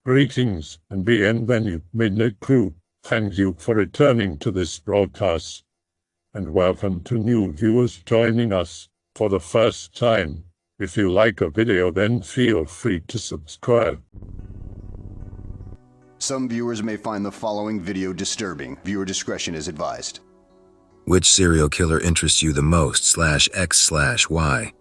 Greetings and bienvenue, Midnight Crew. Thank you for returning to this broadcast. And welcome to new viewers joining us for the first time. If you like a video, then feel free to subscribe. Some viewers may find the following video disturbing. Viewer discretion is advised. Which serial killer interests you the most, /X/Y?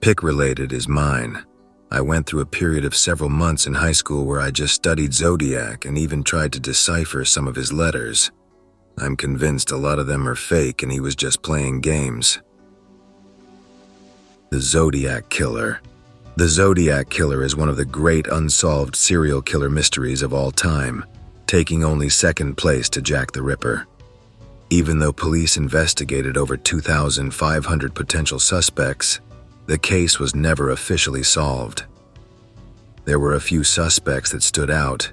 Pick related is mine. I went through a period of several months in high school where I just studied Zodiac and even tried to decipher some of his letters. I'm convinced a lot of them are fake and he was just playing games. The Zodiac Killer. The Zodiac Killer is one of the great unsolved serial killer mysteries of all time, taking only second place to Jack the Ripper. Even though police investigated over 2,500 potential suspects, the case was never officially solved. There were a few suspects that stood out,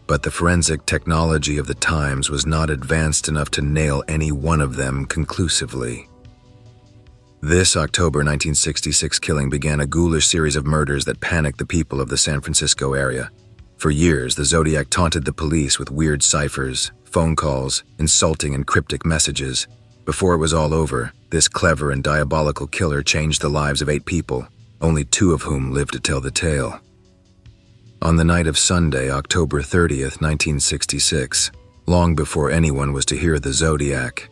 but the forensic technology of the times was not advanced enough to nail any one of them conclusively. This October 1966 killing began a ghoulish series of murders that panicked the people of the San Francisco area. For years, the Zodiac taunted the police with weird ciphers, phone calls, insulting and cryptic messages. Before it was all over, this clever and diabolical killer changed the lives of 8 people, only 2 of whom lived to tell the tale. On the night of Sunday, October 30th, 1966, long before anyone was to hear the Zodiac,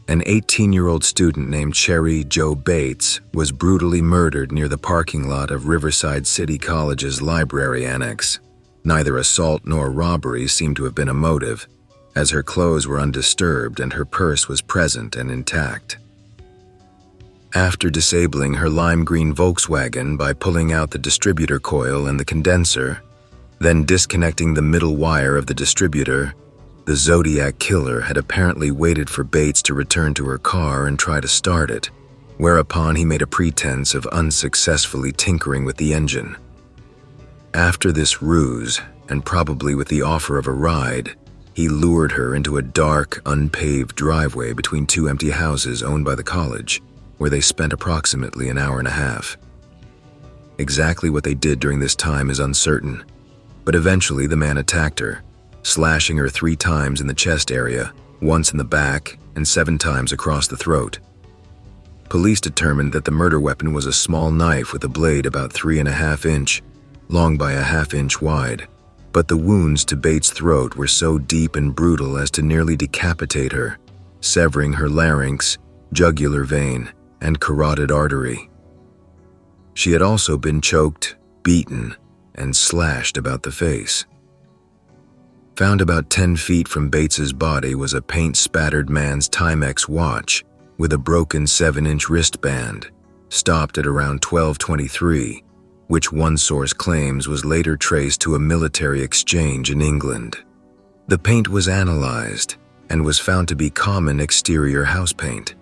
an 18-year-old student named Cherry Jo Bates was brutally murdered near the parking lot of Riverside City College's library annex. Neither assault nor robbery seemed to have been a motive, as her clothes were undisturbed and her purse was present and intact. After disabling her lime green Volkswagen by pulling out the distributor coil and the condenser, then disconnecting the middle wire of the distributor, the Zodiac Killer had apparently waited for Bates to return to her car and try to start it, whereupon he made a pretense of unsuccessfully tinkering with the engine. After this ruse, and probably with the offer of a ride, he lured her into a dark, unpaved driveway between 2 empty houses owned by the college, where they spent approximately an hour and a half. Exactly what they did during this time is uncertain, but eventually the man attacked her, slashing her 3 times in the chest area, once in the back, and 7 times across the throat. Police determined that the murder weapon was a small knife with a blade about 3.5 inch, long by 1/2 inch wide. But the wounds to Bates' throat were so deep and brutal as to nearly decapitate her, severing her larynx, jugular vein, and carotid artery. She had also been choked, beaten, and slashed about the face. Found about 10 feet from Bates's body was a paint-spattered man's Timex watch with a broken 7-inch wristband, stopped at around 12:23, which one source claims was later traced to a military exchange in England. The paint was analyzed and was found to be common exterior house paint.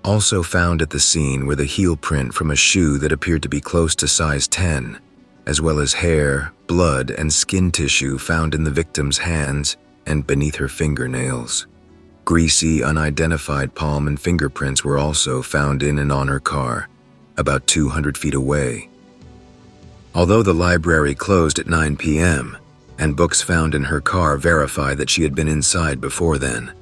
Also found at the scene were the heel print from a shoe that appeared to be close to size 10, as well as hair, blood, and skin tissue found in the victim's hands and beneath her fingernails. Greasy, unidentified palm and fingerprints were also found in and on her car, about 200 feet away. Although the library closed at 9 p.m., and books found in her car verify that she had been inside before then,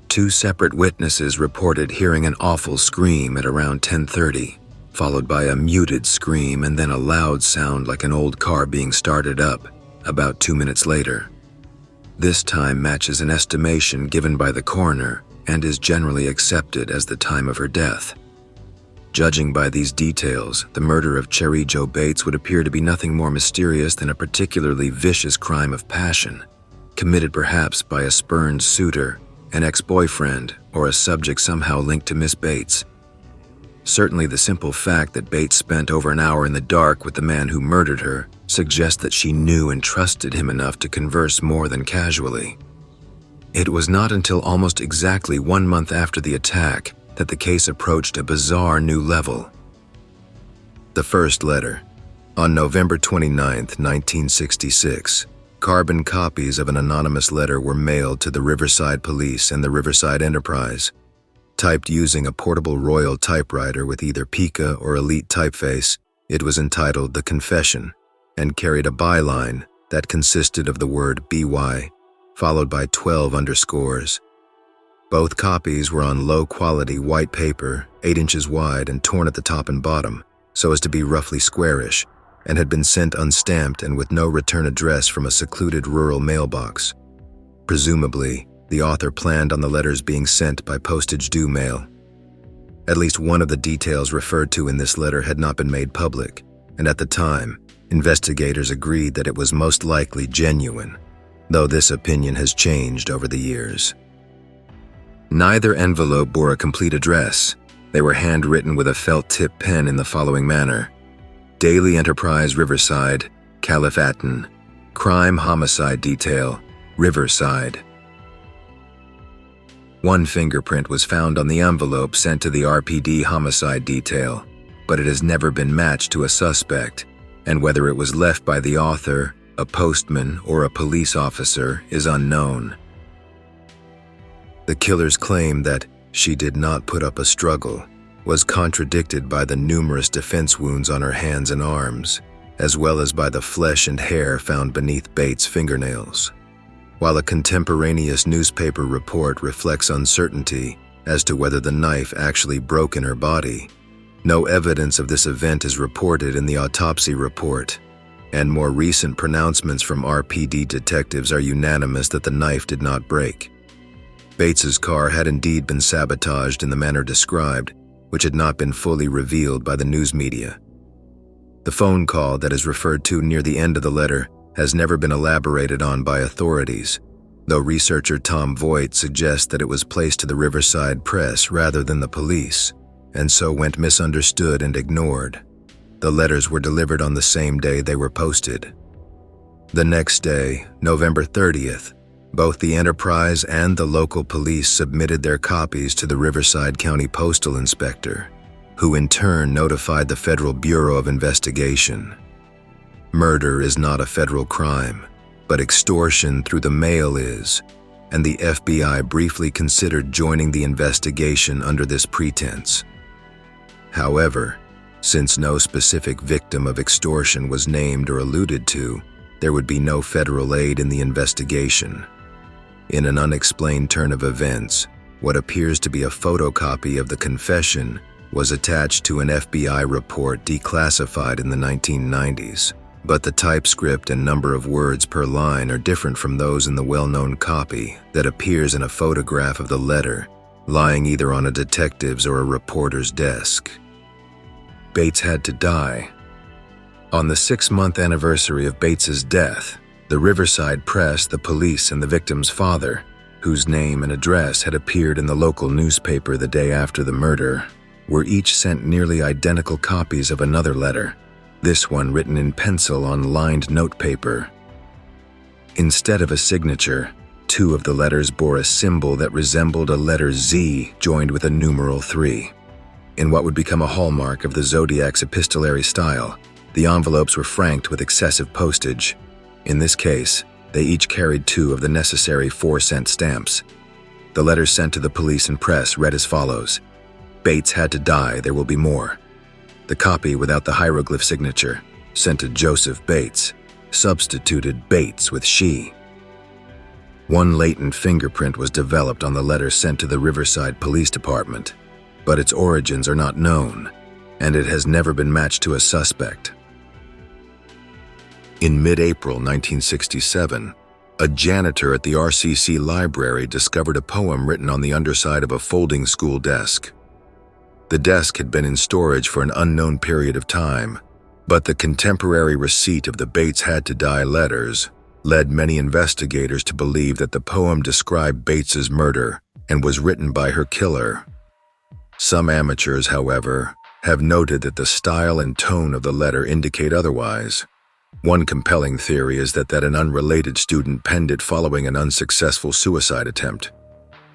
2 separate witnesses reported hearing an awful scream at around 10:30, followed by a muted scream and then a loud sound like an old car being started up about 2 minutes later. This time matches an estimation given by the coroner and is generally accepted as the time of her death. Judging by these details, the murder of Cherry Jo Bates would appear to be nothing more mysterious than a particularly vicious crime of passion, committed perhaps by a spurned suitor, an ex-boyfriend, or a subject somehow linked to Miss Bates. Certainly the simple fact that Bates spent over an hour in the dark with the man who murdered her suggests that she knew and trusted him enough to converse more than casually. It was not until almost exactly 1 month after the attack that the case approached a bizarre new level. The first letter. On November 29, 1966, carbon copies of an anonymous letter were mailed to the Riverside Police and the Riverside Enterprise. Typed using a portable Royal typewriter with either Pica or Elite typeface, it was entitled The Confession and carried a byline, that consisted of the word BY, followed by 12 underscores. Both copies were on low-quality white paper, 8 inches wide and torn at the top and bottom, so as to be roughly squarish, and had been sent unstamped and with no return address from a secluded rural mailbox. Presumably, the author planned on the letters being sent by postage-due mail. At least one of the details referred to in this letter had not been made public, and at the time, investigators agreed that it was most likely genuine, though this opinion has changed over the years. Neither envelope bore a complete address. They were handwritten with a felt-tip pen in the following manner: Daily Enterprise Riverside, Califatin, Crime Homicide Detail, Riverside. One fingerprint was found on the envelope sent to the RPD Homicide Detail, but it has never been matched to a suspect, and whether it was left by the author, a postman, or a police officer is unknown. The killer's claim that she did not put up a struggle was contradicted by the numerous defense wounds on her hands and arms, as well as by the flesh and hair found beneath Bates' fingernails. While a contemporaneous newspaper report reflects uncertainty as to whether the knife actually broke in her body, no evidence of this event is reported in the autopsy report, and more recent pronouncements from RPD detectives are unanimous that the knife did not break. Bates's car had indeed been sabotaged in the manner described, which had not been fully revealed by the news media. The phone call that is referred to near the end of the letter has never been elaborated on by authorities, though researcher Tom Voigt suggests that it was placed to the Riverside Press rather than the police, and so went misunderstood and ignored. The letters were delivered on the same day they were posted. The next day, November 30th, both the Enterprise and the local police submitted their copies to the Riverside County Postal Inspector, who in turn notified the Federal Bureau of Investigation. Murder is not a federal crime, but extortion through the mail is, and the FBI briefly considered joining the investigation under this pretense. However, since no specific victim of extortion was named or alluded to, there would be no federal aid in the investigation. In an unexplained turn of events, what appears to be a photocopy of the confession was attached to an FBI report declassified in the 1990s, but the typescript and number of words per line are different from those in the well-known copy that appears in a photograph of the letter, lying either on a detective's or a reporter's desk. Bates had to die. On the 6-month anniversary of Bates's death, the Riverside Press, the police, and the victim's father, whose name and address had appeared in the local newspaper the day after the murder, were each sent nearly identical copies of another letter, this one written in pencil on lined notepaper. Instead of a signature, 2 of the letters bore a symbol that resembled a letter Z joined with a numeral 3. In what would become a hallmark of the Zodiac's epistolary style, the envelopes were franked with excessive postage. In this case, they each carried 2 of the necessary 4-cent stamps. The letters sent to the police and press read as follows: Bates had to die, there will be more. The copy without the hieroglyph signature, sent to Joseph Bates, substituted Bates with she. One latent fingerprint was developed on the letter sent to the Riverside Police Department, but its origins are not known, and it has never been matched to a suspect. In mid-April 1967, a janitor at the RCC library discovered a poem written on the underside of a folding school desk. The desk had been in storage for an unknown period of time, but the contemporary receipt of the Bates had to die letters led many investigators to believe that the poem described Bates's murder and was written by her killer. Some amateurs, however, have noted that the style and tone of the letter indicate otherwise. One compelling theory is that an unrelated student penned it following an unsuccessful suicide attempt.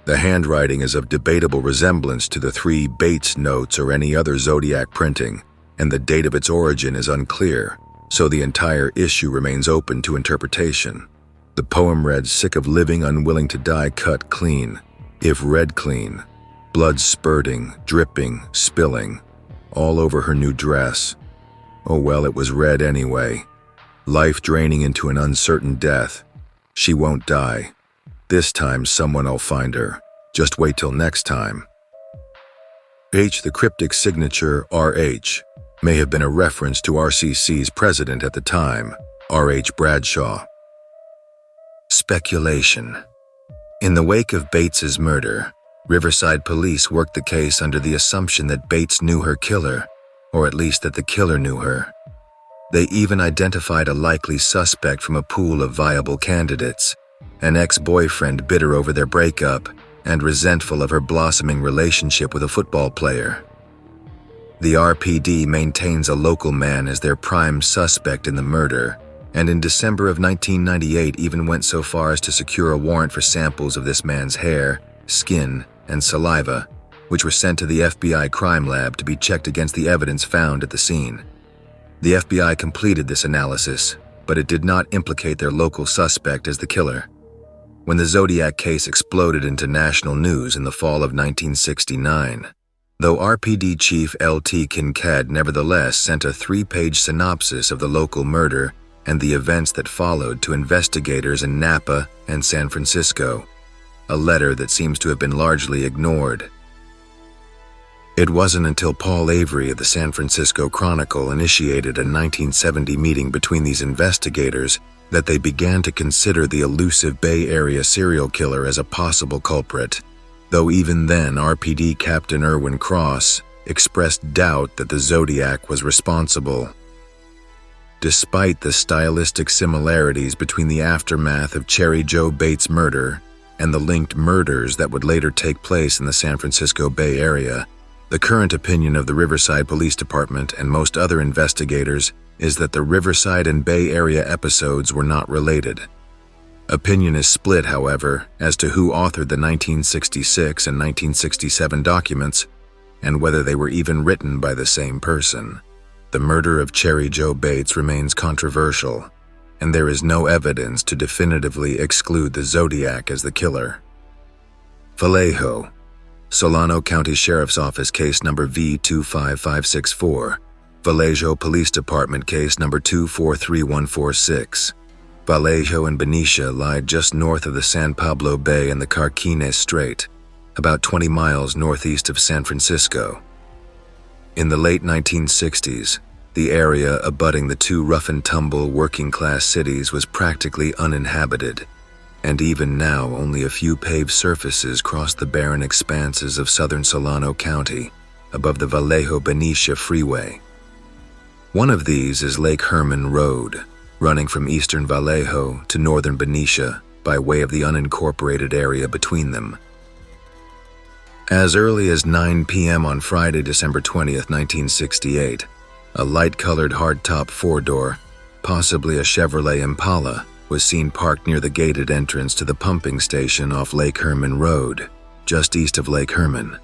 The handwriting is of debatable resemblance to the 3 Bates notes or any other Zodiac printing, and the date of its origin is unclear, so the entire issue remains open to interpretation. The poem read, "Sick of living, unwilling to die, cut clean. If read clean, blood spurting, dripping, spilling, all over her new dress. Oh well, it was red anyway. life draining into an uncertain death. She won't die. This time someone will find her. Just wait till next time. H. The cryptic signature RH may have been a reference to RCC's president at the time, R.H. Bradshaw. Speculation. In the wake of Bates's murder, Riverside police worked the case under the assumption that Bates knew her killer, or at least that the killer knew her. They even identified a likely suspect from a pool of viable candidates, an ex-boyfriend bitter over their breakup and resentful of her blossoming relationship with a football player. The RPD maintains a local man as their prime suspect in the murder, and in December of 1998 even went so far as to secure a warrant for samples of this man's hair, skin, and saliva, which were sent to the FBI crime lab to be checked against the evidence found at the scene. The FBI completed this analysis, but it did not implicate their local suspect as the killer. When the Zodiac case exploded into national news in the fall of 1969, though RPD Chief L.T. Kincaid nevertheless sent a 3-page synopsis of the local murder and the events that followed to investigators in Napa and San Francisco, a letter that seems to have been largely ignored. It wasn't until Paul Avery of the San Francisco Chronicle initiated a 1970 meeting between these investigators that they began to consider the elusive Bay Area serial killer as a possible culprit, though even then RPD Captain Irwin Cross expressed doubt that the Zodiac was responsible. Despite the stylistic similarities between the aftermath of Cherry Joe Bates' murder and the linked murders that would later take place in the San Francisco Bay Area, the current opinion of the Riverside Police Department and most other investigators is that the Riverside and Bay Area episodes were not related. Opinion is split, however, as to who authored the 1966 and 1967 documents and whether they were even written by the same person. The murder of Cherry Joe Bates remains controversial, and there is no evidence to definitively exclude the Zodiac as the killer. Vallejo, Solano County Sheriff's Office Case Number V25564, Vallejo Police Department Case Number 243146. Vallejo and Benicia lie just north of the San Pablo Bay and the Carquines Strait, about 20 miles northeast of San Francisco. In the late 1960s, the area abutting the two rough-and-tumble working-class cities was practically uninhabited, and even now only a few paved surfaces cross the barren expanses of southern Solano County above the Vallejo-Benicia Freeway. One of these is Lake Herman Road, running from eastern Vallejo to northern Benicia by way of the unincorporated area between them. As early as 9 p.m. on Friday, December 20th, 1968, a light-colored hardtop four-door, possibly a Chevrolet Impala, was seen parked near the gated entrance to the pumping station off Lake Herman Road, just east of Lake Herman.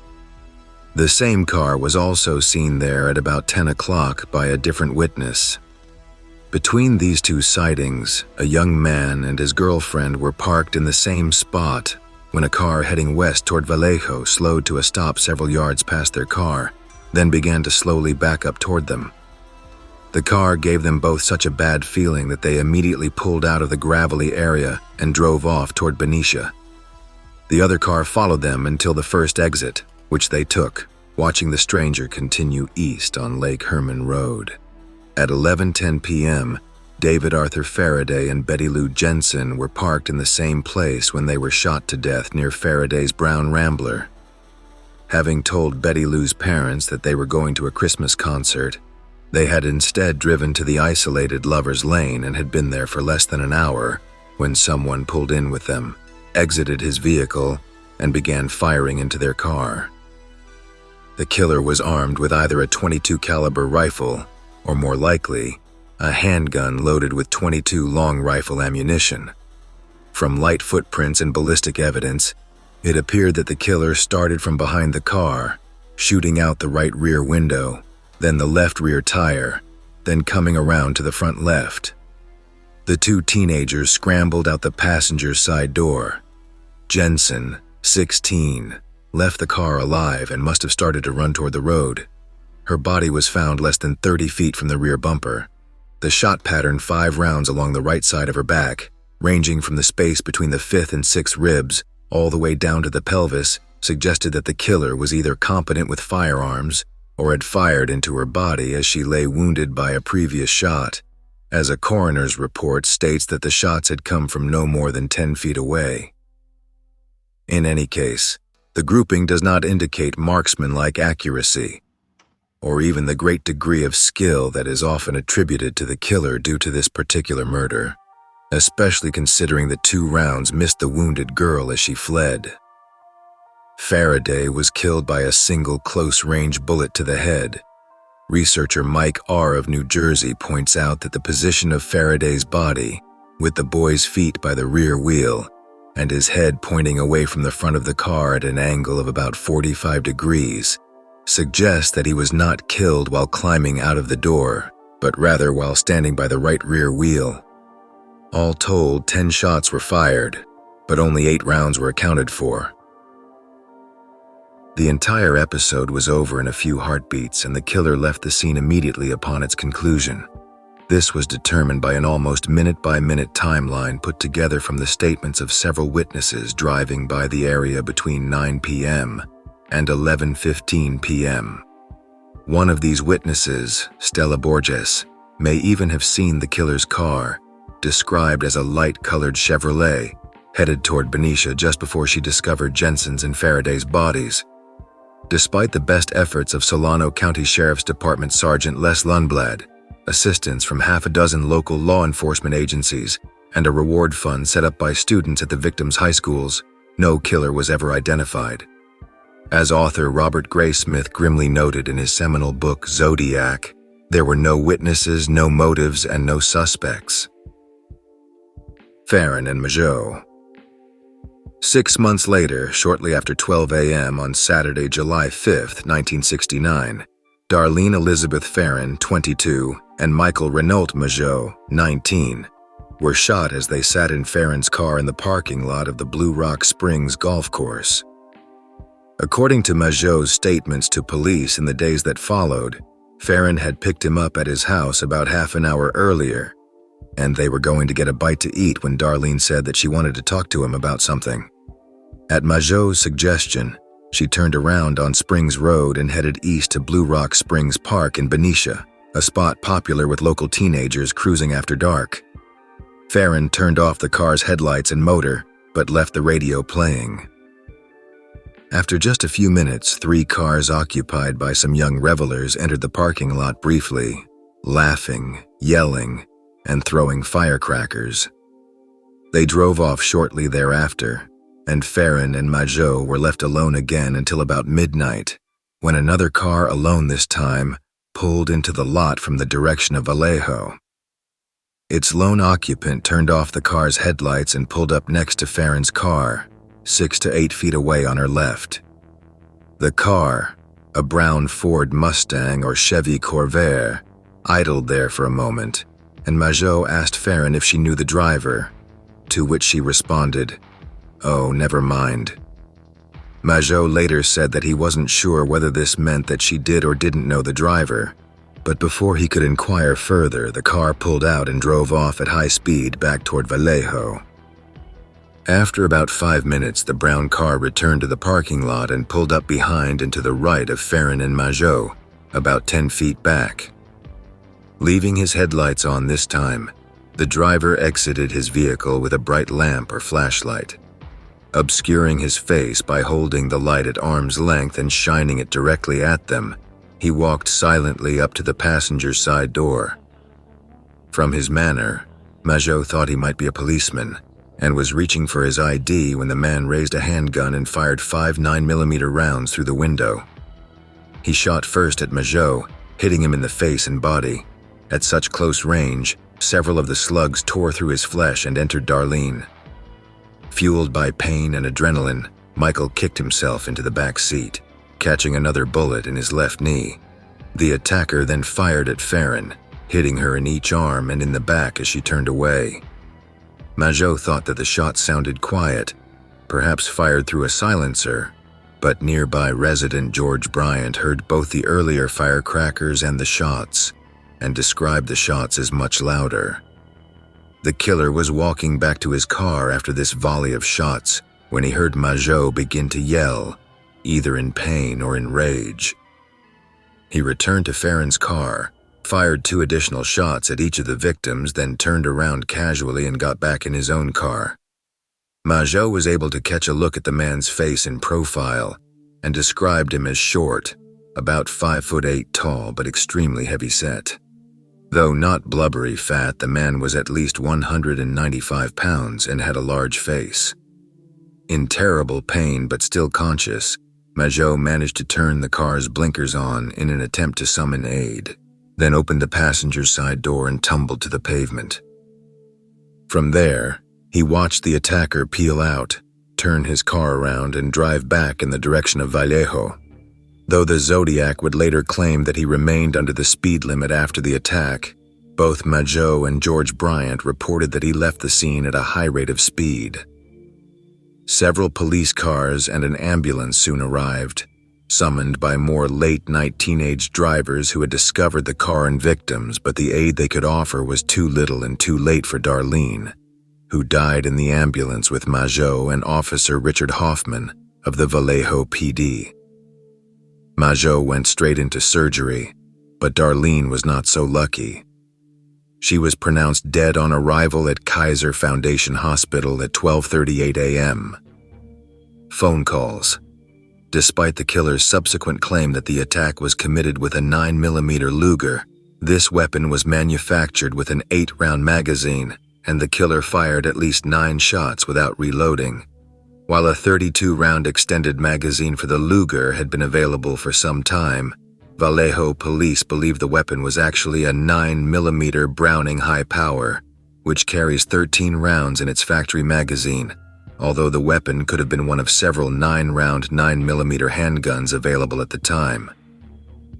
The same car was also seen there at about 10 o'clock by a different witness. Between these two sightings, a young man and his girlfriend were parked in the same spot when a car heading west toward Vallejo slowed to a stop several yards past their car, then began to slowly back up toward them. The car gave them both such a bad feeling that they immediately pulled out of the gravelly area and drove off toward Benicia. The other car followed them until the first exit, which they took, watching the stranger continue east on Lake Herman Road. At 11:10 p.m., David Arthur Faraday and Betty Lou Jensen were parked in the same place when they were shot to death near Faraday's brown Rambler. Having told Betty Lou's parents that they were going to a Christmas concert, they had instead driven to the isolated Lover's Lane and had been there for less than an hour when someone pulled in with them, exited his vehicle, and began firing into their car. The killer was armed with either a .22 caliber rifle or, more likely, a handgun loaded with .22 long rifle ammunition. From light footprints and ballistic evidence, it appeared that the killer started from behind the car, shooting out the right rear window, then the left rear tire, then coming around to the front left. The two teenagers scrambled out the passenger side door. Jensen, 16, left the car alive and must have started to run toward the road. Her body was found less than 30 feet from the rear bumper. The shot pattern 5 rounds along the right side of her back, ranging from the space between the 5th and 6th ribs all the way down to the pelvis, suggested that the killer was either competent with firearms or had fired into her body as she lay wounded by a previous shot, as a coroner's report states that the shots had come from no more than 10 feet away. In any case, the grouping does not indicate marksman-like accuracy, or even the great degree of skill that is often attributed to the killer due to this particular murder, especially considering that 2 rounds missed the wounded girl as she fled. Faraday was killed by a single close-range bullet to the head. Researcher Mike R. of New Jersey points out that the position of Faraday's body, with the boy's feet by the rear wheel, and his head pointing away from the front of the car at an angle of about 45 degrees, suggests that he was not killed while climbing out of the door, but rather while standing by the right rear wheel. All told, 10 shots were fired, but only 8 rounds were accounted for. The entire episode was over in a few heartbeats, and the killer left the scene immediately upon its conclusion. This was determined by an almost minute-by-minute timeline put together from the statements of several witnesses driving by the area between 9 p.m. and 11:15 p.m. One of these witnesses, Stella Borges, may even have seen the killer's car, described as a light-colored Chevrolet, headed toward Benicia just before she discovered Jensen's and Faraday's bodies. Despite the best efforts of Solano County Sheriff's Department Sergeant Les Lundblad, assistance from half a dozen local law enforcement agencies, and a reward fund set up by students at the victims' high schools, no killer was ever identified. As author Robert Graysmith grimly noted in his seminal book Zodiac, there were no witnesses, no motives, and no suspects. Ferrin and Mageau. 6 months later, shortly after 12 a.m. on Saturday, July 5, 1969, Darlene Elizabeth Ferrin, 22, and Michael Renault Mageau, 19, were shot as they sat in Ferrin's car in the parking lot of the Blue Rock Springs golf course. According to Mageau's statements to police in the days that followed, Ferrin had picked him up at his house about half an hour earlier, and they were going to get a bite to eat when Darlene said that she wanted to talk to him about something. At Mageau's suggestion, she turned around on Springs Road and headed east to Blue Rock Springs Park in Benicia, a spot popular with local teenagers cruising after dark. Ferrin turned off the car's headlights and motor, but left the radio playing. After just a few minutes, 3 cars occupied by some young revelers entered the parking lot briefly, laughing, yelling, and throwing firecrackers. They drove off shortly thereafter, and Ferrin and Mageau were left alone again until about midnight, when another car, alone this time, pulled into the lot from the direction of Vallejo. Its lone occupant turned off the car's headlights and pulled up next to Ferrin's car, 6 to 8 feet away on her left. The car, a brown Ford Mustang or Chevy Corvair, idled there for a moment, and Mageau asked Ferrin if she knew the driver, to which she responded, "Oh, never mind." Mageau later said that he wasn't sure whether this meant that she did or didn't know the driver, but before he could inquire further, the car pulled out and drove off at high speed back toward Vallejo. After about 5 minutes, the brown car returned to the parking lot and pulled up behind and to the right of Ferrin and Mageau, about 10 feet back. Leaving his headlights on this time, the driver exited his vehicle with a bright lamp or flashlight. Obscuring his face by holding the light at arm's length and shining it directly at them, he walked silently up to the passenger side door. From his manner, Mageau thought he might be a policeman, and was reaching for his ID when the man raised a handgun and fired 5 9mm rounds through the window. He shot first at Mageau, hitting him in the face and body. At such close range, several of the slugs tore through his flesh and entered Darlene. Fueled by pain and adrenaline, Michael kicked himself into the back seat, catching another bullet in his left knee. The attacker then fired at Ferrin, hitting her in each arm and in the back as she turned away. Mageau thought that the shot sounded quiet, perhaps fired through a silencer, but nearby resident George Bryant heard both the earlier firecrackers and the shots. and described the shots as much louder. The killer was walking back to his car after this volley of shots when he heard Mageau begin to yell, either in pain or in rage. He returned to Ferrin's car, fired 2 additional shots at each of the victims, then turned around casually and got back in his own car. Mageau was able to catch a look at the man's face in profile and described him as short, about 5'8" tall but extremely heavy-set. Though not blubbery fat, the man was at least 195 pounds and had a large face. In terrible pain but still conscious, Mageau managed to turn the car's blinkers on in an attempt to summon aid, then opened the passenger's side door and tumbled to the pavement. From there, he watched the attacker peel out, turn his car around, and drive back in the direction of Vallejo. Though the Zodiac would later claim that he remained under the speed limit after the attack, both Mageau and George Bryant reported that he left the scene at a high rate of speed. Several police cars and an ambulance soon arrived, summoned by more late-night teenage drivers who had discovered the car and victims, but the aid they could offer was too little and too late for Darlene, who died in the ambulance with Mageau and Officer Richard Hoffman of the Vallejo PD. Mageau went straight into surgery, but Darlene was not so lucky. She was pronounced dead on arrival at Kaiser Foundation Hospital at 12:38 a.m. Phone calls. Despite the killer's subsequent claim that the attack was committed with a 9mm Luger, this weapon was manufactured with an 8-round magazine, and the killer fired at least 9 shots without reloading. While a 32-round extended magazine for the Luger had been available for some time, Vallejo police believe the weapon was actually a 9mm Browning high power, which carries 13 rounds in its factory magazine, although the weapon could have been one of several 9-round 9mm handguns available at the time.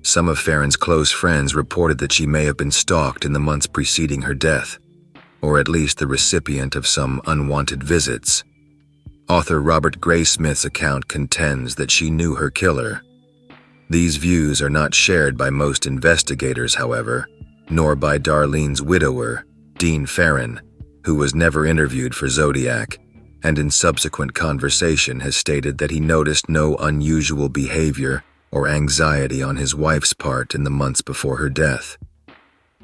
Some of Ferrin's close friends reported that she may have been stalked in the months preceding her death, or at least the recipient of some unwanted visits. Author Robert Graysmith's account contends that she knew her killer. These views are not shared by most investigators, however, nor by Darlene's widower, Dean Ferrin, who was never interviewed for Zodiac, and in subsequent conversation has stated that he noticed no unusual behavior or anxiety on his wife's part in the months before her death.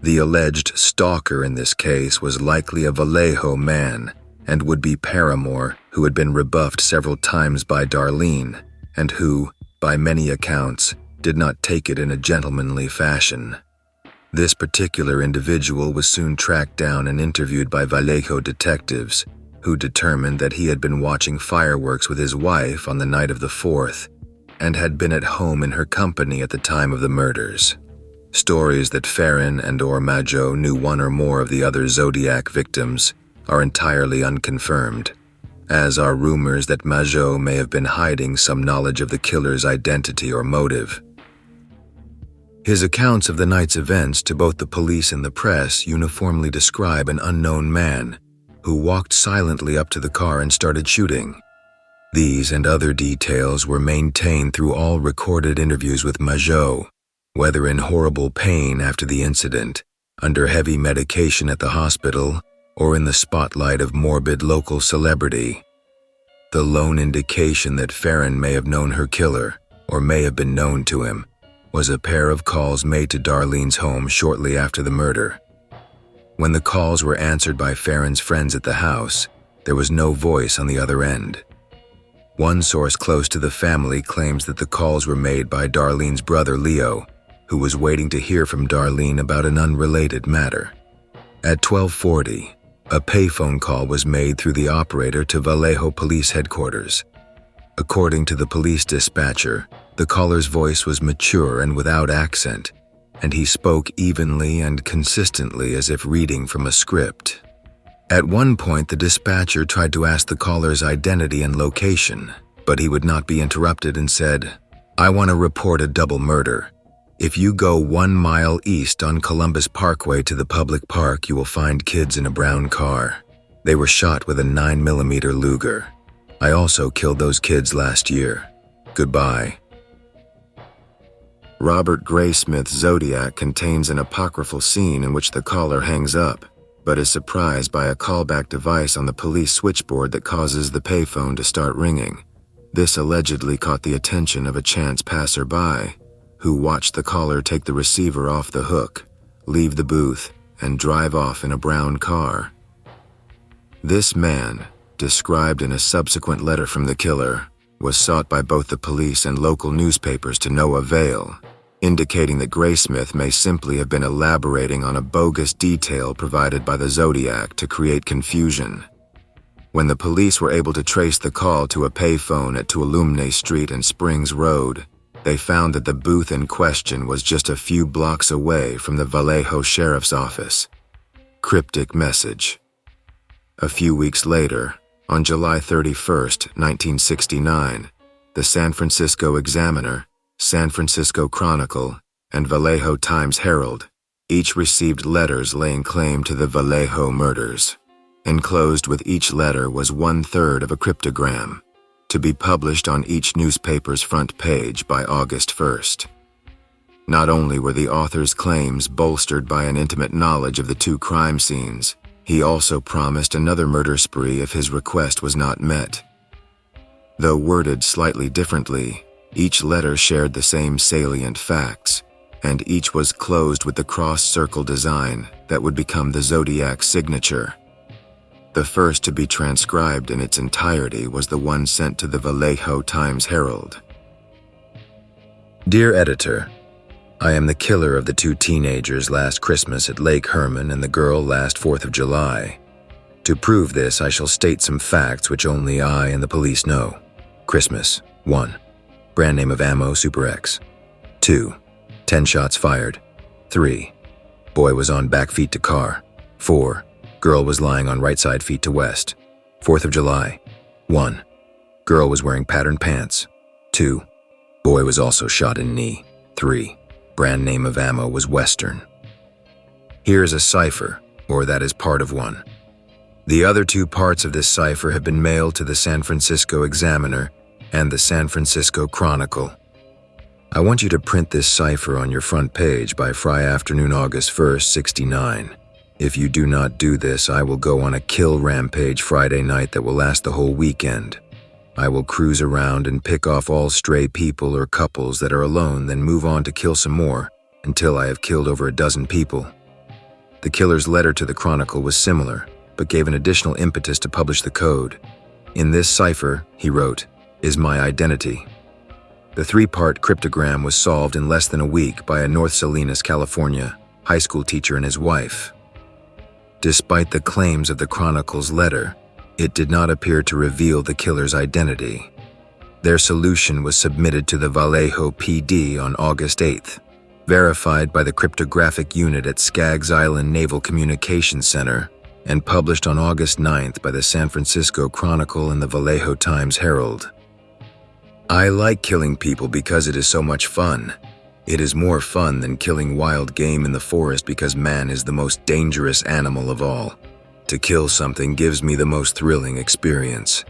The alleged stalker in this case was likely a Vallejo man and would-be paramour who had been rebuffed several times by Darlene, and who, by many accounts, did not take it in a gentlemanly fashion. This particular individual was soon tracked down and interviewed by Vallejo detectives, who determined that he had been watching fireworks with his wife on the night of the 4th, and had been at home in her company at the time of the murders. Stories that Ferrin and/or Mageau knew one or more of the other Zodiac victims are entirely unconfirmed, as are rumors that Mageau may have been hiding some knowledge of the killer's identity or motive. His accounts of the night's events to both the police and the press uniformly describe an unknown man who walked silently up to the car and started shooting. These and other details were maintained through all recorded interviews with Mageau, whether in horrible pain after the incident, under heavy medication at the hospital, or in the spotlight of morbid local celebrity. The lone indication that Ferrin may have known her killer, or may have been known to him, was a pair of calls made to Darlene's home shortly after the murder. When the calls were answered by Ferrin's friends at the house, there was no voice on the other end. One source close to the family claims that the calls were made by Darlene's brother Leo, who was waiting to hear from Darlene about an unrelated matter. At 12:40, a payphone call was made through the operator to Vallejo Police Headquarters. According to the police dispatcher, the caller's voice was mature and without accent, and he spoke evenly and consistently as if reading from a script. At one point, the dispatcher tried to ask the caller's identity and location, but he would not be interrupted and said, "I want to report a double murder. If you go 1 mile east on Columbus Parkway to the public park, you will find kids in a brown car. They were shot with a 9mm Luger. I also killed those kids last year. Goodbye." Robert Graysmith's Zodiac contains an apocryphal scene in which the caller hangs up, but is surprised by a callback device on the police switchboard that causes the payphone to start ringing. This allegedly caught the attention of a chance passerby, who watched the caller take the receiver off the hook, leave the booth, and drive off in a brown car. This man, described in a subsequent letter from the killer, was sought by both the police and local newspapers to no avail, indicating that Graysmith may simply have been elaborating on a bogus detail provided by the Zodiac to create confusion. When the police were able to trace the call to a payphone at Tuolumne Street and Springs Road, they found that the booth in question was just a few blocks away from the Vallejo Sheriff's Office. Cryptic message. A few weeks later, on July 31st, 1969, the San Francisco Examiner, San Francisco Chronicle, and Vallejo Times-Herald each received letters laying claim to the Vallejo murders. Enclosed with each letter was 1/3 of a cryptogram, to be published on each newspaper's front page by August 1st. Not only were the author's claims bolstered by an intimate knowledge of the two crime scenes, he also promised another murder spree if his request was not met. Though worded slightly differently, each letter shared the same salient facts, and each was closed with the cross-circle design that would become the Zodiac's signature. The first to be transcribed in its entirety was the one sent to the Vallejo Times-Herald. Dear Editor, I am the killer of the two teenagers last Christmas at Lake Herman and the girl last 4th of July. To prove this, I shall state some facts which only I and the police know. Christmas. 1. Brand name of ammo, Super X. 2. 10 shots fired. 3. Boy was on back feet to car. 4. Girl was lying on right side feet to west. 4th of July. 1. Girl was wearing patterned pants. 2. Boy was also shot in knee. 3. Brand name of ammo was Western. Here is a cipher, or that is part of one. The other two parts of this cipher have been mailed to the San Francisco Examiner and the San Francisco Chronicle. I want you to print this cipher on your front page by Friday afternoon, August 1st, 69. If you do not do this, I will go on a kill rampage Friday night that will last the whole weekend. I will cruise around and pick off all stray people or couples that are alone, then move on to kill some more until I have killed over a dozen people. The killer's letter to the Chronicle was similar, but gave an additional impetus to publish the code. In this cipher, he wrote, "Is my identity." The 3-part cryptogram was solved in less than a week by a North Salinas, California, high school teacher and his wife. Despite the claims of the Chronicle's letter, it did not appear to reveal the killer's identity. Their solution was submitted to the Vallejo PD on August 8th, verified by the cryptographic unit at Skaggs Island Naval Communications Center, and published on August 9th by the San Francisco Chronicle and the Vallejo Times-Herald. I like killing people because it is so much fun. It is more fun than killing wild game in the forest because man is the most dangerous animal of all. To kill something gives me the most thrilling experience.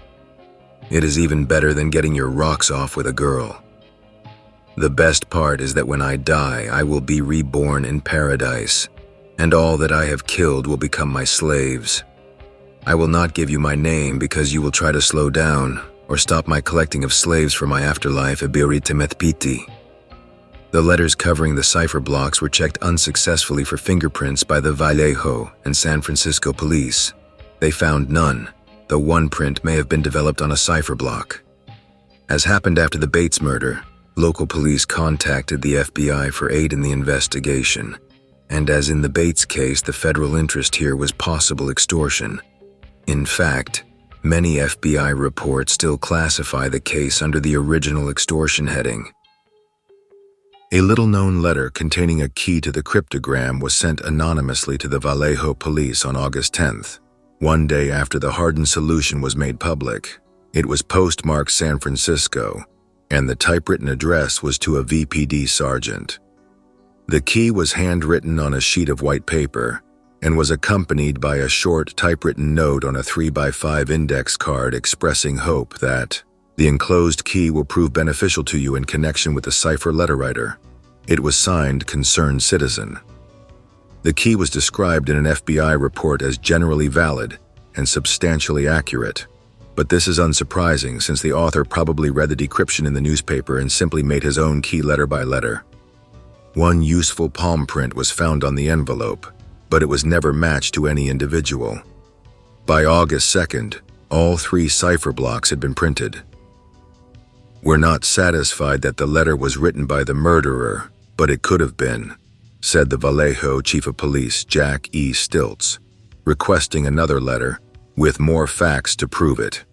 It is even better than getting your rocks off with a girl. The best part is that when I die, I will be reborn in paradise, and all that I have killed will become my slaves. I will not give you my name because you will try to slow down or stop my collecting of slaves for my afterlife, Ebiritemetpiti. The letters covering the cipher blocks were checked unsuccessfully for fingerprints by the Vallejo and San Francisco police. They found none, though one print may have been developed on a cipher block. As happened after the Bates murder, local police contacted the FBI for aid in the investigation, and as in the Bates case, the federal interest here was possible extortion. In fact, many FBI reports still classify the case under the original extortion heading. A little-known letter containing a key to the cryptogram was sent anonymously to the Vallejo police on August 10th, one day after the hardened solution was made public. It was postmarked San Francisco, and the typewritten address was to a VPD sergeant. The key was handwritten on a sheet of white paper and was accompanied by a short typewritten note on a 3x5 index card expressing hope that the enclosed key will prove beneficial to you in connection with the cipher letter writer. It was signed Concerned Citizen. The key was described in an FBI report as generally valid and substantially accurate. But this is unsurprising since the author probably read the decryption in the newspaper and simply made his own key letter by letter. One useful palm print was found on the envelope, but it was never matched to any individual. By August 2nd, all 3 cipher blocks had been printed. "We're not satisfied that the letter was written by the murderer, but it could have been," said the Vallejo Chief of Police, Jack E. Stiltz, requesting another letter with more facts to prove it.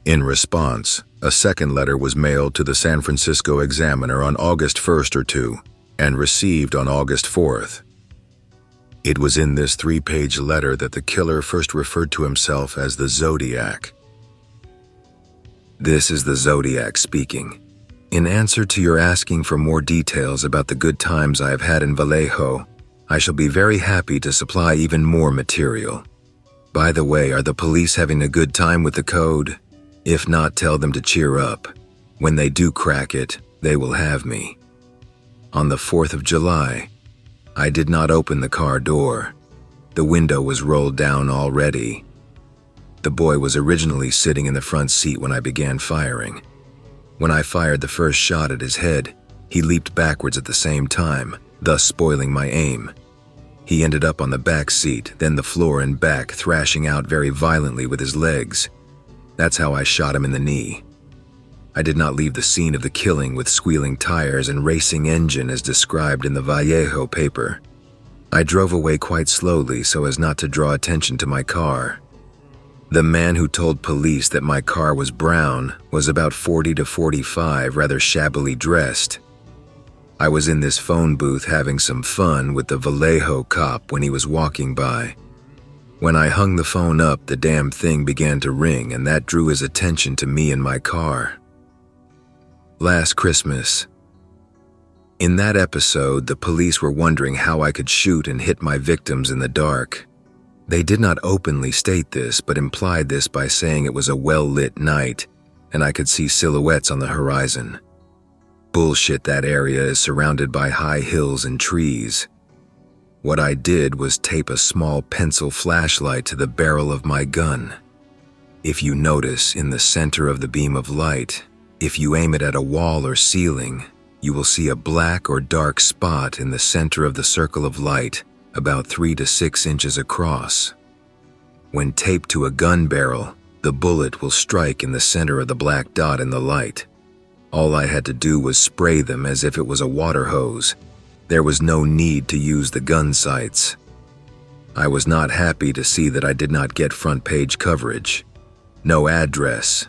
In response, a second letter was mailed to the San Francisco Examiner on August 1st or 2 and received on August 4th. It was in this 3-page letter that the killer first referred to himself as the Zodiac. "This is the Zodiac speaking. In answer to your asking for more details about the good times I have had in Vallejo, I shall be very happy to supply even more material. By the way, are the police having a good time with the code? If not, tell them to cheer up. When they do crack it, they will have me. On the 4th of July, I did not open the car door. The window was rolled down already. The boy was originally sitting in the front seat when I began firing. When I fired the first shot at his head, he leaped backwards at the same time, thus spoiling my aim. He ended up on the back seat, then the floor and back, thrashing out very violently with his legs. That's how I shot him in the knee. I did not leave the scene of the killing with squealing tires and racing engine as described in the Vallejo paper. I drove away quite slowly so as not to draw attention to my car. The man who told police that my car was brown was about 40 to 45, rather shabbily dressed. I was in this phone booth having some fun with the Vallejo cop when he was walking by. When I hung the phone up, the damn thing began to ring, and that drew his attention to me and my car. Last Christmas. In that episode, the police were wondering how I could shoot and hit my victims in the dark. They did not openly state this, but implied this by saying it was a well-lit night, and I could see silhouettes on the horizon. Bullshit, that area is surrounded by high hills and trees. What I did was tape a small pencil flashlight to the barrel of my gun. If you notice, in the center of the beam of light, if you aim it at a wall or ceiling, you will see a black or dark spot in the center of the circle of light, about 3 to 6 inches across. When taped to a gun barrel, the bullet will strike in the center of the black dot in the light. All I had to do was spray them as if it was a water hose. There was no need to use the gun sights. I was not happy to see that I did not get front-page coverage. No address.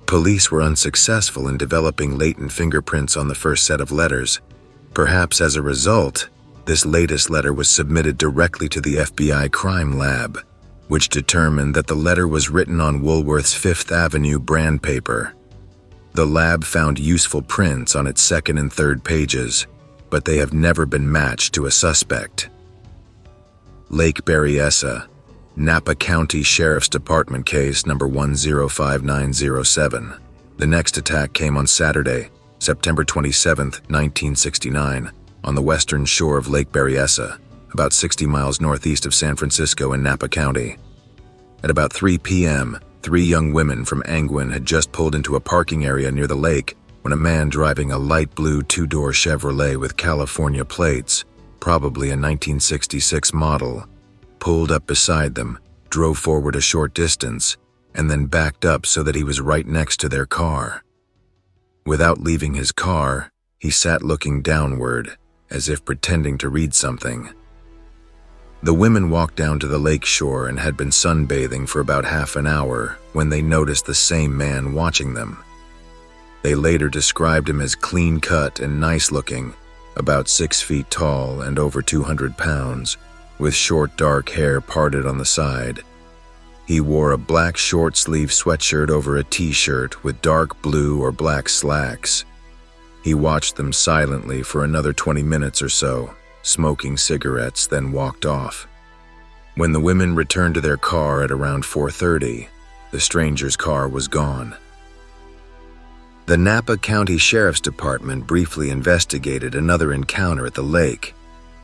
Police were unsuccessful in developing latent fingerprints on the first set of letters. Perhaps as a result, this latest letter was submitted directly to the FBI crime lab, which determined that the letter was written on Woolworth's Fifth Avenue brand paper. The lab found useful prints on its second and third pages, but they have never been matched to a suspect. Lake Berryessa, Napa County Sheriff's Department case number 105907. The next attack came on Saturday, September 27, 1969, on the western shore of Lake Berryessa, about 60 miles northeast of San Francisco in Napa County. At about 3 p.m., 3 young women from Angwin had just pulled into a parking area near the lake when a man driving a light blue 2-door Chevrolet with California plates, probably a 1966 model, pulled up beside them, drove forward a short distance, and then backed up so that he was right next to their car. Without leaving his car, he sat looking downward, as if pretending to read something. The women walked down to the lake shore and had been sunbathing for about half an hour when they noticed the same man watching them. They later described him as clean-cut and nice-looking, about 6 feet tall and over 200 pounds, with short dark hair parted on the side. He wore a black short-sleeve sweatshirt over a t-shirt with dark blue or black slacks. He watched them silently for another 20 minutes or so, smoking cigarettes, then walked off. When the women returned to their car at around 4:30, the stranger's car was gone. The Napa County Sheriff's Department briefly investigated another encounter at the lake.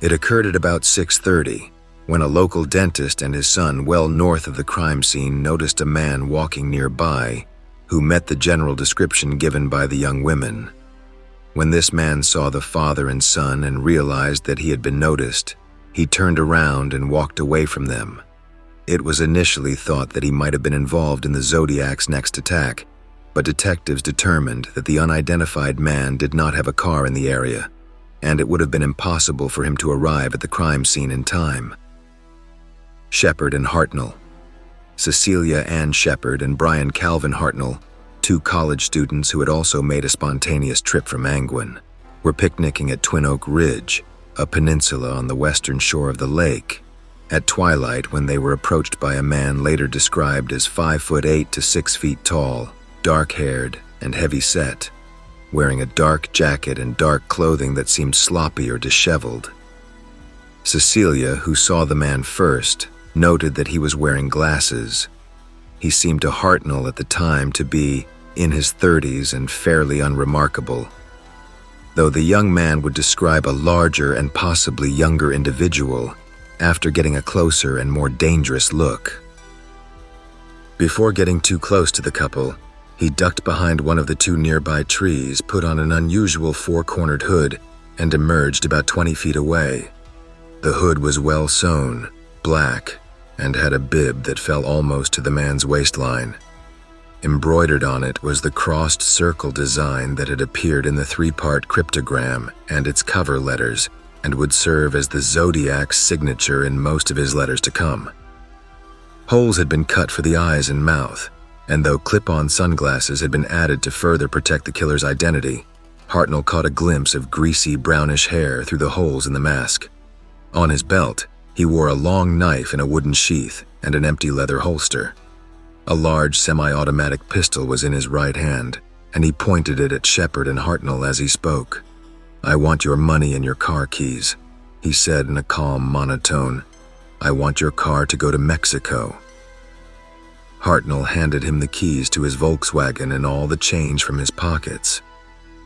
It occurred at about 6:30, when a local dentist and his son well north of the crime scene noticed a man walking nearby who met the general description given by the young women. When this man saw the father and son and realized that he had been noticed, he turned around and walked away from them. It was initially thought that he might have been involved in the Zodiac's next attack, but detectives determined that the unidentified man did not have a car in the area, and it would have been impossible for him to arrive at the crime scene in time. Shepard and Hartnell. Cecilia Ann Shepard and Brian Calvin Hartnell, two college students who had also made a spontaneous trip from Angwin, were picnicking at Twin Oak Ridge, a peninsula on the western shore of the lake, at twilight when they were approached by a man later described as 5'8" to 6 feet tall, dark-haired and heavy-set, wearing a dark jacket and dark clothing that seemed sloppy or disheveled. Cecilia, who saw the man first, noted that he was wearing glasses. He seemed to Hartnell at the time to be in his 30s and fairly unremarkable, though the young man would describe a larger and possibly younger individual after getting a closer and more dangerous look. Before getting too close to the couple, he ducked behind one of the two nearby trees, put on an unusual four-cornered hood, and emerged about 20 feet away. The hood was well sewn, black, and had a bib that fell almost to the man's waistline. Embroidered on it was the crossed circle design that had appeared in the three-part cryptogram and its cover letters, and would serve as the Zodiac's signature in most of his letters to come. Holes had been cut for the eyes and mouth, and though clip-on sunglasses had been added to further protect the killer's identity, Hartnell caught a glimpse of greasy brownish hair through the holes in the mask. On his belt, he wore a long knife in a wooden sheath and an empty leather holster. A large semi-automatic pistol was in his right hand, and he pointed it at Shepard and Hartnell as he spoke. "I want your money and your car keys," he said in a calm monotone. "I want your car to go to Mexico." Hartnell handed him the keys to his Volkswagen and all the change from his pockets.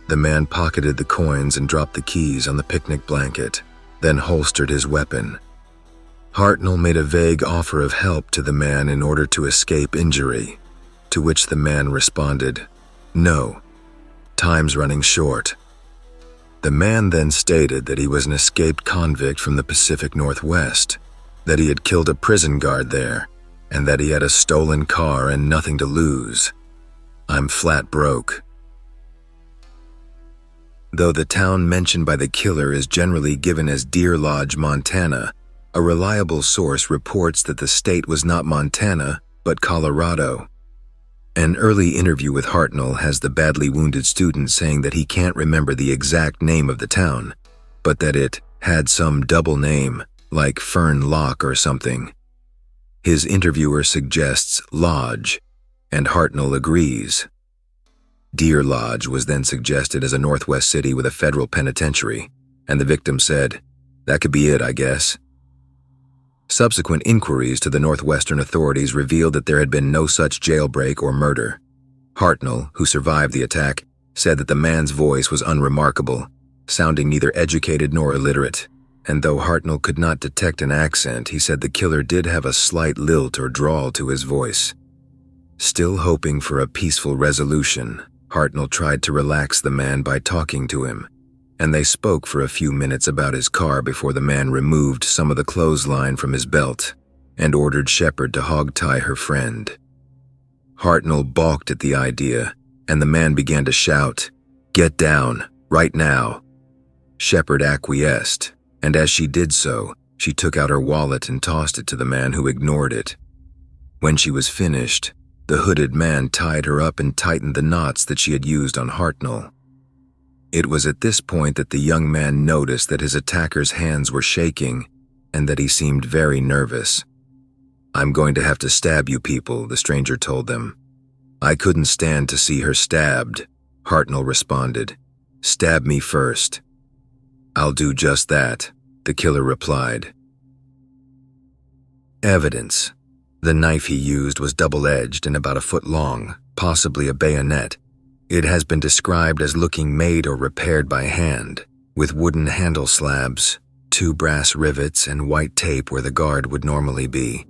The man pocketed the coins and dropped the keys on the picnic blanket, then holstered his weapon. Hartnell made a vague offer of help to the man in order to escape injury, to which the man responded, "No, time's running short." The man then stated that he was an escaped convict from the Pacific Northwest, that he had killed a prison guard there, and that he had a stolen car and nothing to lose. "I'm flat broke." Though the town mentioned by the killer is generally given as Deer Lodge, Montana, a reliable source reports that the state was not Montana, but Colorado. An early interview with Hartnell has the badly wounded student saying that he can't remember the exact name of the town, but that it had some double name, like Fern Lock or something. His interviewer suggests Lodge, and Hartnell agrees. Deer Lodge was then suggested as a Northwest city with a federal penitentiary, and the victim said, "That could be it, I guess." Subsequent inquiries to the Northwestern authorities revealed that there had been no such jailbreak or murder. Hartnell, who survived the attack, said that the man's voice was unremarkable, sounding neither educated nor illiterate, and though Hartnell could not detect an accent, he said the killer did have a slight lilt or drawl to his voice. Still hoping for a peaceful resolution, Hartnell tried to relax the man by talking to him, and they spoke for a few minutes about his car before the man removed some of the clothesline from his belt and ordered Shepard to hog-tie her friend. Hartnell balked at the idea, and the man began to shout, "Get down, right now." Shepard acquiesced, and as she did so, she took out her wallet and tossed it to the man, who ignored it. When she was finished, the hooded man tied her up and tightened the knots that she had used on Hartnell. It was at this point that the young man noticed that his attacker's hands were shaking and that he seemed very nervous. "I'm going to have to stab you people," the stranger told them. "I couldn't stand to see her stabbed," Hartnell responded. "Stab me first." "I'll do just that," the killer replied. Evidence. The knife he used was double-edged and about a foot long, possibly a bayonet. It has been described as looking made or repaired by hand, with wooden handle slabs, 2 brass rivets, and white tape where the guard would normally be.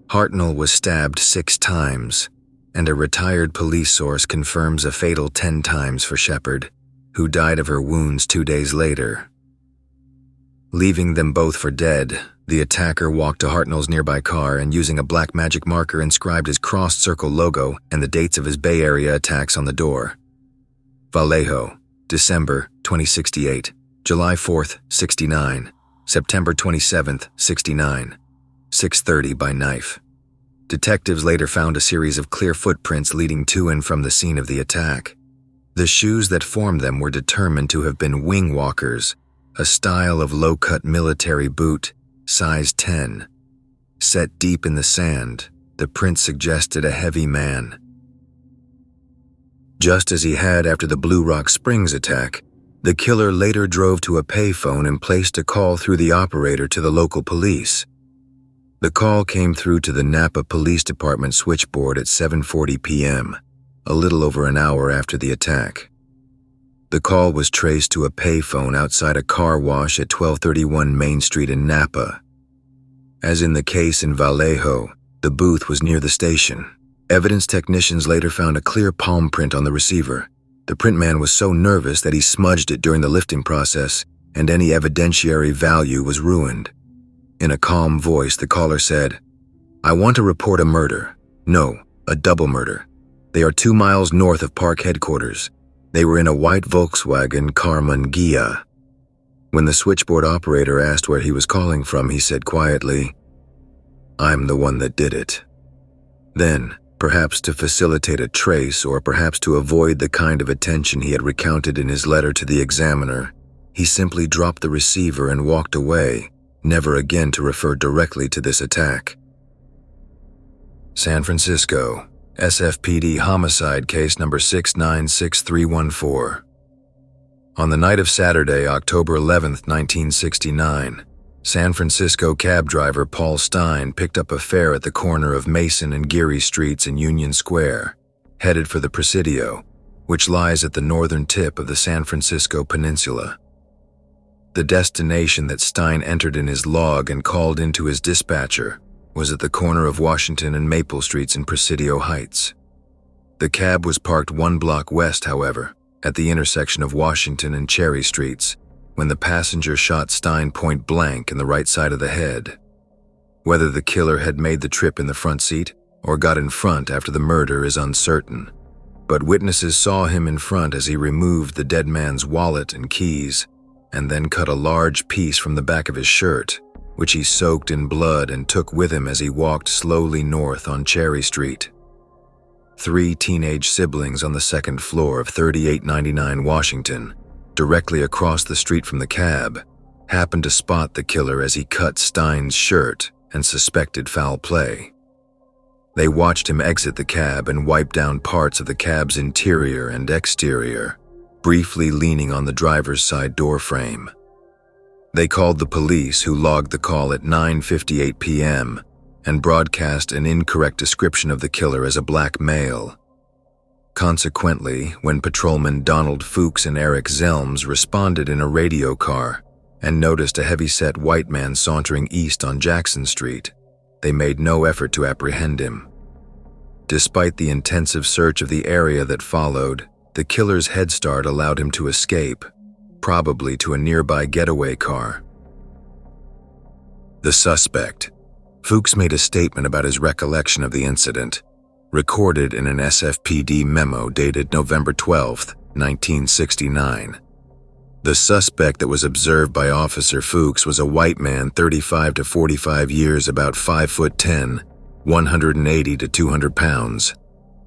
Hartnell was stabbed 6 times, and a retired police source confirms a fatal 10 times for Shepard, who died of her wounds 2 days later. Leaving them both for dead, the attacker walked to Hartnell's nearby car and, using a black magic marker, inscribed his crossed circle logo and the dates of his Bay Area attacks on the door. Vallejo, December 2068, July 4th, 69, September 27th, 69, 6:30 by knife. Detectives later found a series of clear footprints leading to and from the scene of the attack. The shoes that formed them were determined to have been wing walkers, a style of low-cut military boot, size 10. Set deep in the sand, the print suggested a heavy man. Just as he had after the Blue Rock Springs attack, the killer later drove to a payphone and placed a call through the operator to the local police. The call came through to the Napa Police Department switchboard at 7:40 p.m., a little over an hour after the attack. The call was traced to a payphone outside a car wash at 1231 Main Street in Napa. As in the case in Vallejo, the booth was near the station. Evidence technicians later found a clear palm print on the receiver. The printman was so nervous that he smudged it during the lifting process, and any evidentiary value was ruined. In a calm voice, the caller said, "I want to report a murder. No, a double murder. They are 2 miles north of park headquarters. They were in a white Volkswagen Karmann Ghia." When the switchboard operator asked where he was calling from, he said quietly, "I'm the one that did it." Then, perhaps to facilitate a trace or perhaps to avoid the kind of attention he had recounted in his letter to the Examiner, he simply dropped the receiver and walked away, never again to refer directly to this attack. San Francisco, SFPD homicide case number 696314. On the night of Saturday, October 11, 1969, San Francisco cab driver Paul Stein picked up a fare at the corner of Mason and Geary Streets in Union Square, headed for the Presidio, which lies at the northern tip of the San Francisco Peninsula. The destination that Stein entered in his log and called into his dispatcher was at the corner of Washington and Maple Streets in Presidio Heights. The cab was parked 1 block west, however, at the intersection of Washington and Cherry Streets, when the passenger shot Stein point blank in the right side of the head. Whether the killer had made the trip in the front seat or got in front after the murder is uncertain, but witnesses saw him in front as he removed the dead man's wallet and keys, and then cut a large piece from the back of his shirt, which he soaked in blood and took with him as he walked slowly north on Cherry Street. 3 teenage siblings on the second floor of 3899 Washington, directly across the street from the cab, happened to spot the killer as he cut Stein's shirt and suspected foul play. They watched him exit the cab and wipe down parts of the cab's interior and exterior, briefly leaning on the driver's side door frame. They called the police, who logged the call at 9:58 p.m. and broadcast an incorrect description of the killer as a black male. Consequently, when patrolmen Donald Fuchs and Eric Zelms responded in a radio car and noticed a heavy-set white man sauntering east on Jackson Street, they made no effort to apprehend him. Despite the intensive search of the area that followed, the killer's head start allowed him to escape, probably to a nearby getaway car. The suspect. Fuchs made a statement about his recollection of the incident, recorded in an SFPD memo dated November 12, 1969. The suspect that was observed by Officer Fuchs was a white man, 35 to 45 years, about 5'10", 180 to 200 pounds,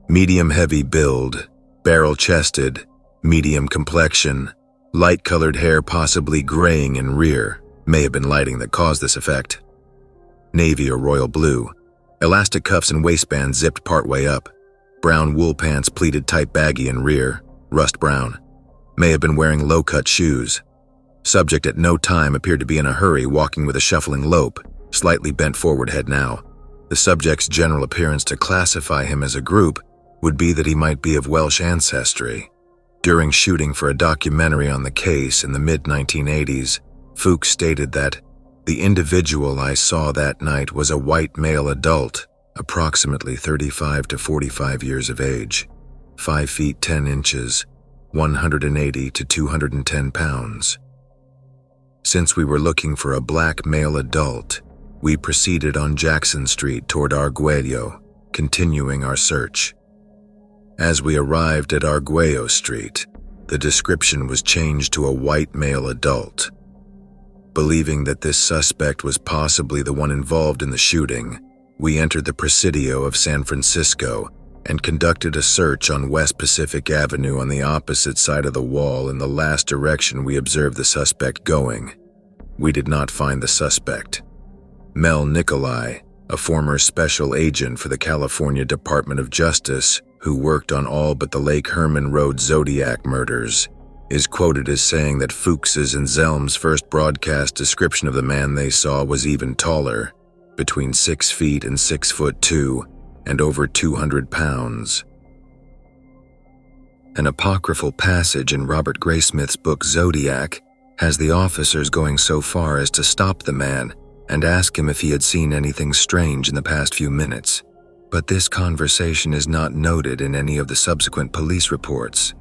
medium-heavy build, barrel-chested, medium complexion, light-colored hair possibly graying in rear, may have been lighting that caused this effect, navy or royal blue, elastic cuffs and waistband zipped partway up, brown wool pants pleated tight baggy in rear, rust brown, may have been wearing low-cut shoes. Subject at no time appeared to be in a hurry, walking with a shuffling lope, slightly bent forward head now. The subject's general appearance to classify him as a group would be that he might be of Welsh ancestry. During shooting for a documentary on the case in the mid-1980s, Fuchs stated that the individual I saw that night was a white male adult, approximately 35 to 45 years of age, 5 feet 10 inches, 180 to 210 pounds. Since we were looking for a black male adult, we proceeded on Jackson Street toward Arguello, continuing our search. As we arrived at Arguello Street, the description was changed to a white male adult. Believing that this suspect was possibly the one involved in the shooting, we entered the Presidio of San Francisco and conducted a search on West Pacific Avenue on the opposite side of the wall in the last direction we observed the suspect going. We did not find the suspect. Mel Nicolai, a former special agent for the California Department of Justice who worked on all but the Lake Herman Road Zodiac murders, is quoted as saying that Fuchs's and Zelm's first broadcast description of the man they saw was even taller, between 6 feet and 6'2" and over 200 pounds. An apocryphal passage in Robert Graysmith's book Zodiac has the officers going so far as to stop the man and ask him if he had seen anything strange in the past few minutes, but this conversation is not noted in any of the subsequent police reports.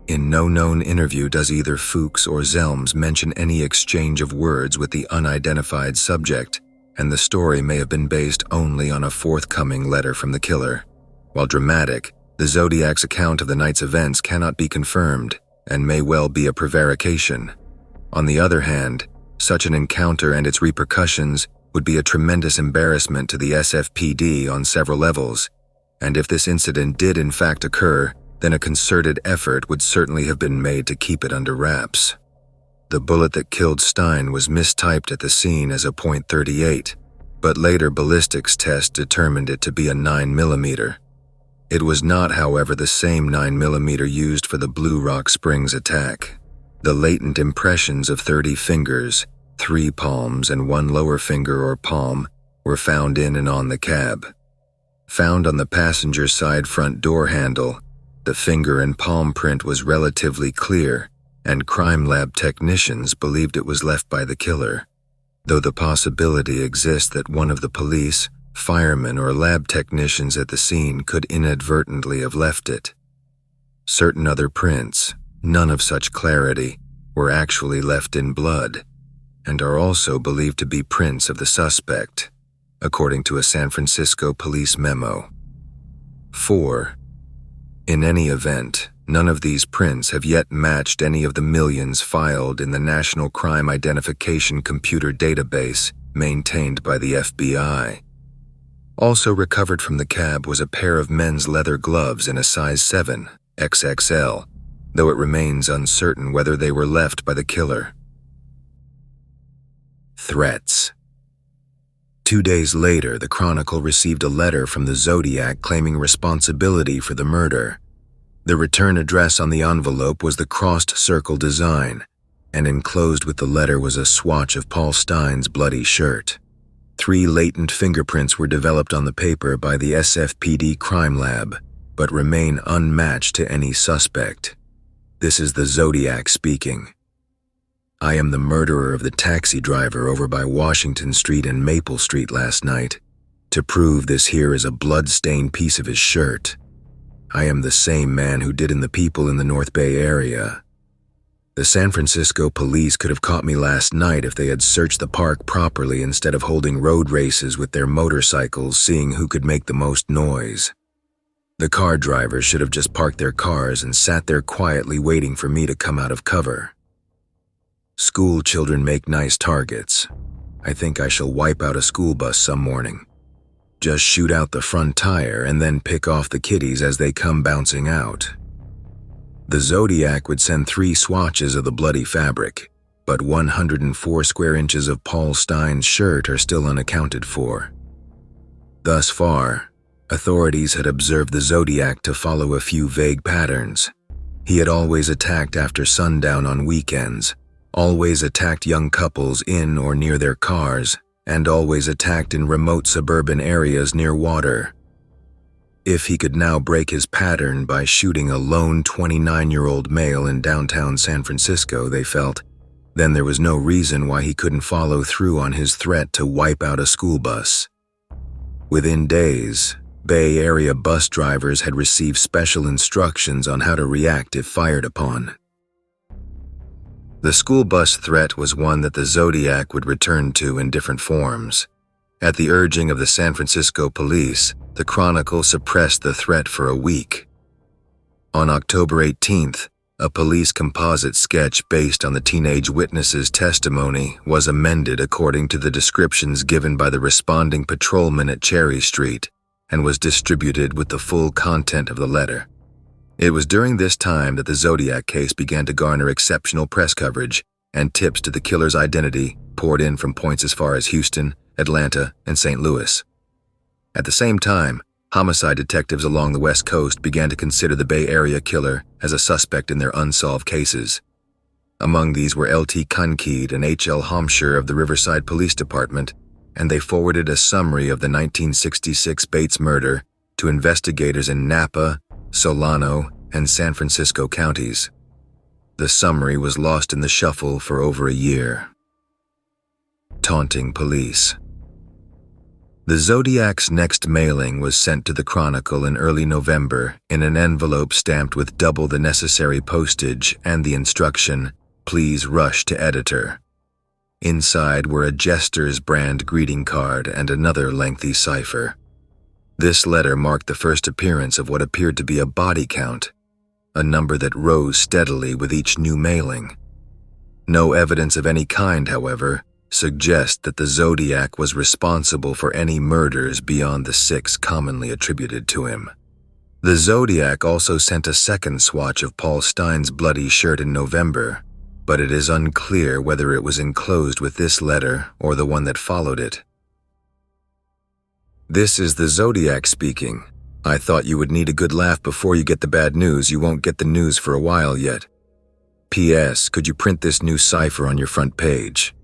In no known interview does either Fuchs or Zelms mention any exchange of words with the unidentified subject, and the story may have been based only on a forthcoming letter from the killer. While dramatic, the Zodiac's account of the night's events cannot be confirmed and may well be a prevarication. On the other hand, such an encounter and its repercussions would be a tremendous embarrassment to the SFPD on several levels, and if this incident did in fact occur, then a concerted effort would certainly have been made to keep it under wraps. The bullet that killed Stein was mistyped at the scene as a .38, but later ballistics tests determined it to be a 9mm. It was not, however, the same 9mm used for the Blue Rock Springs attack. The latent impressions of 30 fingers, 3 palms and 1 lower finger or palm, were found in and on the cab. Found on the passenger side front door handle, the finger and palm print was relatively clear, and crime lab technicians believed it was left by the killer, though the possibility exists that one of the police, firemen, or lab technicians at the scene could inadvertently have left it. Certain other prints, none of such clarity, were actually left in blood, and are also believed to be prints of the suspect, according to a San Francisco police memo. 4. In any event, none of these prints have yet matched any of the millions filed in the National Crime Identification Computer Database maintained by the FBI. Also recovered from the cab was a pair of men's leather gloves in a size 7, XXL, though it remains uncertain whether they were left by the killer. Threats. 2 days later, the Chronicle received a letter from the Zodiac claiming responsibility for the murder. The return address on the envelope was the crossed circle design, and enclosed with the letter was a swatch of Paul Stein's bloody shirt. 3 latent fingerprints were developed on the paper by the SFPD crime lab, but remain unmatched to any suspect. This is the Zodiac speaking. I am the murderer of the taxi driver over by Washington Street and Maple Street last night. To prove this here is a blood-stained piece of his shirt. I am the same man who did in the people in the North Bay area. The San Francisco police could have caught me last night if they had searched the park properly instead of holding road races with their motorcycles, seeing who could make the most noise. The car drivers should have just parked their cars and sat there quietly waiting for me to come out of cover. School children make nice targets. I think I shall wipe out a school bus some morning. Just shoot out the front tire and then pick off the kiddies as they come bouncing out. The Zodiac would send 3 swatches of the bloody fabric, but 104 square inches of Paul Stein's shirt are still unaccounted for. Thus far, authorities had observed the Zodiac to follow a few vague patterns. He had always attacked after sundown on weekends, always attacked young couples in or near their cars, and always attacked in remote suburban areas near water. If he could now break his pattern by shooting a lone 29-year-old male in downtown San Francisco, they felt, then there was no reason why he couldn't follow through on his threat to wipe out a school bus. Within days, Bay Area bus drivers had received special instructions on how to react if fired upon. The school bus threat was one that the Zodiac would return to in different forms. At the urging of the San Francisco police, the Chronicle suppressed the threat for a week. On October 18th, a police composite sketch based on the teenage witness's testimony was amended according to the descriptions given by the responding patrolman at Cherry Street and was distributed with the full content of the letter. It was during this time that the Zodiac case began to garner exceptional press coverage, and tips to the killer's identity poured in from points as far as Houston, Atlanta, and St. Louis. At the same time, homicide detectives along the West Coast began to consider the Bay Area killer as a suspect in their unsolved cases. Among these were L.T. Kincaid and H.L. Hampshire of the Riverside Police Department, and they forwarded a summary of the 1966 Bates murder to investigators in Napa, Solano, and San Francisco counties. The summary was lost in the shuffle for over a year. Taunting police. The Zodiac's next mailing was sent to the Chronicle in early November in an envelope stamped with double the necessary postage and the instruction, "Please rush to editor." Inside were a Jester's brand greeting card and another lengthy cipher. This letter marked the first appearance of what appeared to be a body count, a number that rose steadily with each new mailing. No evidence of any kind, however, suggests that the Zodiac was responsible for any murders beyond the 6 commonly attributed to him. The Zodiac also sent a second swatch of Paul Stein's bloody shirt in November, but it is unclear whether it was enclosed with this letter or the one that followed it. "This is the Zodiac speaking. I thought you would need a good laugh before you get the bad news. You won't get the news for a while yet. P.S. Could you print this new cipher on your front page?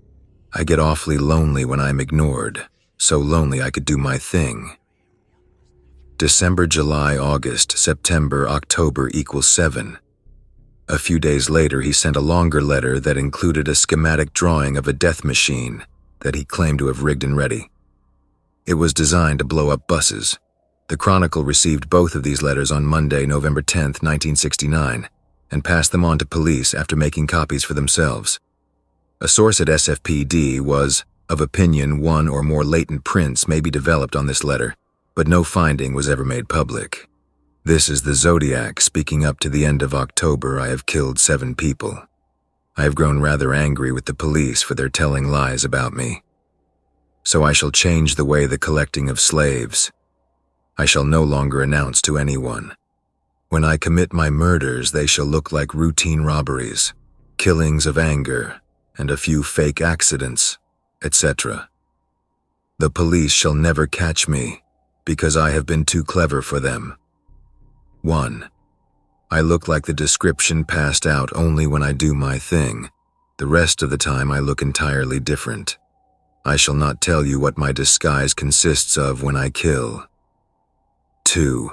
I get awfully lonely when I'm ignored, so lonely I could do my thing." December, July, August, September, October equals 7. A few days later, he sent a longer letter that included a schematic drawing of a death machine that he claimed to have rigged and ready. It was designed to blow up buses. The Chronicle received both of these letters on Monday, November 10, 1969, and passed them on to police after making copies for themselves. A source at SFPD was of opinion one or more latent prints may be developed on this letter, but no finding was ever made public. This is the Zodiac speaking. Up to the end of October, I have killed 7 people. I have grown rather angry with the police for their telling lies about me. So I shall change the way the collecting of slaves. I shall no longer announce to anyone. When I commit my murders, they shall look like routine robberies, killings of anger, and a few fake accidents, etc. The police shall never catch me, because I have been too clever for them. 1. I look like the description passed out only when I do my thing. The rest of the time I look entirely different. I shall not tell you what my disguise consists of when I kill. 2.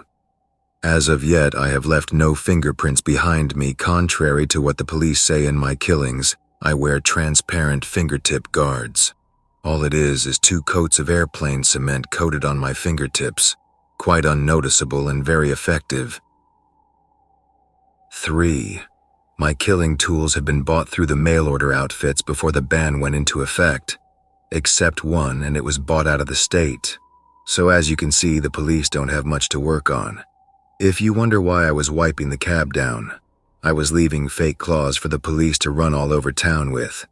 As of yet, I have left no fingerprints behind me. Contrary to what the police say in my killings, I wear transparent fingertip guards. All it is 2 coats of airplane cement coated on my fingertips, quite unnoticeable and very effective. 3. My killing tools had been bought through the mail-order outfits before the ban went into effect, except one, and it was bought out of the state. So as you can see, the police don't have much to work on. If you wonder why I was wiping the cab down, I was leaving fake claws for the police to run all over town with.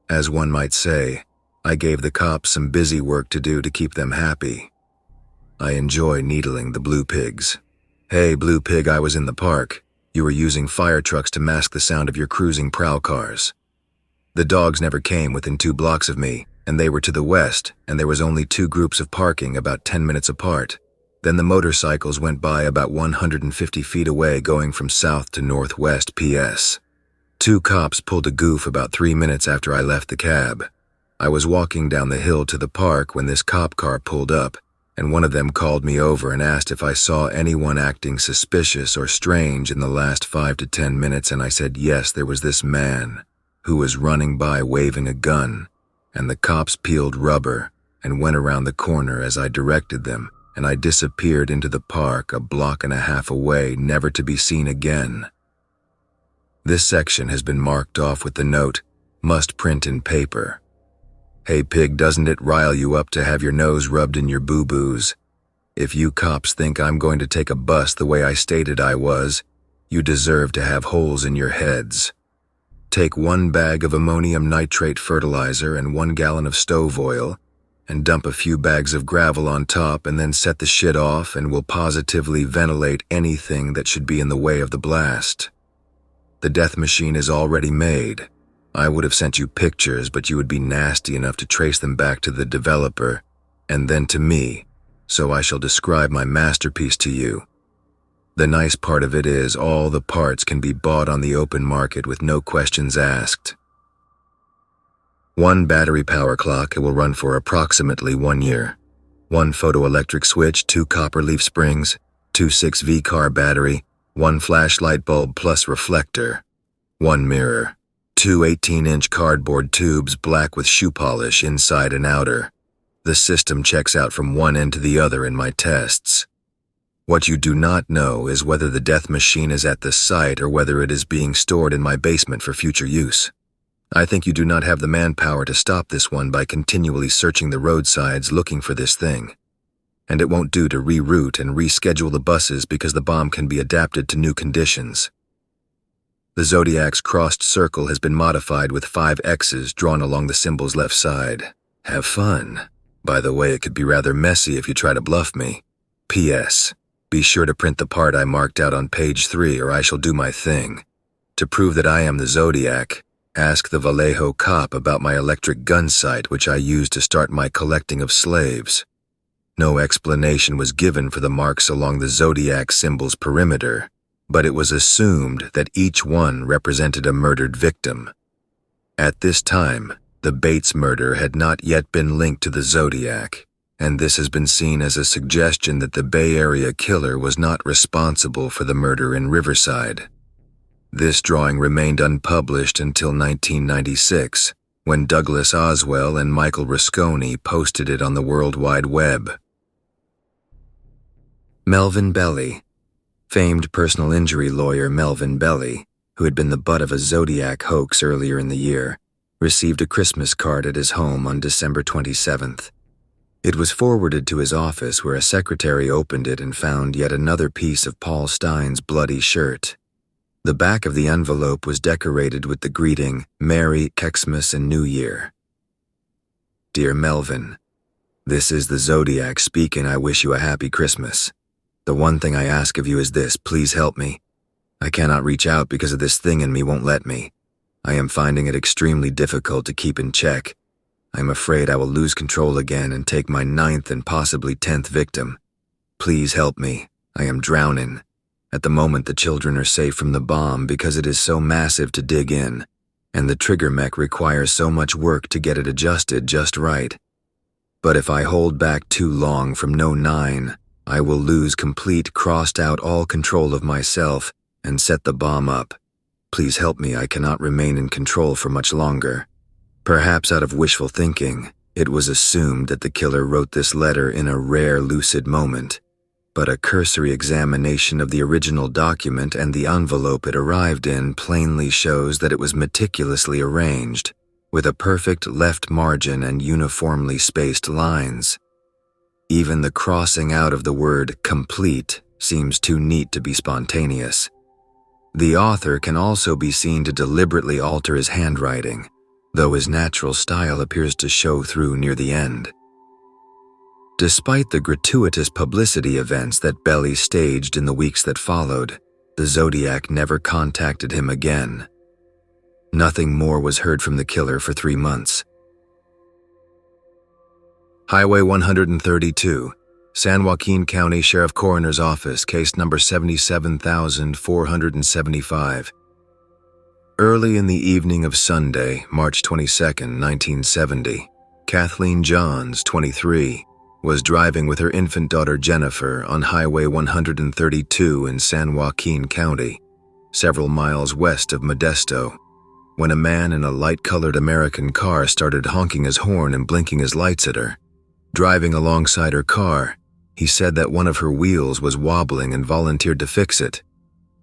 As one might say, I gave the cops some busy work to do to keep them happy. I enjoy needling the blue pigs. "Hey, blue pig, I was in the park. You were using fire trucks to mask the sound of your cruising prowl cars. The dogs never came within 2 blocks of me, and they were to the west, and there was only 2 groups of parking about 10 minutes apart. Then the motorcycles went by about 150 feet away going from south to northwest. P.S. 2 cops pulled a goof about 3 minutes after I left the cab. I was walking down the hill to the park when this cop car pulled up, and one of them called me over and asked if I saw anyone acting suspicious or strange in the last 5 to 10 minutes, and I said yes, there was this man who was running by waving a gun, and the cops peeled rubber and went around the corner as I directed them, and I disappeared into the park a block and a half away, never to be seen again. This section has been marked off with the note, "Must print in paper." Hey pig, doesn't it rile you up to have your nose rubbed in your boo-boos? If you cops think I'm going to take a bus the way I stated I was, you deserve to have holes in your heads. Take 1 bag of ammonium nitrate fertilizer and 1 gallon of stove oil, and dump a few bags of gravel on top, and then set the shit off, and we'll positively ventilate anything that should be in the way of the blast. The death machine is already made. I would have sent you pictures, but you would be nasty enough to trace them back to the developer, and then to me, so I shall describe my masterpiece to you. The nice part of it is all the parts can be bought on the open market with no questions asked. 1 battery power clock, it will run for approximately 1 year. 1 photoelectric switch, 2 copper leaf springs, 2 6V car battery, 1 flashlight bulb plus reflector, 1 mirror, 2 18-inch cardboard tubes black with shoe polish inside and outer. The system checks out from one end to the other in my tests. What you do not know is whether the death machine is at the site or whether it is being stored in my basement for future use. I think you do not have the manpower to stop this one by continually searching the roadsides looking for this thing. And it won't do to reroute and reschedule the buses because the bomb can be adapted to new conditions. The Zodiac's crossed circle has been modified with 5 X's drawn along the symbol's left side. Have fun. By the way, it could be rather messy if you try to bluff me. P.S. Be sure to print the part I marked out on page 3 or I shall do my thing. To prove that I am the Zodiac, ask the Vallejo cop about my electric gun sight which I used to start my collecting of slaves. No explanation was given for the marks along the Zodiac symbol's perimeter, but it was assumed that each one represented a murdered victim. At this time, the Bates murder had not yet been linked to the Zodiac, and this has been seen as a suggestion that the Bay Area killer was not responsible for the murder in Riverside. This drawing remained unpublished until 1996, when Douglas Oswell and Michael Rusconi posted it on the World Wide Web. Melvin Belli. Famed personal injury lawyer Melvin Belli, who had been the butt of a Zodiac hoax earlier in the year, received a Christmas card at his home on December 27th. It was forwarded to his office where a secretary opened it and found yet another piece of Paul Stein's bloody shirt. The back of the envelope was decorated with the greeting, "Merry Xmas and New Year." Dear Melvin, this is the Zodiac speaking. I wish you a happy Christmas. The one thing I ask of you is this, please help me. I cannot reach out because of this thing in me won't let me. I am finding it extremely difficult to keep in check. I am afraid I will lose control again and take my 9th and possibly 10th victim. Please help me. I am drowning. At the moment the children are safe from the bomb because it is so massive to dig in, and the trigger mech requires so much work to get it adjusted just right. But if I hold back too long from No. 9, I will lose complete, crossed out all control of myself and set the bomb up. Please help me, I cannot remain in control for much longer. Perhaps out of wishful thinking, it was assumed that the killer wrote this letter in a rare lucid moment, but a cursory examination of the original document and the envelope it arrived in plainly shows that it was meticulously arranged, with a perfect left margin and uniformly spaced lines. Even the crossing out of the word complete seems too neat to be spontaneous. The author can also be seen to deliberately alter his handwriting, though his natural style appears to show through near the end. Despite the gratuitous publicity events that Belli staged in the weeks that followed, the Zodiac never contacted him again. Nothing more was heard from the killer for 3 months. Highway 132, San Joaquin County Sheriff Coroner's Office, case number 77,475. Early in the evening of Sunday, March 22, 1970, Kathleen Johns, 23, was driving with her infant daughter Jennifer on Highway 132 in San Joaquin County, several miles west of Modesto, when a man in a light-colored American car started honking his horn and blinking his lights at her. Driving alongside her car, he said that one of her wheels was wobbling and volunteered to fix it.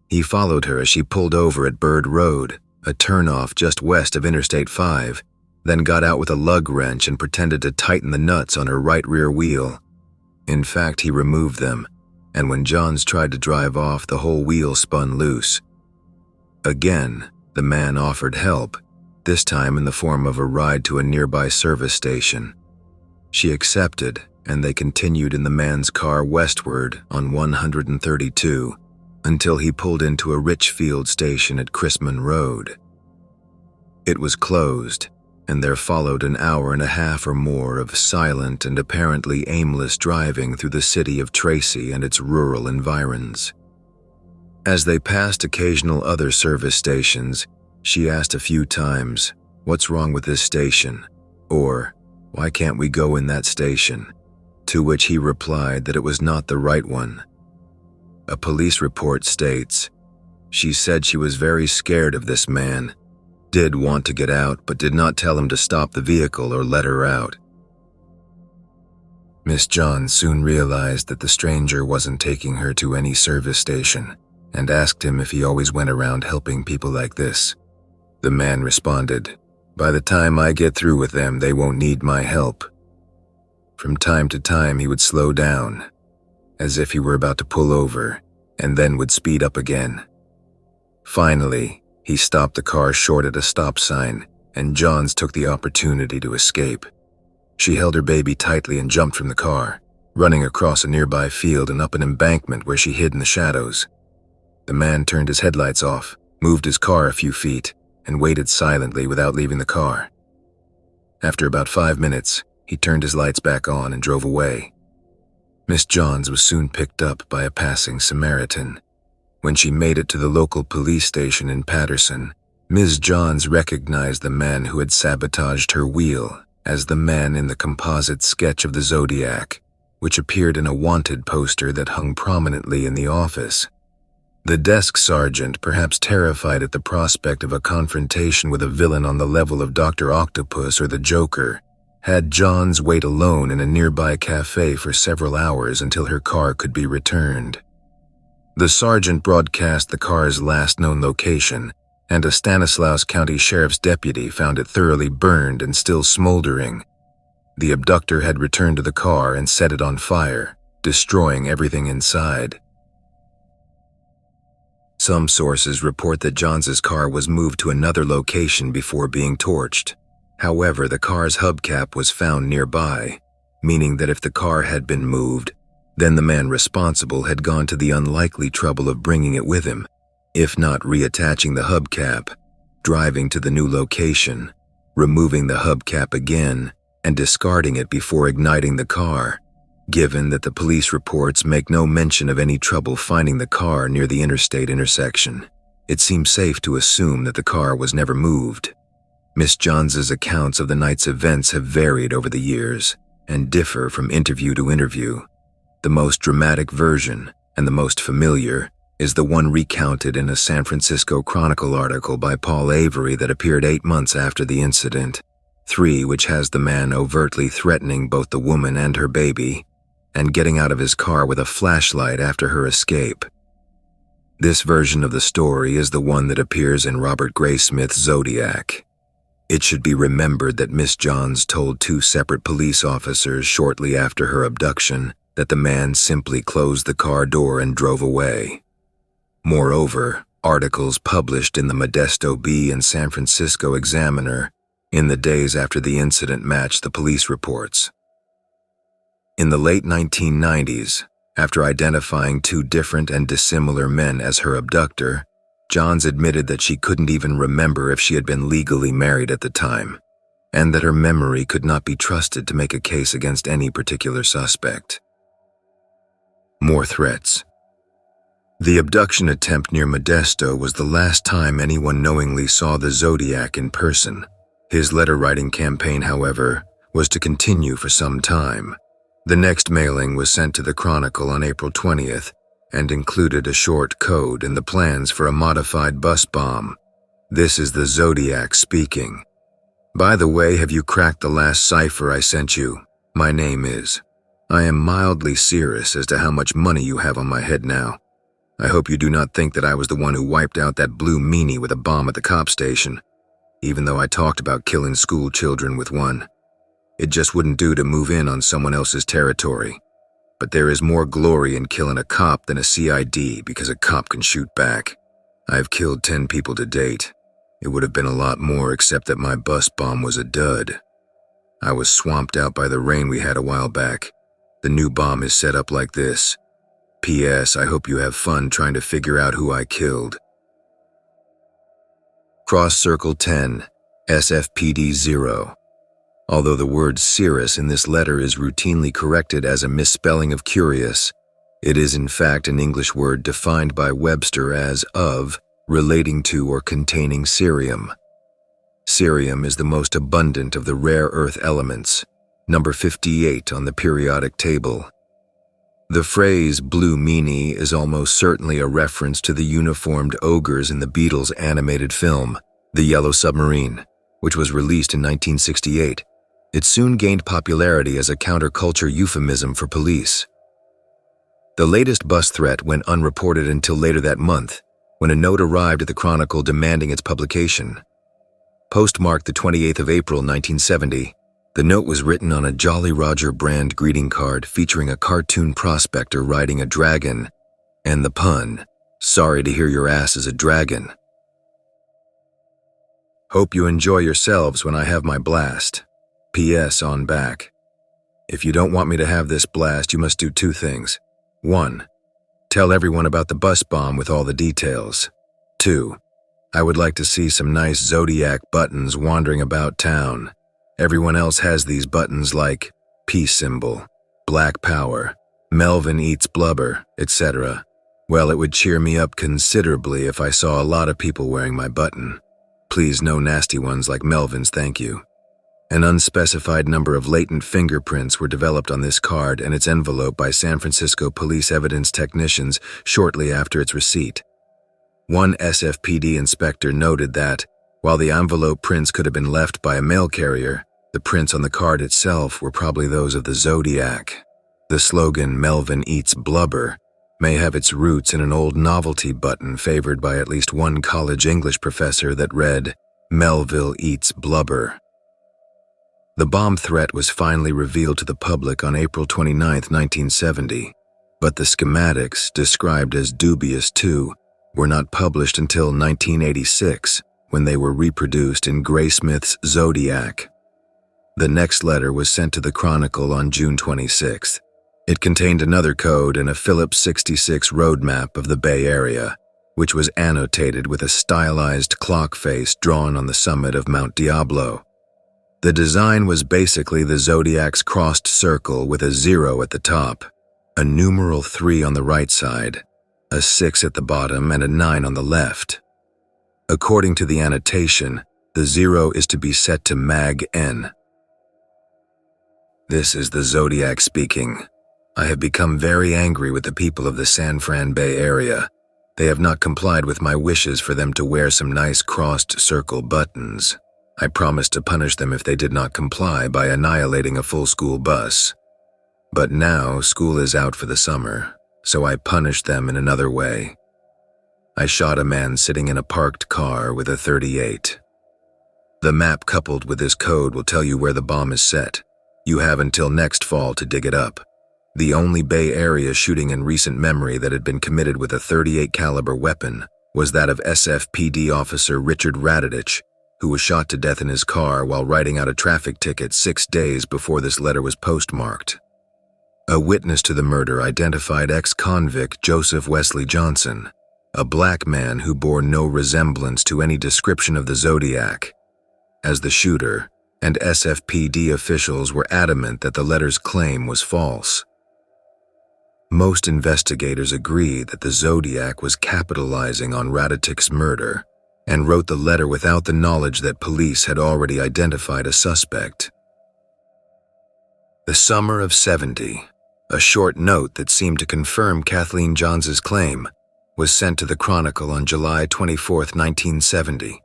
He followed her as she pulled over at Bird Road, a turnoff just west of Interstate 5, then got out with a lug wrench and pretended to tighten the nuts on her right rear wheel. In fact, he removed them, and when Johns tried to drive off, the whole wheel spun loose. Again, the man offered help, this time in the form of a ride to a nearby service station. She accepted, and they continued in the man's car westward on 132 until he pulled into a Richfield station at Chrisman Road. It was closed, and there followed an hour and a half or more of silent and apparently aimless driving through the city of Tracy and its rural environs. As they passed occasional other service stations, she asked a few times, "What's wrong with this station?" or "Why can't we go in that station?" To which he replied that it was not the right one. A police report states, "She said she was very scared of this man, did want to get out but did not tell him to stop the vehicle or let her out." Miss Johns soon realized that the stranger wasn't taking her to any service station and asked him if he always went around helping people like this. The man responded, "By the time I get through with them, they won't need my help." From time to time, he would slow down, as if he were about to pull over, and then would speed up again. Finally, he stopped the car short at a stop sign, and Johns took the opportunity to escape. She held her baby tightly and jumped from the car, running across a nearby field and up an embankment where she hid in the shadows. The man turned his headlights off, moved his car a few feet, and waited silently without leaving the car. After about 5 minutes, he turned his lights back on and drove away. Miss Johns was soon picked up by a passing Samaritan. When she made it to the local police station in Patterson, Ms. Johns recognized the man who had sabotaged her wheel as the man in the composite sketch of the Zodiac, which appeared in a wanted poster that hung prominently in the office. The desk sergeant, perhaps terrified at the prospect of a confrontation with a villain on the level of Dr. Octopus or the Joker, had Johns wait alone in a nearby cafe for several hours until her car could be returned. The sergeant broadcast the car's last known location, and a Stanislaus County Sheriff's deputy found it thoroughly burned and still smoldering. The abductor had returned to the car and set it on fire, destroying everything inside. Some sources report that Johns's car was moved to another location before being torched. However, the car's hubcap was found nearby, meaning that if the car had been moved, then the man responsible had gone to the unlikely trouble of bringing it with him, if not reattaching the hubcap, driving to the new location, removing the hubcap again, and discarding it before igniting the car, given that the police reports make no mention of any trouble finding the car near the interstate intersection. It seems safe to assume that the car was never moved. Miss Johns's accounts of the night's events have varied over the years and differ from interview to interview. The most dramatic version, and the most familiar, is the one recounted in a San Francisco Chronicle article by Paul Avery that appeared 8 months after the incident, 3 which has the man overtly threatening both the woman and her baby, and getting out of his car with a flashlight after her escape. This version of the story is the one that appears in Robert Graysmith's Zodiac. It should be remembered that Miss Johns told 2 separate police officers shortly after her abduction that the man simply closed the car door and drove away. Moreover, articles published in the Modesto Bee and San Francisco Examiner in the days after the incident matched the police reports. In the late 1990s, after identifying 2 different and dissimilar men as her abductor, Johns admitted that she couldn't even remember if she had been legally married at the time, and that her memory could not be trusted to make a case against any particular suspect. More threats. The abduction attempt near Modesto was the last time anyone knowingly saw the Zodiac in person. His letter-writing campaign, however, was to continue for some time, The next mailing was sent to the Chronicle on April 20th and included a short code and the plans for a modified bus bomb. This is the Zodiac speaking. By the way, have you cracked the last cipher I sent you? My name is. I am mildly serious as to how much money you have on my head now. I hope you do not think that I was the one who wiped out that blue meanie with a bomb at the cop station, even though I talked about killing school children with one. It just wouldn't do to move in on someone else's territory. But there is more glory in killing a cop than a CID because a cop can shoot back. I've killed 10 people to date. It would have been a lot more except that my bus bomb was a dud. I was swamped out by the rain we had a while back. The new bomb is set up like this. P.S. I hope you have fun trying to figure out who I killed. Cross Circle 10, SFPD 0. Although the word Cirrus in this letter is routinely corrected as a misspelling of curious, it is in fact an English word defined by Webster as of, relating to or containing cerium. Cerium is the most abundant of the rare earth elements, number 58 on the periodic table. The phrase blue meanie is almost certainly a reference to the uniformed ogres in the Beatles animated film, The Yellow Submarine, which was released in 1968. It soon gained popularity as a counterculture euphemism for police. The latest bus threat went unreported until later that month, when a note arrived at the Chronicle demanding its publication. Postmarked the 28th of April, 1970, the note was written on a Jolly Roger brand greeting card featuring a cartoon prospector riding a dragon, and the pun, "Sorry to hear your ass is a dragon." Hope you enjoy yourselves when I have my blast. P.S. on back. If you don't want me to have this blast, you must do 2 things. 1. Tell everyone about the bus bomb with all the details. 2. I would like to see some nice Zodiac buttons wandering about town. Everyone else has these buttons like peace symbol, black power, Melvin eats blubber, etc. Well, it would cheer me up considerably if I saw a lot of people wearing my button. Please no nasty ones like Melvin's, thank you. An unspecified number of latent fingerprints were developed on this card and its envelope by San Francisco police evidence technicians shortly after its receipt. One SFPD inspector noted that, while the envelope prints could have been left by a mail carrier, the prints on the card itself were probably those of the Zodiac. The slogan, "Melvin eats blubber," may have its roots in an old novelty button favored by at least one college English professor that read, "Melville eats blubber." The bomb threat was finally revealed to the public on April 29, 1970, but the schematics, described as dubious too, were not published until 1986, when they were reproduced in Graysmith's Zodiac. The next letter was sent to the Chronicle on June 26th. It contained another code and a Phillips 66 road map of the Bay Area, which was annotated with a stylized clock face drawn on the summit of Mount Diablo. The design was basically the Zodiac's crossed circle with a 0 at the top, a numeral 3 on the right side, a 6 at the bottom, and a 9 on the left. According to the annotation, the 0 is to be set to Mag N. This is the Zodiac speaking. I have become very angry with the people of the San Fran Bay Area. They have not complied with my wishes for them to wear some nice crossed circle buttons. I promised to punish them if they did not comply by annihilating a full school bus. But now school is out for the summer, so I punished them in another way. I shot a man sitting in a parked car with a .38. The map coupled with this code will tell you where the bomb is set. You have until next fall to dig it up. The only Bay Area shooting in recent memory that had been committed with a .38 caliber weapon was that of SFPD officer Richard Raditich, who was shot to death in his car while writing out a traffic ticket 6 days before this letter was postmarked. A witness to the murder identified ex-convict Joseph Wesley Johnson, a black man who bore no resemblance to any description of the Zodiac, as the shooter, and SFPD officials were adamant that the letter's claim was false. Most investigators agree that the Zodiac was capitalizing on Raditich's murder and wrote the letter without the knowledge that police had already identified a suspect. The summer of 70, a short note that seemed to confirm Kathleen Johns' claim, was sent to the Chronicle on July 24, 1970.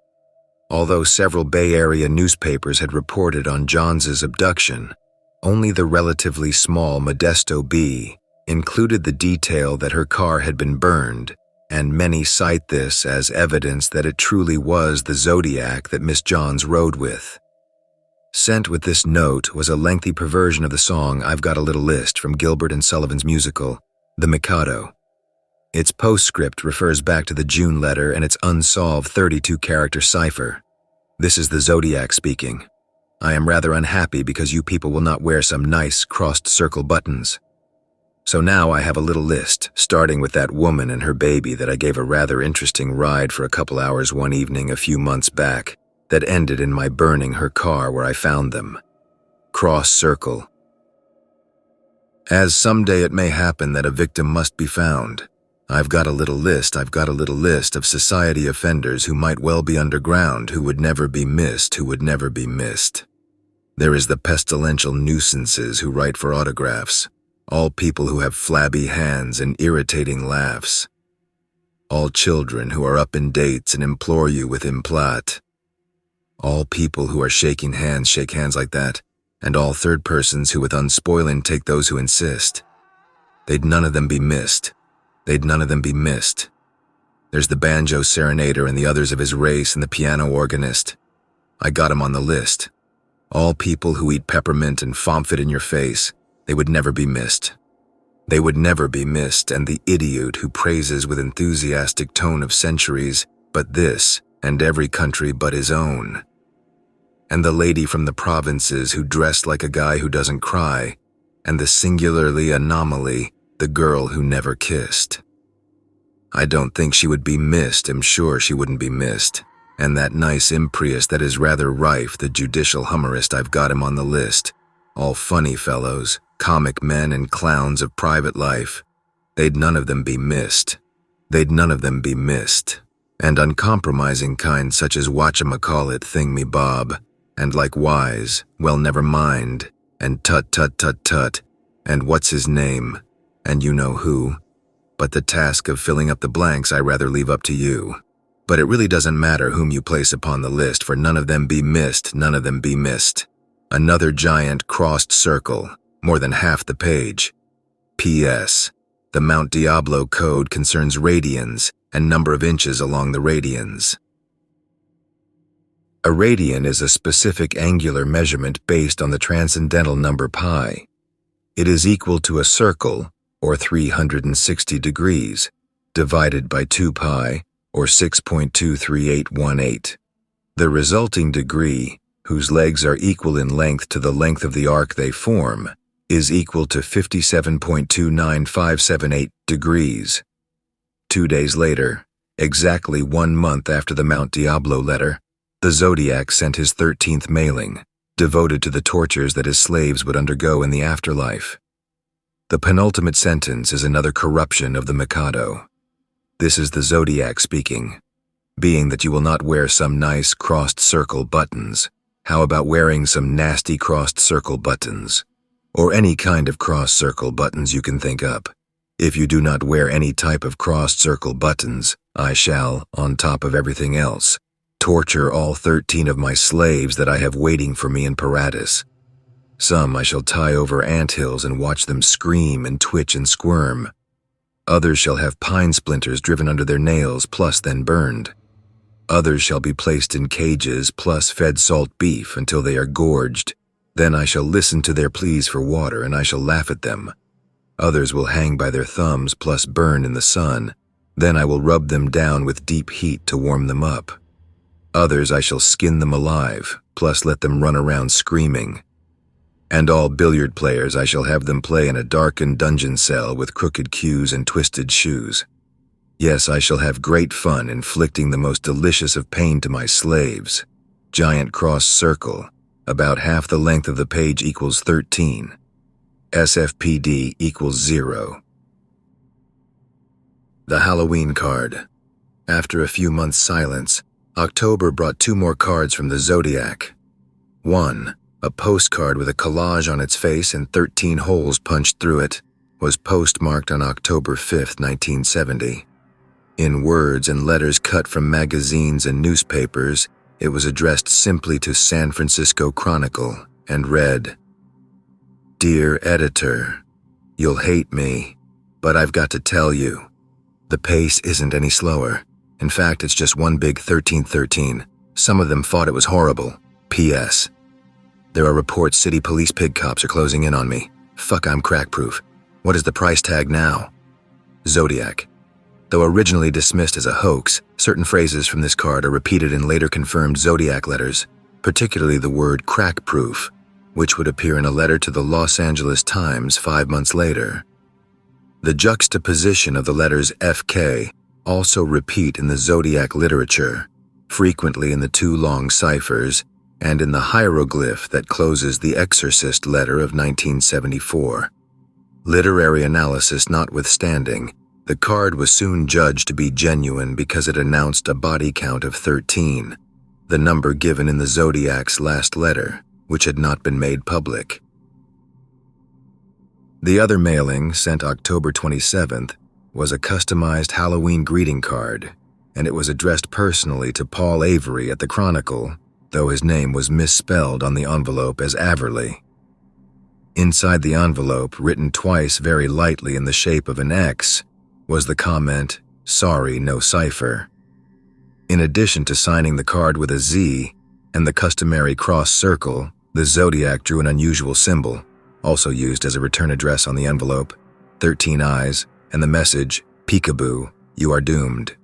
Although several Bay Area newspapers had reported on Johns' abduction, only the relatively small Modesto Bee included the detail that her car had been burned, and many cite this as evidence that it truly was the Zodiac that Miss Johns rode with. Sent with this note was a lengthy perversion of the song I've Got a Little List from Gilbert and Sullivan's musical, The Mikado. Its postscript refers back to the June letter and its unsolved 32-character cipher. This is the Zodiac speaking. I am rather unhappy because you people will not wear some nice crossed circle buttons. So now I have a little list, starting with that woman and her baby that I gave a rather interesting ride for a couple hours one evening a few months back, that ended in my burning her car where I found them. Cross circle. As someday it may happen that a victim must be found, I've got a little list of society offenders who might well be underground, who would never be missed. There is the pestilential nuisances who write for autographs, all people who have flabby hands and irritating laughs, all children who are up in dates and implore you with implat, all people who are shaking hands shake hands like that, and all third persons who with unspoiling take those who insist. They'd none of them be missed. There's the banjo serenader and the others of his race and the piano organist. I got 'em on the list. All people who eat peppermint and fomfit in your face, they would never be missed. And the idiot who praises with enthusiastic tone of centuries, but this, and every country but his own. And the lady from the provinces who dressed like a guy who doesn't cry, and the singularly anomaly, the girl who never kissed. I don't think she would be missed, I'm sure she wouldn't be missed. And that nice Imprius that is rather rife, the judicial humorist, I've got him on the list. All funny fellows, comic men and clowns of private life. They'd none of them be missed. And uncompromising kind such as whatchamacallit thingmy-bob, and like wise, well never mind, and tut, and what's his name, and you know who. But the task of filling up the blanks I rather leave up to you. But it really doesn't matter whom you place upon the list, for none of them be missed. Another giant crossed circle, more than half the page. P.S. The Mount Diablo code concerns radians and number of inches along the radians. A radian is a specific angular measurement based on the transcendental number pi. It is equal to a circle, or 360 degrees, divided by 2 pi, or 6.23818. The resulting degree, whose legs are equal in length to the length of the arc they form, is equal to 57.29578 degrees. 2 days later, exactly 1 month after the Mount Diablo letter, the Zodiac sent his 13th mailing, devoted to the tortures that his slaves would undergo in the afterlife. The penultimate sentence is another corruption of the Mikado. This is the Zodiac speaking. Being that you will not wear some nice crossed circle buttons, how about wearing some nasty crossed circle buttons? Or any kind of cross circle buttons you can think up. If you do not wear any type of crossed circle buttons, I shall, on top of everything else, torture all 13 of my slaves that I have waiting for me in Paratus. Some I shall tie over anthills and watch them scream and twitch and squirm. Others shall have pine splinters driven under their nails, plus then burned. Others shall be placed in cages, plus fed salt beef until they are gorged. Then I shall listen to their pleas for water, and I shall laugh at them. Others will hang by their thumbs, plus burn in the sun. Then I will rub them down with deep heat to warm them up. Others I shall skin them alive, plus let them run around screaming. And all billiard players I shall have them play in a darkened dungeon cell with crooked cues and twisted shoes. Yes, I shall have great fun inflicting the most delicious of pain to my slaves. Giant cross circle, about half the length of the page equals 13. SFPD equals 0. The Halloween card. After a few months' silence, October brought 2 more cards from the Zodiac. 1. A postcard with a collage on its face and 13 holes punched through it was postmarked on October 5, 1970. In words and letters cut from magazines and newspapers, it was addressed simply to San Francisco Chronicle and read, "Dear Editor, you'll hate me, but I've got to tell you, the pace isn't any slower. In fact, it's just one big 1313. Some of them thought it was horrible. P.S. There are reports city police pig cops are closing in on me. Fuck, I'm crack-proof. What is the price tag now? Zodiac." Though originally dismissed as a hoax, certain phrases from this card are repeated in later confirmed Zodiac letters, particularly the word crack-proof, which would appear in a letter to the Los Angeles Times 5 months later. The juxtaposition of the letters FK also repeat in the Zodiac literature, frequently in the 2 long ciphers and in the hieroglyph that closes the Exorcist letter of 1974. Literary analysis notwithstanding, the card was soon judged to be genuine because it announced a body count of 13, the number given in the Zodiac's last letter, which had not been made public. The other mailing, sent October 27th, was a customized Halloween greeting card, and it was addressed personally to Paul Avery at the Chronicle, though his name was misspelled on the envelope as Averly. Inside the envelope, written twice very lightly in the shape of an X, was the comment, "Sorry, no cipher." In addition to signing the card with a Z and the customary cross circle, the Zodiac drew an unusual symbol, also used as a return address on the envelope, 13 eyes, and the message, "Peekaboo, you are doomed."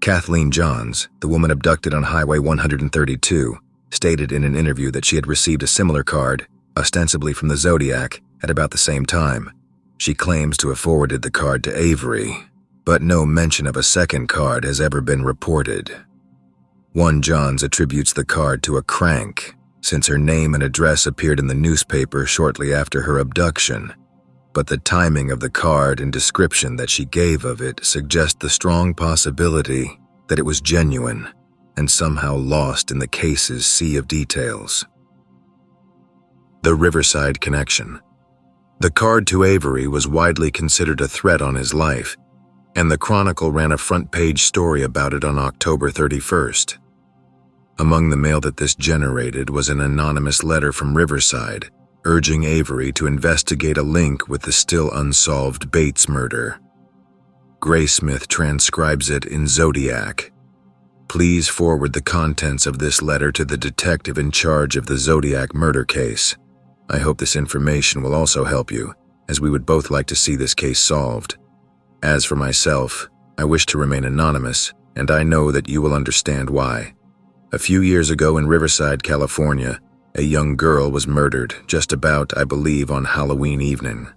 Kathleen Johns, the woman abducted on Highway 132, stated in an interview that she had received a similar card, ostensibly from the Zodiac, at about the same time. She claims to have forwarded the card to Avery, but no mention of a second card has ever been reported. One Johns attributes the card to a crank, since her name and address appeared in the newspaper shortly after her abduction, but the timing of the card and description that she gave of it suggest the strong possibility that it was genuine and somehow lost in the case's sea of details. The Riverside Connection. The card to Avery was widely considered a threat on his life, and the Chronicle ran a front-page story about it on October 31st. Among the mail that this generated was an anonymous letter from Riverside, urging Avery to investigate a link with the still unsolved Bates murder. Graysmith transcribes it in Zodiac. Please forward the contents of this letter to the detective in charge of the Zodiac murder case. I hope this information will also help you, as we would both like to see this case solved. As for myself, I wish to remain anonymous, and I know that you will understand why. A few years ago in Riverside, California, a young girl was murdered just about, I believe, on Halloween evening.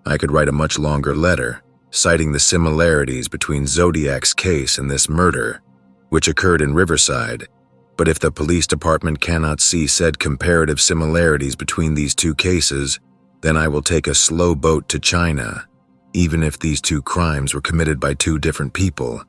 I could write a much longer letter, citing the similarities between Zodiac's case and this murder, which occurred in Riverside, but if the police department cannot see said comparative similarities between these two cases, then I will take a slow boat to China, even if these two crimes were committed by two different people.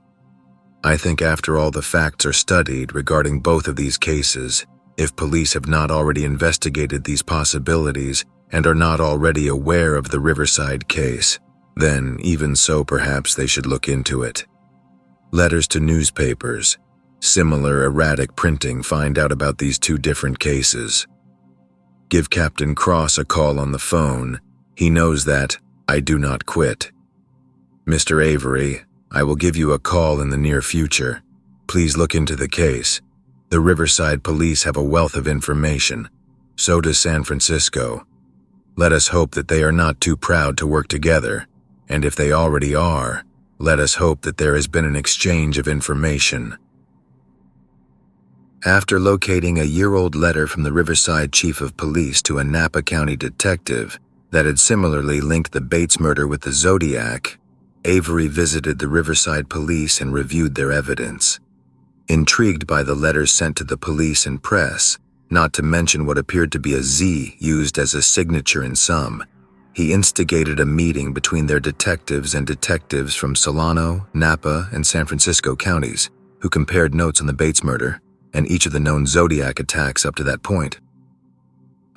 I think after all the facts are studied regarding both of these cases, if police have not already investigated these possibilities and are not already aware of the Riverside case, then even so perhaps they should look into it. Letters to newspapers, similar erratic printing, find out about these two different cases. Give Captain Cross a call on the phone. He knows that I do not quit. Mr. Avery, I will give you a call in the near future. Please look into the case. The Riverside police have a wealth of information. So does San Francisco. Let us hope that they are not too proud to work together, and if they already are, let us hope that there has been an exchange of information. After locating a year-old letter from the Riverside chief of police to a Napa County detective that had similarly linked the Bates murder with the Zodiac, Avery visited the Riverside police and reviewed their evidence. Intrigued by the letters sent to the police and press, not to mention what appeared to be a Z used as a signature in some, he instigated a meeting between their detectives and detectives from Solano, Napa, and San Francisco counties, who compared notes on the Bates murder and each of the known Zodiac attacks up to that point.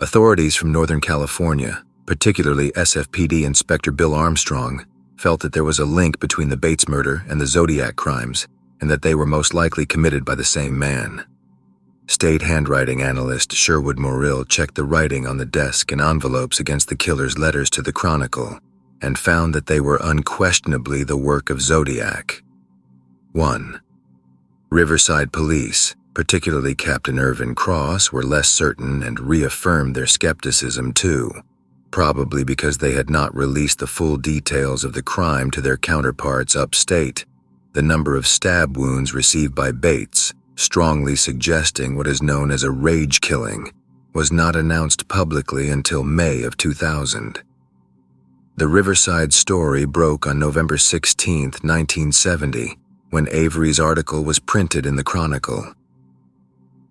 Authorities from Northern California, particularly SFPD Inspector Bill Armstrong, felt that there was a link between the Bates murder and the Zodiac crimes, and that they were most likely committed by the same man. State handwriting analyst Sherwood Morrill checked the writing on the desk and envelopes against the killer's letters to the Chronicle, and found that they were unquestionably the work of Zodiac. 1. Riverside police, particularly Captain Irvin Cross, were less certain and reaffirmed their skepticism too, probably because they had not released the full details of the crime to their counterparts upstate. The number of stab wounds received by Bates, strongly suggesting what is known as a rage killing, was not announced publicly until May of 2000. The Riverside story broke on November 16, 1970, when Avery's article was printed in the Chronicle.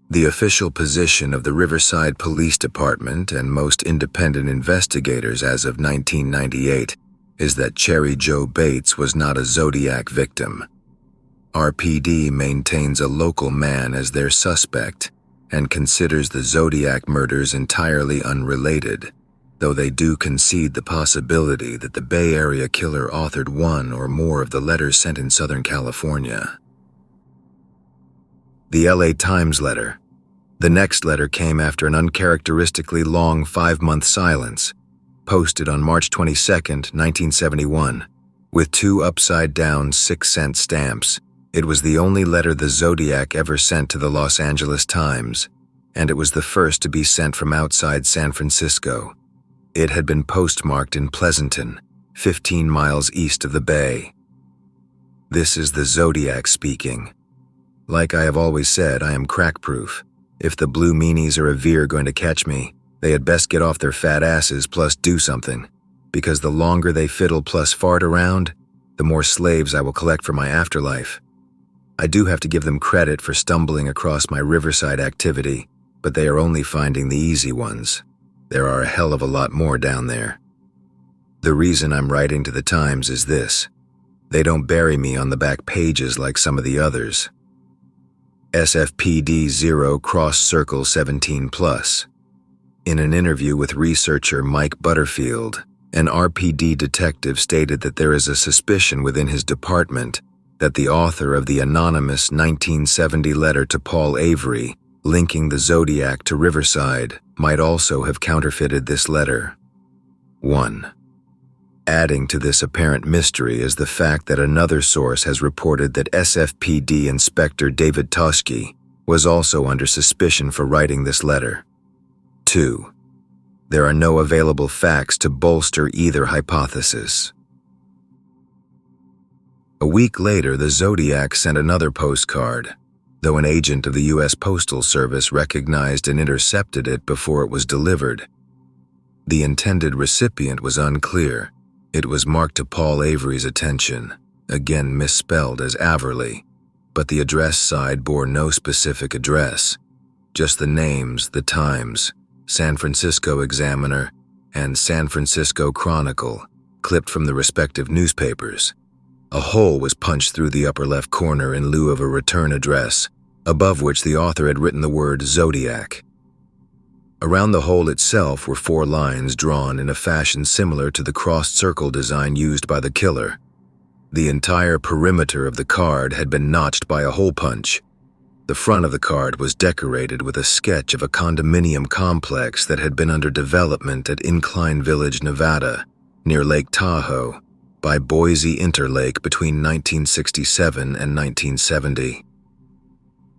The official position of the Riverside Police Department and most independent investigators as of 1998 is that Cherry Joe Bates was not a Zodiac victim. RPD maintains a local man as their suspect and considers the Zodiac murders entirely unrelated, though they do concede the possibility that the Bay Area killer authored one or more of the letters sent in Southern California. The LA Times letter. The next letter came after an uncharacteristically long 5-month silence, posted on March 22, 1971, with 2 upside-down 6-cent stamps. It was the only letter the Zodiac ever sent to the Los Angeles Times, and it was the first to be sent from outside San Francisco. It had been postmarked in Pleasanton, 15 miles east of the Bay. This is the Zodiac speaking. Like I have always said, I am crack-proof. If the blue meanies or a veer going to catch me, they had best get off their fat asses plus do something, because the longer they fiddle plus fart around, the more slaves I will collect for my afterlife. I do have to give them credit for stumbling across my Riverside activity, but they are only finding the easy ones. There are a hell of a lot more down there. The reason I'm writing to the Times is this. They don't bury me on the back pages like some of the others. SFPD 0 Cross Circle 17+. In an interview with researcher Mike Butterfield, an RPD detective stated that there is a suspicion within his department that the author of the anonymous 1970 letter to Paul Avery linking the Zodiac to Riverside might also have counterfeited this letter. 1. Adding to this apparent mystery is the fact that another source has reported that SFPD Inspector David Toski was also under suspicion for writing this letter. 2. There are no available facts to bolster either hypothesis. A week later, the Zodiac sent another postcard, though an agent of the U.S. Postal Service recognized and intercepted it before it was delivered. The intended recipient was unclear. It was marked to Paul Avery's attention, again misspelled as Averly, but the address side bore no specific address, just the names, the times, San Francisco Examiner and San Francisco Chronicle, clipped from the respective newspapers. A hole was punched through the upper left corner in lieu of a return address, above which the author had written the word Zodiac. Around the hole itself were 4 lines drawn in a fashion similar to the crossed circle design used by the killer. The entire perimeter of the card had been notched by a hole punch. The front of the card was decorated with a sketch of a condominium complex that had been under development at Incline Village, Nevada, near Lake Tahoe, by Boise Interlake between 1967 and 1970.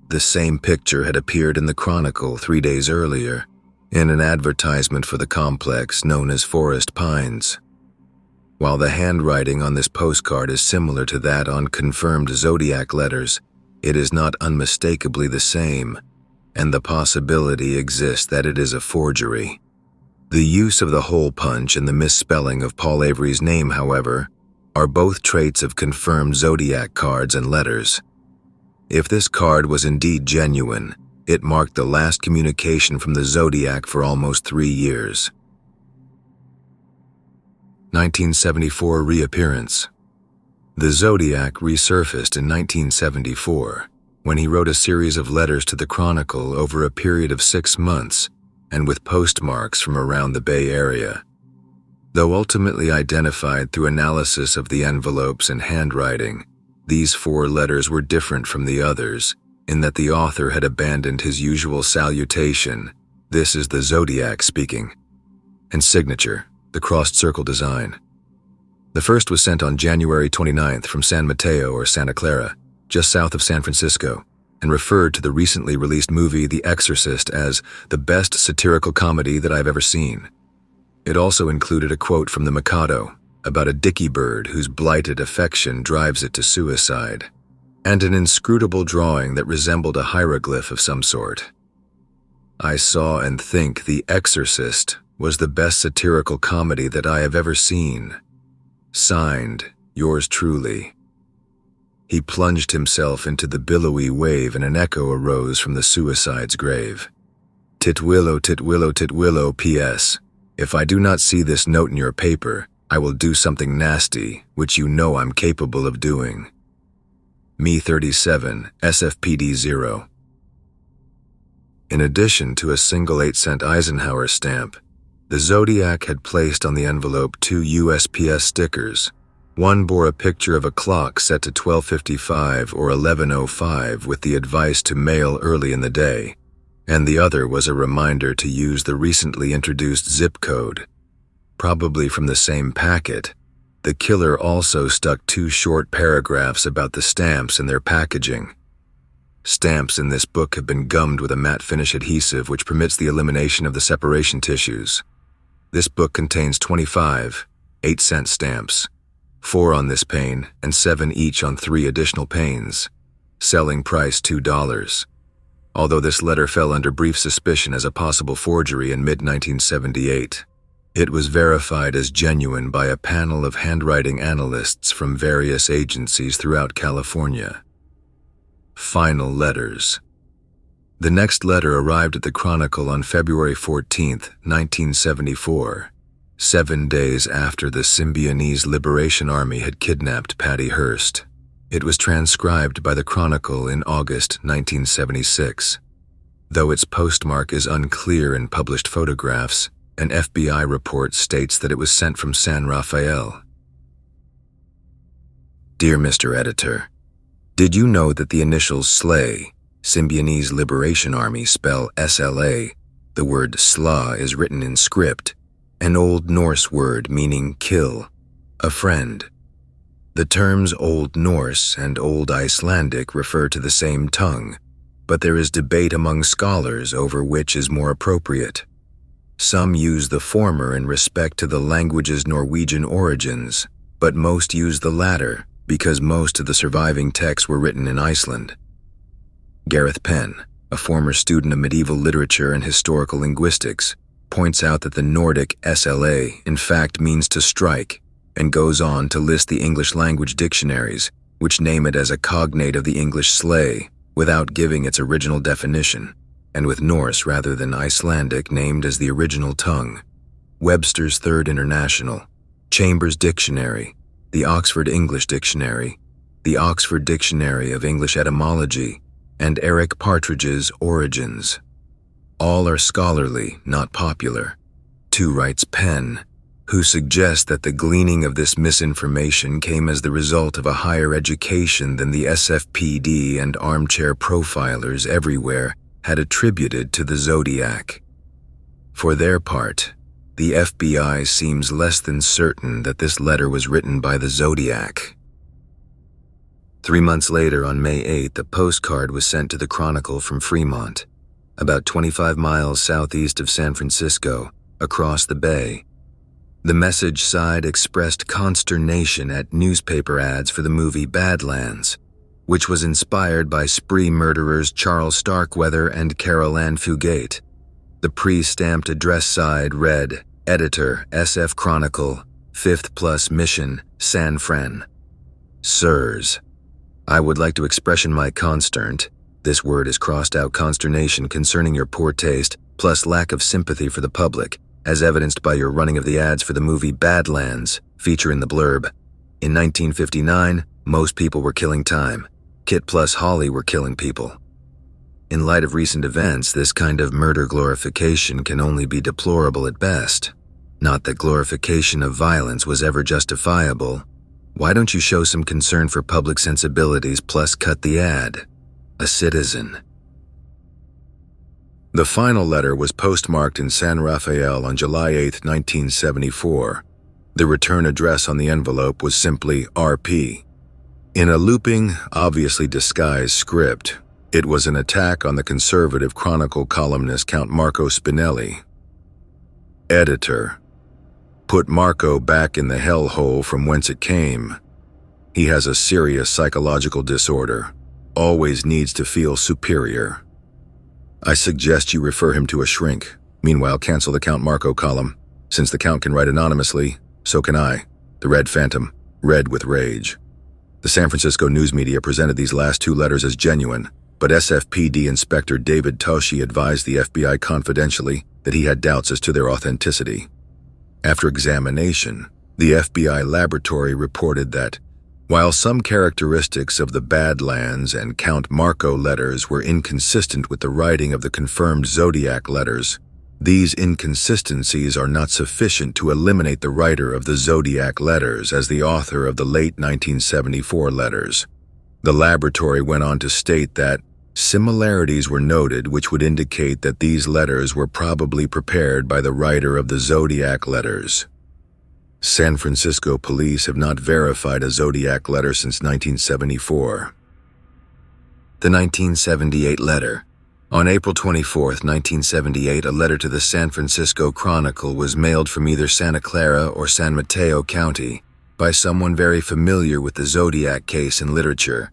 The same picture had appeared in the Chronicle 3 days earlier, in an advertisement for the complex known as Forest Pines. While the handwriting on this postcard is similar to that on confirmed Zodiac letters, it is not unmistakably the same, and the possibility exists that it is a forgery. The use of the hole punch and the misspelling of Paul Avery's name, however, are both traits of confirmed Zodiac cards and letters. If this card was indeed genuine, it marked the last communication from the Zodiac for almost 3 years. 1974 Reappearance. The Zodiac resurfaced in 1974, when he wrote a series of letters to the Chronicle over a period of 6 months, and with postmarks from around the Bay Area. Though ultimately identified through analysis of the envelopes and handwriting, these 4 letters were different from the others, in that the author had abandoned his usual salutation, "This is the Zodiac speaking," and signature, the crossed circle design. The first was sent on January 29th from San Mateo or Santa Clara, just south of San Francisco, and referred to the recently released movie The Exorcist as the best satirical comedy that I've ever seen. It also included a quote from the Mikado about a dicky bird whose blighted affection drives it to suicide, and an inscrutable drawing that resembled a hieroglyph of some sort. I saw and think The Exorcist was the best satirical comedy that I have ever seen. Signed, yours truly. He plunged himself into the billowy wave and an echo arose from the suicide's grave. Titwillow, titwillow, titwillow, P.S. If I do not see this note in your paper, I will do something nasty, which you know I'm capable of doing. Me 37, SFPD 0. In addition to a single 8-cent Eisenhower stamp, the Zodiac had placed on the envelope 2 USPS stickers. One bore a picture of a clock set to 12:55 or 11:05 with the advice to mail early in the day, and the other was a reminder to use the recently introduced zip code. Probably from the same packet, the killer also stuck 2 short paragraphs about the stamps in their packaging. Stamps in this book have been gummed with a matte finish adhesive which permits the elimination of the separation tissues. This book contains 25 8-cent stamps, 4 on this pane and 7 each on 3 additional panes. Selling price $2. Although this letter fell under brief suspicion as a possible forgery in mid-1978, it was verified as genuine by a panel of handwriting analysts from various agencies throughout California. Final letters. The next letter arrived at the Chronicle on February 14, 1974, 7 days after the Symbionese Liberation Army had kidnapped Patty Hearst. It was transcribed by the Chronicle in August 1976. Though its postmark is unclear in published photographs, an FBI report states that it was sent from San Rafael. Dear Mr. Editor, did you know that the initials SLA, Symbionese Liberation Army, spell SLA? The word SLA is written in script, an Old Norse word meaning kill, a friend. The terms Old Norse and Old Icelandic refer to the same tongue, but there is debate among scholars over which is more appropriate. Some use the former in respect to the language's Norwegian origins, but most use the latter because most of the surviving texts were written in Iceland. Gareth Penn, a former student of medieval literature and historical linguistics, points out that the Nordic SLA in fact means to strike, and goes on to list the English language dictionaries, which name it as a cognate of the English slay, without giving its original definition, and with Norse rather than Icelandic named as the original tongue. Webster's Third International, Chambers' Dictionary, the Oxford English Dictionary, the Oxford Dictionary of English Etymology, and Eric Partridge's Origins. All are scholarly, not popular. Too writes Penn, who suggests that the gleaning of this misinformation came as the result of a higher education than the SFPD and armchair profilers everywhere had attributed to the Zodiac. For their part, the FBI seems less than certain that this letter was written by the Zodiac. 3 months later, on May 8th, a postcard was sent to the Chronicle from Fremont, about 25 miles southeast of San Francisco, across the bay. The message side expressed consternation at newspaper ads for the movie Badlands, which was inspired by spree murderers Charles Starkweather and Carol Ann Fugate. The pre-stamped address side read, Editor, SF Chronicle, 5th Plus Mission, San Fran. Sirs, I would like to expression my consterned, this word is crossed out consternation concerning your poor taste, plus lack of sympathy for the public, as evidenced by your running of the ads for the movie Badlands, feature in the blurb. In 1959, most people were killing time. Kit plus Holly were killing people. In light of recent events, this kind of murder glorification can only be deplorable at best. Not that glorification of violence was ever justifiable. Why don't you show some concern for public sensibilities plus cut the ad? A citizen. The final letter was postmarked in San Rafael on July 8, 1974. The return address on the envelope was simply RP. In a looping, obviously disguised script, it was an attack on the conservative Chronicle columnist Count Marco Spinelli. Editor. Put Marco back in the hellhole from whence it came. He has a serious psychological disorder. Always needs to feel superior. I suggest you refer him to a shrink. Meanwhile, cancel the Count Marco column. Since the Count can write anonymously, so can I. The Red Phantom. Red with rage. The San Francisco news media presented these last two letters as genuine, but SFPD Inspector David Toshi advised the FBI confidentially that he had doubts as to their authenticity. After examination, the FBI laboratory reported that, while some characteristics of the Badlands and Count Marco letters were inconsistent with the writing of the confirmed Zodiac letters, these inconsistencies are not sufficient to eliminate the writer of the Zodiac letters as the author of the late 1974 letters. The laboratory went on to state that similarities were noted which would indicate that these letters were probably prepared by the writer of the Zodiac letters. San Francisco police have not verified a Zodiac letter since 1974. The 1978 letter. On April 24, 1978, a letter to the San Francisco Chronicle was mailed from either Santa Clara or San Mateo County by someone very familiar with the Zodiac case in literature.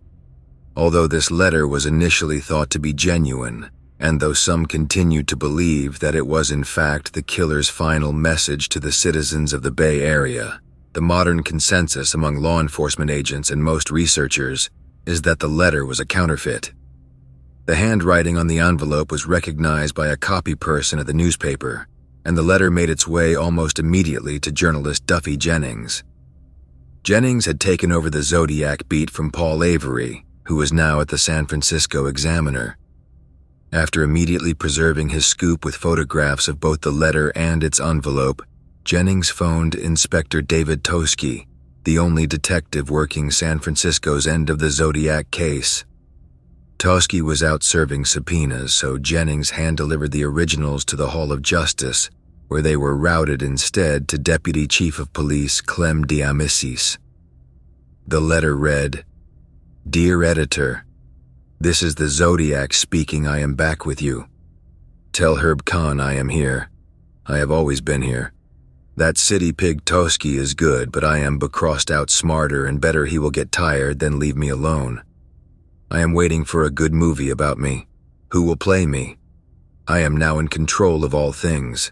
Although this letter was initially thought to be genuine, and though some continued to believe that it was in fact the killer's final message to the citizens of the Bay Area, the modern consensus among law enforcement agents and most researchers is that the letter was a counterfeit. The handwriting on the envelope was recognized by a copy person at the newspaper, and the letter made its way almost immediately to journalist Duffy Jennings. Jennings had taken over the Zodiac beat from Paul Avery, who was now at the San Francisco Examiner. After immediately preserving his scoop with photographs of both the letter and its envelope, Jennings phoned Inspector David Toski, the only detective working San Francisco's end of the Zodiac case. Toski was out serving subpoenas, so Jennings hand-delivered the originals to the Hall of Justice, where they were routed instead to Deputy Chief of Police Clem Diamisis. The letter read, "Dear Editor, this is the Zodiac speaking. I am back with you. Tell Herb Khan I am here. I have always been here. That city pig Toski is good, but I am crossed out smarter and better he will get tired than leave me alone. I am waiting for a good movie about me. Who will play me? I am now in control of all things.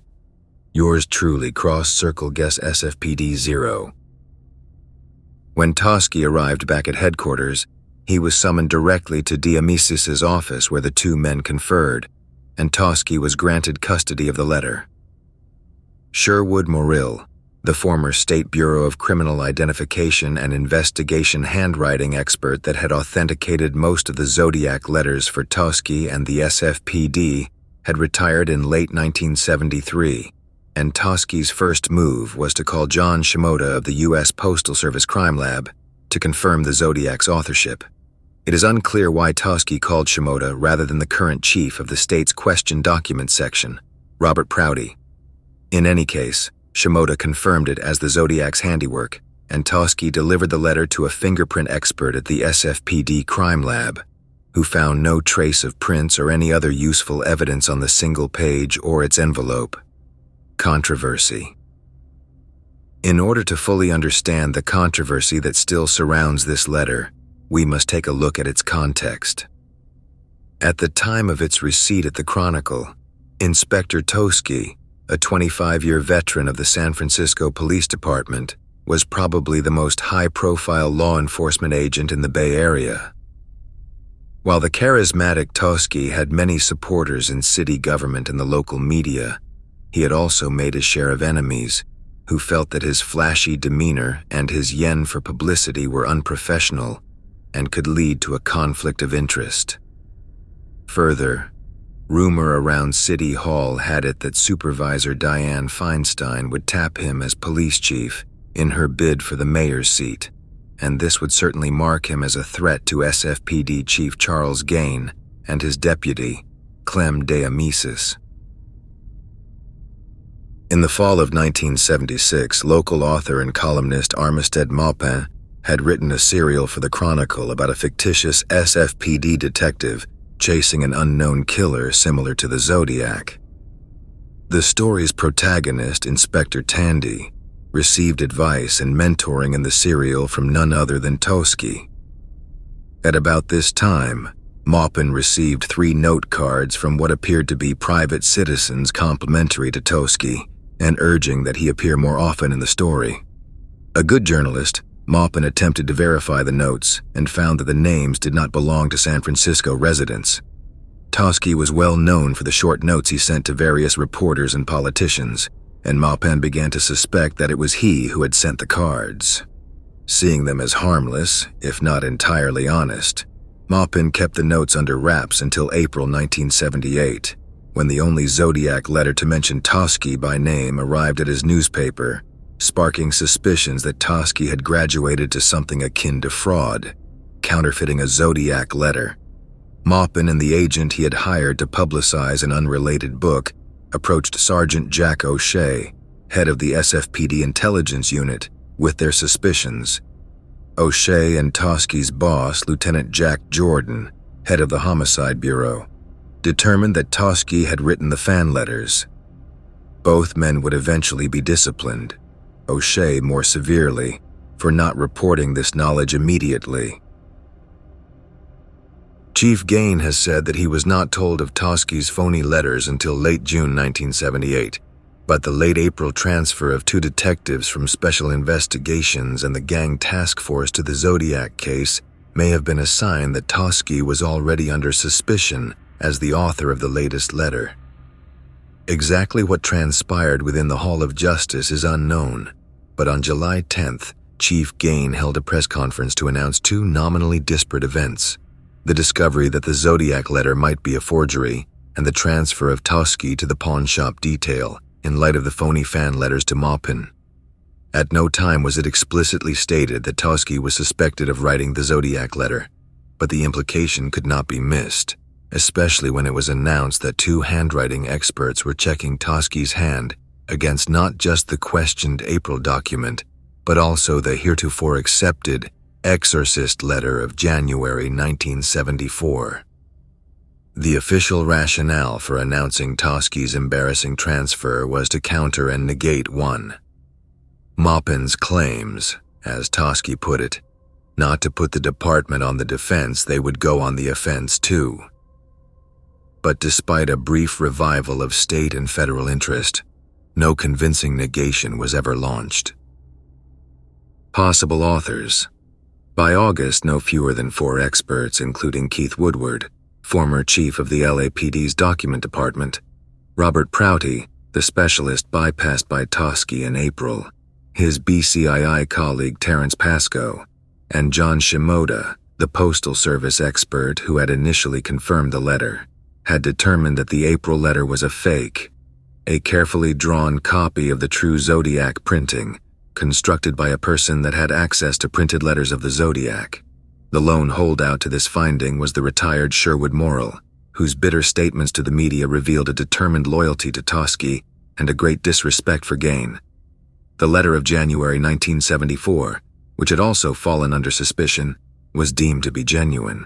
Yours truly, Cross Circle Guess SFPD 0. When Toski arrived back at headquarters, he was summoned directly to Diamisis's office where the two men conferred, and Toski was granted custody of the letter. Sherwood Morrill, the former State Bureau of Criminal Identification and Investigation handwriting expert that had authenticated most of the Zodiac letters for Toski and the SFPD, had retired in late 1973, and Toski's first move was to call John Shimoda of the U.S. Postal Service Crime Lab to confirm the Zodiac's authorship. It is unclear why Toski called Shimoda rather than the current chief of the state's Question Documents section, Robert Prouty. In any case, Shimoda confirmed it as the Zodiac's handiwork, and Toski delivered the letter to a fingerprint expert at the SFPD Crime Lab, who found no trace of prints or any other useful evidence on the single page or its envelope. Controversy. In order to fully understand the controversy that still surrounds this letter, we must take a look at its context. At the time of its receipt at the Chronicle, Inspector Toski, a 25-year veteran of the San Francisco Police Department, was probably the most high-profile law enforcement agent in the Bay Area. While the charismatic Toski had many supporters in city government and the local media, he had also made his share of enemies, who felt that his flashy demeanor and his yen for publicity were unprofessional and could lead to a conflict of interest. Further, rumor around City Hall had it that Supervisor Diane Feinstein would tap him as police chief in her bid for the mayor's seat, and this would certainly mark him as a threat to SFPD Chief Charles Gain and his deputy, Clem de Amicis. In the fall of 1976, local author and columnist Armistead Maupin had written a serial for the Chronicle about a fictitious SFPD detective chasing an unknown killer similar to the Zodiac. The story's protagonist, Inspector Tandy, received advice and mentoring in the serial from none other than Toski. At about this time, Maupin received 3 note cards from what appeared to be private citizens complimentary to Toski and urging that he appear more often in the story. A good journalist, Maupin attempted to verify the notes and found that the names did not belong to San Francisco residents. Toski was well known for the short notes he sent to various reporters and politicians, and Maupin began to suspect that it was he who had sent the cards. Seeing them as harmless, if not entirely honest, Maupin kept the notes under wraps until April 1978, when the only Zodiac letter to mention Toski by name arrived at his newspaper, sparking suspicions that Toski had graduated to something akin to fraud, counterfeiting a Zodiac letter. Maupin and the agent he had hired to publicize an unrelated book approached Sergeant Jack O'Shea, head of the SFPD intelligence unit, with their suspicions. O'Shea and Toski's boss, Lieutenant Jack Jordan, head of the Homicide Bureau, determined that Toski had written the fan letters. Both men would eventually be disciplined, O'Shea more severely, for not reporting this knowledge immediately. Chief Gain has said that he was not told of Toski's phony letters until late June 1978, but the late April transfer of 2 detectives from Special Investigations and the Gang Task Force to the Zodiac case may have been a sign that Toski was already under suspicion as the author of the latest letter. Exactly what transpired within the Hall of Justice is unknown, but on July 10th, Chief Gain held a press conference to announce 2 nominally disparate events: the discovery that the Zodiac letter might be a forgery, and the transfer of Toski to the pawn shop detail in light of the phony fan letters to Maupin. At no time was it explicitly stated that Toski was suspected of writing the Zodiac letter, but the implication could not be missed, especially when it was announced that 2 handwriting experts were checking Toski's hand against not just the questioned April document, but also the heretofore accepted Exorcist letter of January 1974. The official rationale for announcing Toski's embarrassing transfer was to counter and negate 1. Maupin's claims, as Toski put it, not to put the department on the defense, they would go on the offense too. But despite a brief revival of state and federal interest, no convincing negation was ever launched. Possible authors. By August, no fewer than 4 experts, including Keith Woodward, former chief of the LAPD's document department, Robert Prouty, the specialist bypassed by Toski in April, his BCII colleague Terrence Pascoe, and John Shimoda, the Postal Service expert who had initially confirmed the letter, had determined that the April letter was a fake, a carefully drawn copy of the true Zodiac printing, constructed by a person that had access to printed letters of the Zodiac. The lone holdout to this finding was the retired Sherwood Morrill, whose bitter statements to the media revealed a determined loyalty to Toski and a great disrespect for Gain. The letter of January 1974, which had also fallen under suspicion, was deemed to be genuine.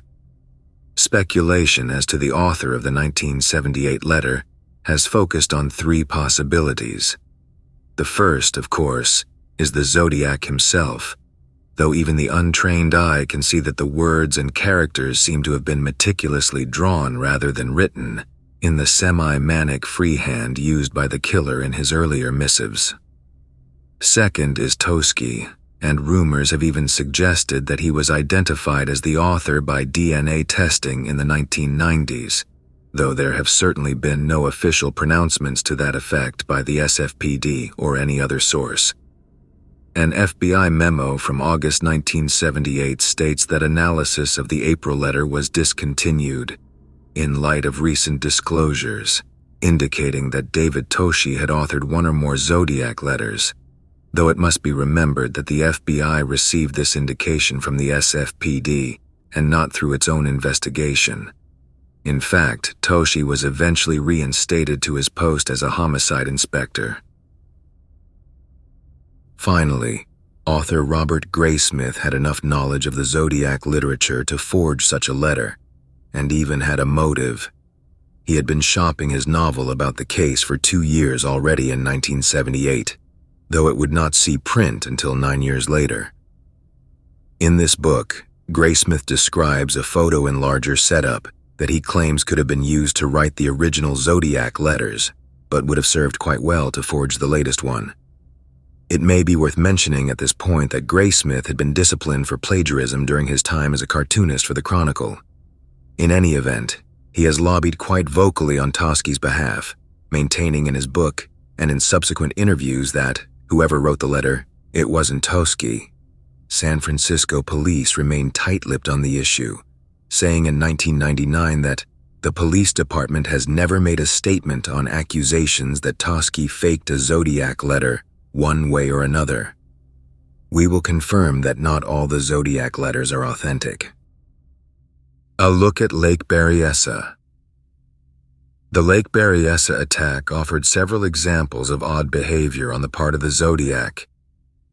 Speculation as to the author of the 1978 letter has focused on 3 possibilities. The first, of course, is the Zodiac himself, though even the untrained eye can see that the words and characters seem to have been meticulously drawn rather than written in the semi-manic freehand used by the killer in his earlier missives. Second is Toski, and rumors have even suggested that he was identified as the author by DNA testing in the 1990s, though there have certainly been no official pronouncements to that effect by the SFPD or any other source. An FBI memo from August 1978 states that analysis of the April letter was discontinued, in light of recent disclosures indicating that David Toshi had authored one or more Zodiac letters, though it must be remembered that the FBI received this indication from the SFPD and not through its own investigation. In fact, Toshi was eventually reinstated to his post as a homicide inspector. Finally, author Robert Graysmith had enough knowledge of the Zodiac literature to forge such a letter, and even had a motive. He had been shopping his novel about the case for 2 years already in 1978, though it would not see print until 9 years later. In this book, Graysmith describes a photo enlarger setup that he claims could have been used to write the original Zodiac letters, but would have served quite well to forge the latest one. It may be worth mentioning at this point that Graysmith had been disciplined for plagiarism during his time as a cartoonist for the Chronicle. In any event, he has lobbied quite vocally on Toski's behalf, maintaining in his book and in subsequent interviews that, whoever wrote the letter, it wasn't Toski. San Francisco police remained tight-lipped on the issue, saying in 1999 that the police department has never made a statement on accusations that Toski faked a Zodiac letter one way or another. We will confirm that not all the Zodiac letters are authentic. A look at Lake Berryessa. The Lake Berryessa attack offered several examples of odd behavior on the part of the Zodiac.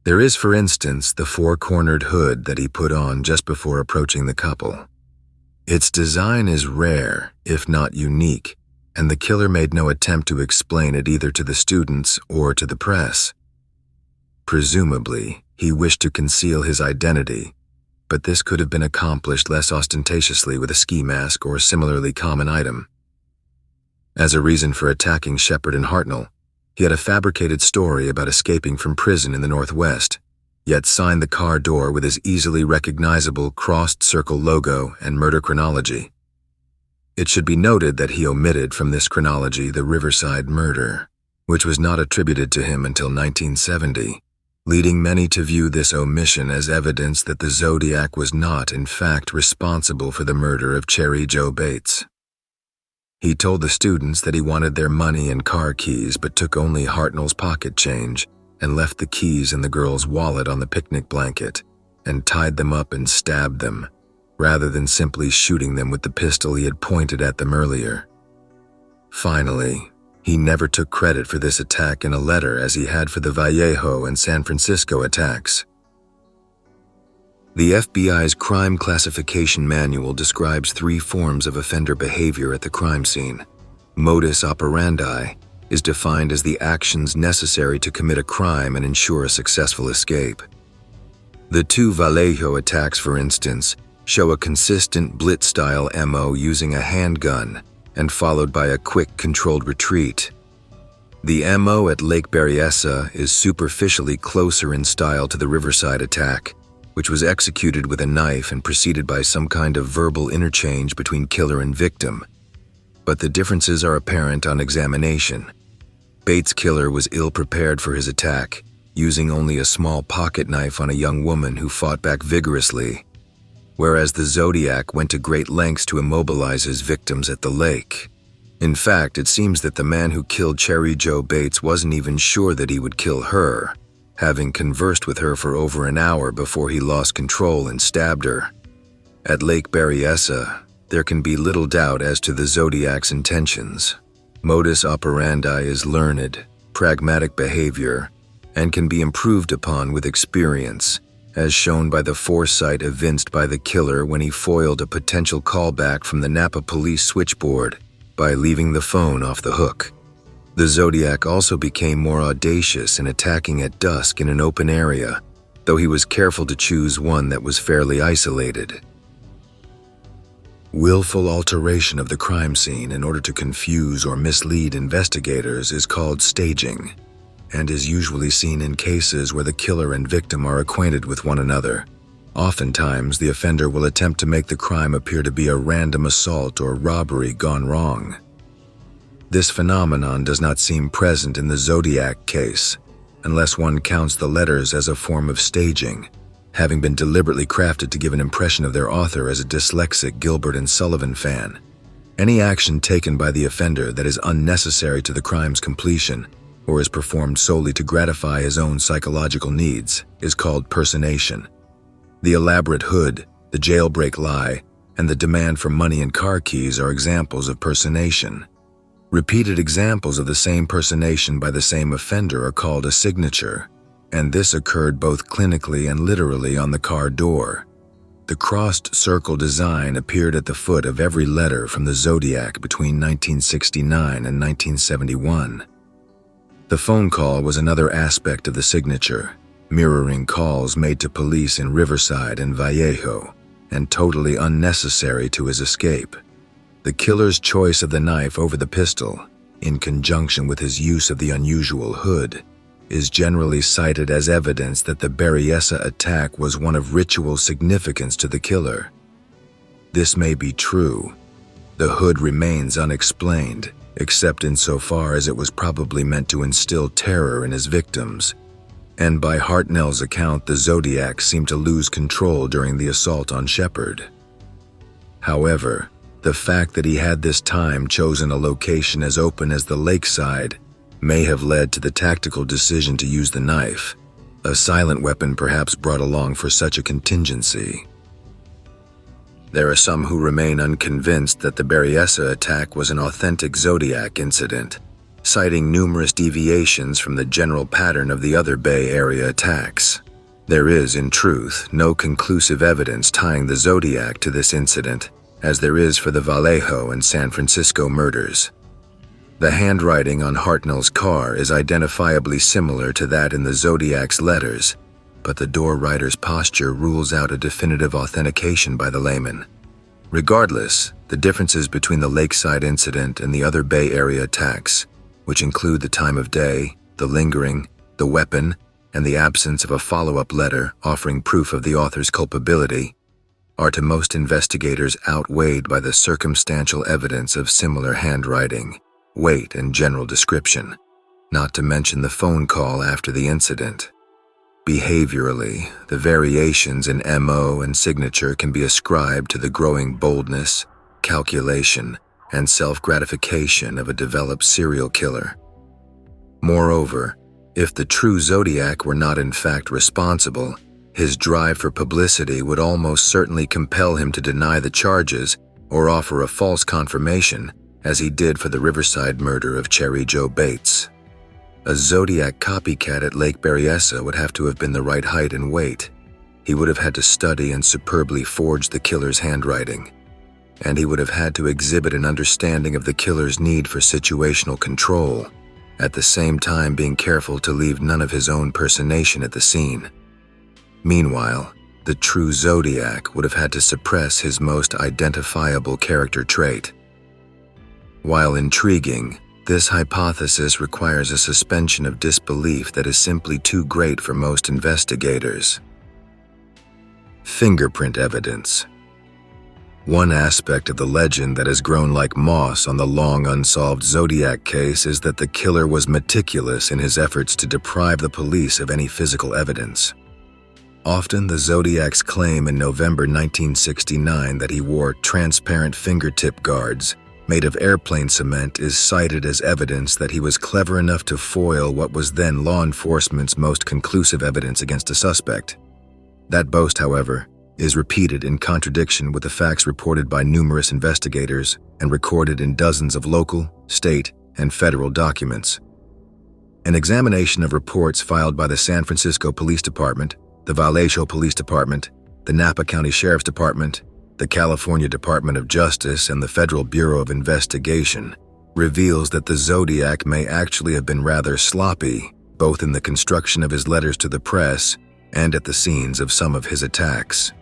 There is, for instance, the four-cornered hood that he put on just before approaching the couple. Its design is rare, if not unique, and the killer made no attempt to explain it either to the students or to the press. Presumably, he wished to conceal his identity, but this could have been accomplished less ostentatiously with a ski mask or a similarly common item. As a reason for attacking Shepard and Hartnell, he had a fabricated story about escaping from prison in the Northwest, yet signed the car door with his easily recognizable crossed circle logo and murder chronology. It should be noted that he omitted from this chronology the Riverside murder, which was not attributed to him until 1970, leading many to view this omission as evidence that the Zodiac was not, in fact, responsible for the murder of Cherry Joe Bates. He told the students that he wanted their money and car keys but took only Hartnell's pocket change and left the keys in the girl's wallet on the picnic blanket and tied them up and stabbed them, rather than simply shooting them with the pistol he had pointed at them earlier. Finally, he never took credit for this attack in a letter as he had for the Vallejo and San Francisco attacks. The FBI's crime classification manual describes 3 forms of offender behavior at the crime scene. Modus operandi is defined as the actions necessary to commit a crime and ensure a successful escape. The 2 Vallejo attacks, for instance, show a consistent blitz-style MO using a handgun and followed by a quick, controlled retreat. The MO at Lake Berryessa is superficially closer in style to the Riverside attack, which was executed with a knife and preceded by some kind of verbal interchange between killer and victim. But the differences are apparent on examination. Bates' killer was ill-prepared for his attack, using only a small pocket knife on a young woman who fought back vigorously, whereas the Zodiac went to great lengths to immobilize his victims at the lake. In fact, it seems that the man who killed Cherry Joe Bates wasn't even sure that he would kill her, having conversed with her for over an hour before he lost control and stabbed her. At Lake Berryessa, there can be little doubt as to the Zodiac's intentions. Modus operandi is learned, pragmatic behavior, and can be improved upon with experience, as shown by the foresight evinced by the killer when he foiled a potential callback from the Napa police switchboard by leaving the phone off the hook. The Zodiac also became more audacious in attacking at dusk in an open area, though he was careful to choose one that was fairly isolated. Willful alteration of the crime scene in order to confuse or mislead investigators is called staging, and is usually seen in cases where the killer and victim are acquainted with one another. Oftentimes, the offender will attempt to make the crime appear to be a random assault or robbery gone wrong. This phenomenon does not seem present in the Zodiac case, unless one counts the letters as a form of staging, having been deliberately crafted to give an impression of their author as a dyslexic Gilbert and Sullivan fan. Any action taken by the offender that is unnecessary to the crime's completion or is performed solely to gratify his own psychological needs is called personation. The elaborate hood, the jailbreak lie, and the demand for money and car keys are examples of personation. Repeated examples of the same personation by the same offender are called a signature, and this occurred both clinically and literally on the car door. The crossed circle design appeared at the foot of every letter from the Zodiac between 1969 and 1971. The phone call was another aspect of the signature, mirroring calls made to police in Riverside and Vallejo, and totally unnecessary to his escape. The killer's choice of the knife over the pistol, in conjunction with his use of the unusual hood, is generally cited as evidence that the Berryessa attack was one of ritual significance to the killer. This may be true. The hood remains unexplained, except insofar as it was probably meant to instill terror in his victims. And by Hartnell's account, the Zodiac seemed to lose control during the assault on Shepard. However, the fact that he had this time chosen a location as open as the lakeside may have led to the tactical decision to use the knife, a silent weapon perhaps brought along for such a contingency. There are some who remain unconvinced that the Berryessa attack was an authentic Zodiac incident, citing numerous deviations from the general pattern of the other Bay Area attacks. There is, in truth, no conclusive evidence tying the Zodiac to this incident, as there is for the Vallejo and San Francisco murders. The handwriting on Hartnell's car is identifiably similar to that in the Zodiac's letters, but the door rider's posture rules out a definitive authentication by the layman. Regardless, the differences between the lakeside incident and the other Bay Area attacks, which include the time of day, the lingering, the weapon, and the absence of a follow-up letter offering proof of the author's culpability, are to most investigators outweighed by the circumstantial evidence of similar handwriting, weight, and general description, not to mention the phone call after the incident. Behaviorally, the variations in MO and signature can be ascribed to the growing boldness, calculation, and self-gratification of a developed serial killer. Moreover, if the true Zodiac were not in fact responsible, his drive for publicity would almost certainly compel him to deny the charges or offer a false confirmation, as he did for the Riverside murder of Cherry Joe Bates. A Zodiac copycat at Lake Berryessa would have to have been the right height and weight. He would have had to study and superbly forge the killer's handwriting. And he would have had to exhibit an understanding of the killer's need for situational control, at the same time being careful to leave none of his own personation at the scene. Meanwhile, the true Zodiac would have had to suppress his most identifiable character trait. While intriguing, this hypothesis requires a suspension of disbelief that is simply too great for most investigators. Fingerprint evidence. One aspect of the legend that has grown like moss on the long unsolved Zodiac case is that the killer was meticulous in his efforts to deprive the police of any physical evidence. Often, the Zodiac's claim in November 1969 that he wore transparent fingertip guards made of airplane cement is cited as evidence that he was clever enough to foil what was then law enforcement's most conclusive evidence against a suspect. That boast, however, is repeated in contradiction with the facts reported by numerous investigators and recorded in dozens of local, state, and federal documents. An examination of reports filed by the San Francisco Police Department, the Vallejo Police Department, the Napa County Sheriff's Department, the California Department of Justice, and the Federal Bureau of Investigation reveals that the Zodiac may actually have been rather sloppy, both in the construction of his letters to the press and at the scenes of some of his attacks.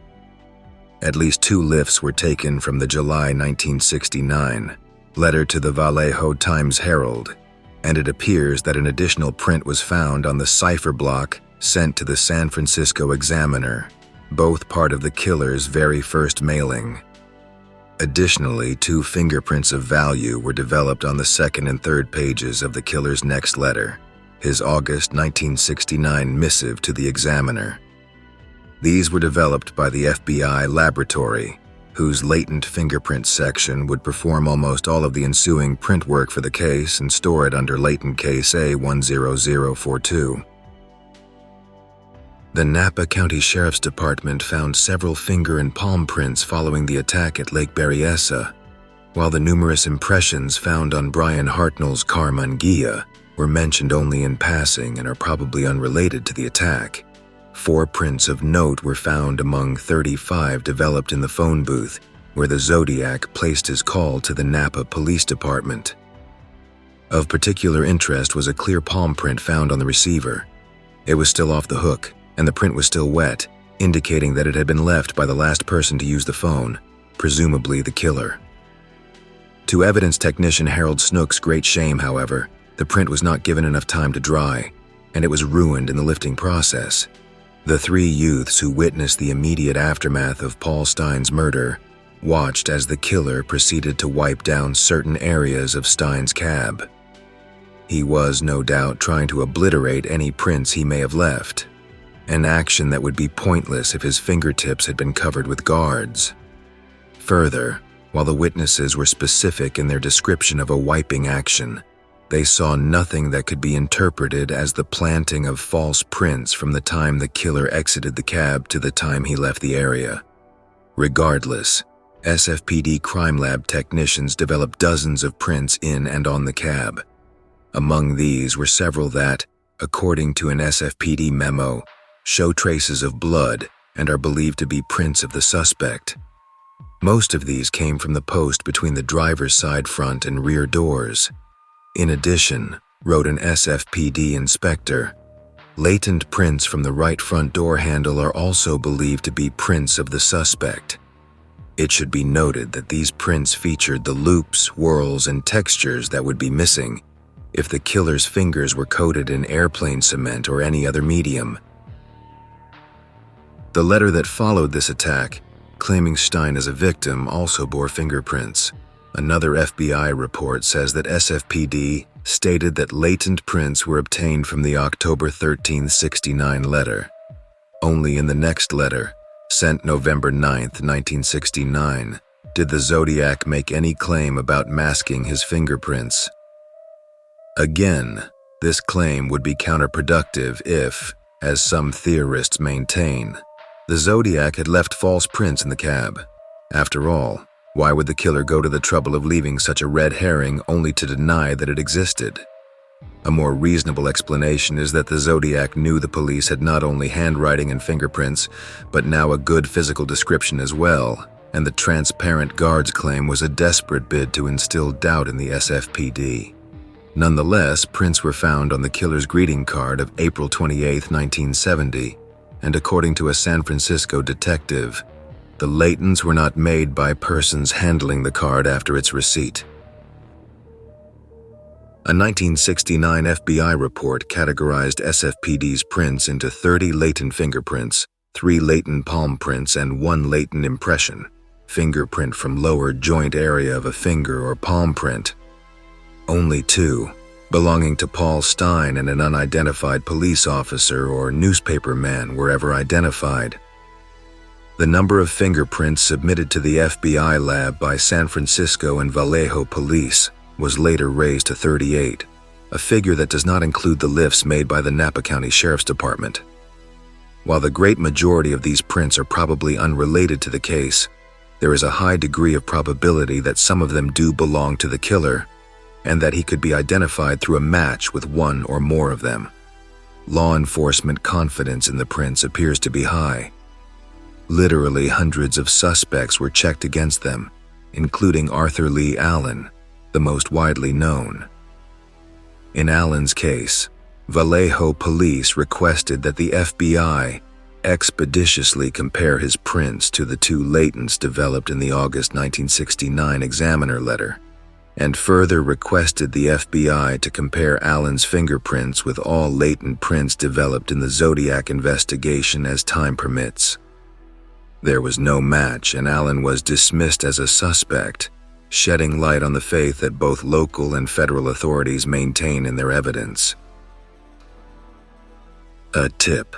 At least 2 lifts were taken from the July 1969 letter to the Vallejo Times-Herald, and it appears that an additional print was found on the cipher block sent to the San Francisco Examiner, both part of the killer's very first mailing. Additionally, 2 fingerprints of value were developed on the second and third pages of the killer's next letter, his August 1969 missive to the Examiner. These were developed by the FBI laboratory, whose latent fingerprint section would perform almost all of the ensuing print work for the case and store it under latent case A10042. The Napa County Sheriff's Department found several finger and palm prints following the attack at Lake Berryessa, while the numerous impressions found on Brian Hartnell's car Munguia were mentioned only in passing and are probably unrelated to the attack. 4 prints of note were found among 35 developed in the phone booth where the Zodiac placed his call to the Napa Police Department. Of particular interest was a clear palm print found on the receiver. It was still off the hook, and the print was still wet, indicating that it had been left by the last person to use the phone, presumably the killer. To evidence technician Harold Snook's great shame, however, the print was not given enough time to dry, and it was ruined in the lifting process. The 3 youths who witnessed the immediate aftermath of Paul Stein's murder watched as the killer proceeded to wipe down certain areas of Stein's cab. He was, no doubt, trying to obliterate any prints he may have left, an action that would be pointless if his fingertips had been covered with guards. Further, while the witnesses were specific in their description of a wiping action, they saw nothing that could be interpreted as the planting of false prints from the time the killer exited the cab to the time he left the area. Regardless, SFPD crime lab technicians developed dozens of prints in and on the cab. Among these were several that, according to an SFPD memo, show traces of blood and are believed to be prints of the suspect. Most of these came from the post between the driver's side front and rear doors. In addition, wrote an SFPD inspector, latent prints from the right front door handle are also believed to be prints of the suspect. It should be noted that these prints featured the loops, whorls, and textures that would be missing if the killer's fingers were coated in airplane cement or any other medium. The letter that followed this attack, claiming Stein as a victim, also bore fingerprints. Another FBI report says that SFPD stated that latent prints were obtained from the October 13, 1969 letter. Only in the next letter, sent November 9, 1969, did the Zodiac make any claim about masking his fingerprints. Again, this claim would be counterproductive if, as some theorists maintain, the Zodiac had left false prints in the cab. After all, why would the killer go to the trouble of leaving such a red herring only to deny that it existed? A more reasonable explanation is that the Zodiac knew the police had not only handwriting and fingerprints, but now a good physical description as well, and the transparent guard's claim was a desperate bid to instill doubt in the SFPD. Nonetheless, prints were found on the killer's greeting card of April 28, 1970, and according to a San Francisco detective, the latents were not made by persons handling the card after its receipt. A 1969 FBI report categorized SFPD's prints into 30 latent fingerprints, 3 latent palm prints, and 1 latent impression, fingerprint from lower joint area of a finger or palm print. Only 2, belonging to Paul Stein and an unidentified police officer or newspaper man, were ever identified. The number of fingerprints submitted to the FBI lab by San Francisco and Vallejo police was later raised to 38, a figure that does not include the lifts made by the Napa County Sheriff's Department. While the great majority of these prints are probably unrelated to the case, there is a high degree of probability that some of them do belong to the killer, and that he could be identified through a match with one or more of them. Law enforcement confidence in the prints appears to be high. Literally hundreds of suspects were checked against them, including Arthur Lee Allen, the most widely known. In Allen's case, Vallejo police requested that the FBI expeditiously compare his prints to the 2 latents developed in the August 1969 examiner letter, and further requested the FBI to compare Allen's fingerprints with all latent prints developed in the Zodiac investigation as time permits. There was no match, and Allen was dismissed as a suspect, shedding light on the faith that both local and federal authorities maintain in their evidence. A tip.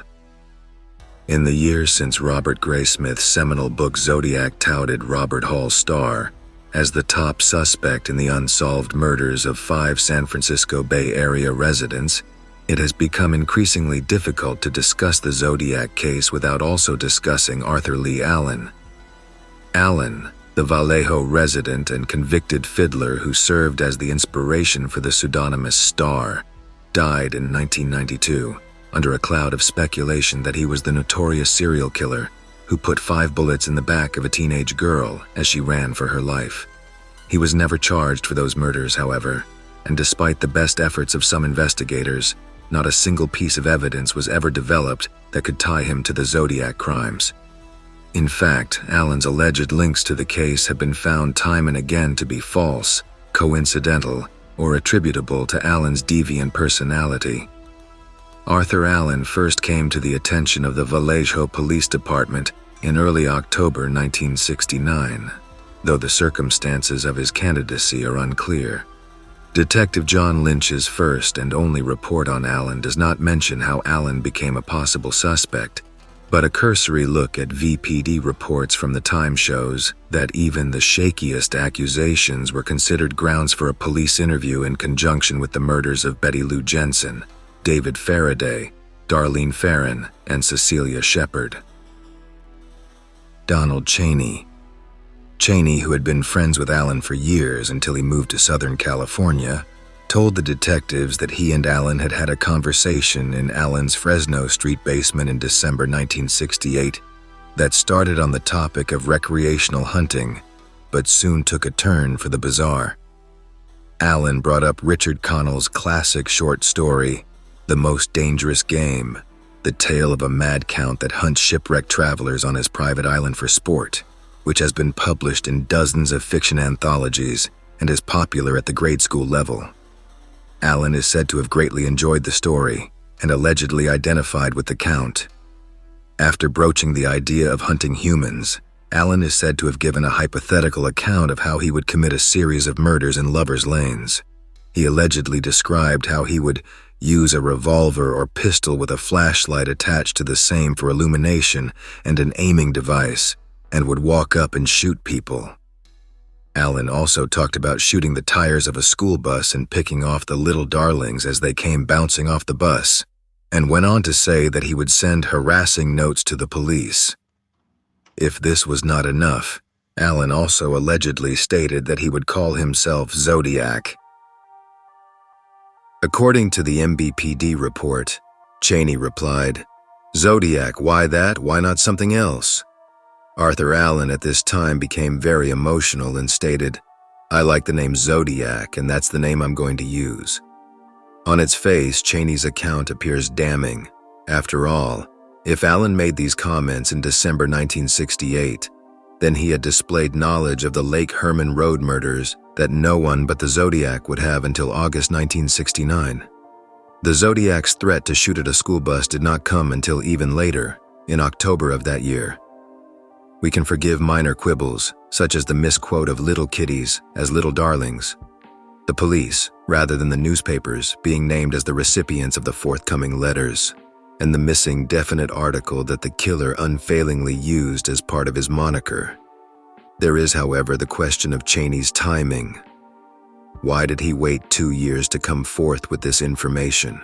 In the years since Robert Graysmith's seminal book Zodiac touted Robert Hall Starr as the top suspect in the unsolved murders of 5 San Francisco Bay Area residents, it has become increasingly difficult to discuss the Zodiac case without also discussing Arthur Lee Allen. Allen, the Vallejo resident and convicted fiddler who served as the inspiration for the pseudonymous Starr, died in 1992 under a cloud of speculation that he was the notorious serial killer who put 5 bullets in the back of a teenage girl as she ran for her life. He was never charged for those murders, however, and despite the best efforts of some investigators, not a single piece of evidence was ever developed that could tie him to the Zodiac crimes. In fact, Allen's alleged links to the case have been found time and again to be false, coincidental, or attributable to Allen's deviant personality. Arthur Allen first came to the attention of the Vallejo Police Department in early October 1969, though the circumstances of his candidacy are unclear. Detective John Lynch's first and only report on Allen does not mention how Allen became a possible suspect, but a cursory look at VPD reports from the time shows that even the shakiest accusations were considered grounds for a police interview in conjunction with the murders of Betty Lou Jensen, David Faraday, Darlene Ferrin, and Cecilia Shepard. Donald Cheney. Cheney, who had been friends with Allen for years until he moved to Southern California, told the detectives that he and Allen had had a conversation in Allen's Fresno Street basement in December 1968 that started on the topic of recreational hunting, but soon took a turn for the bizarre. Allen brought up Richard Connell's classic short story, The Most Dangerous Game, the tale of a mad count that hunts shipwrecked travelers on his private island for sport, which has been published in dozens of fiction anthologies and is popular at the grade school level. Allen is said to have greatly enjoyed the story and allegedly identified with the count. After broaching the idea of hunting humans, Allen is said to have given a hypothetical account of how he would commit a series of murders in lovers' lanes. He allegedly described how he would use a revolver or pistol with a flashlight attached to the same for illumination and an aiming device, and would walk up and shoot people. Allen also talked about shooting the tires of a school bus and picking off the little darlings as they came bouncing off the bus, and went on to say that he would send harassing notes to the police. If this was not enough, Allen also allegedly stated that he would call himself Zodiac. According to the MBPD report, Cheney replied, "Zodiac, why that? Why not something else?" Arthur Allen at this time became very emotional and stated, "I like the name Zodiac, and that's the name I'm going to use." On its face, Cheney's account appears damning. After all, if Allen made these comments in December 1968, then he had displayed knowledge of the Lake Herman Road murders that no one but the Zodiac would have until August 1969. The Zodiac's threat to shoot at a school bus did not come until even later, in October of that year. We can forgive minor quibbles, such as the misquote of little kitties as little darlings, the police, rather than the newspapers, being named as the recipients of the forthcoming letters, and the missing definite article that the killer unfailingly used as part of his moniker. There is, however, the question of Cheney's timing. Why did he wait 2 years to come forth with this information?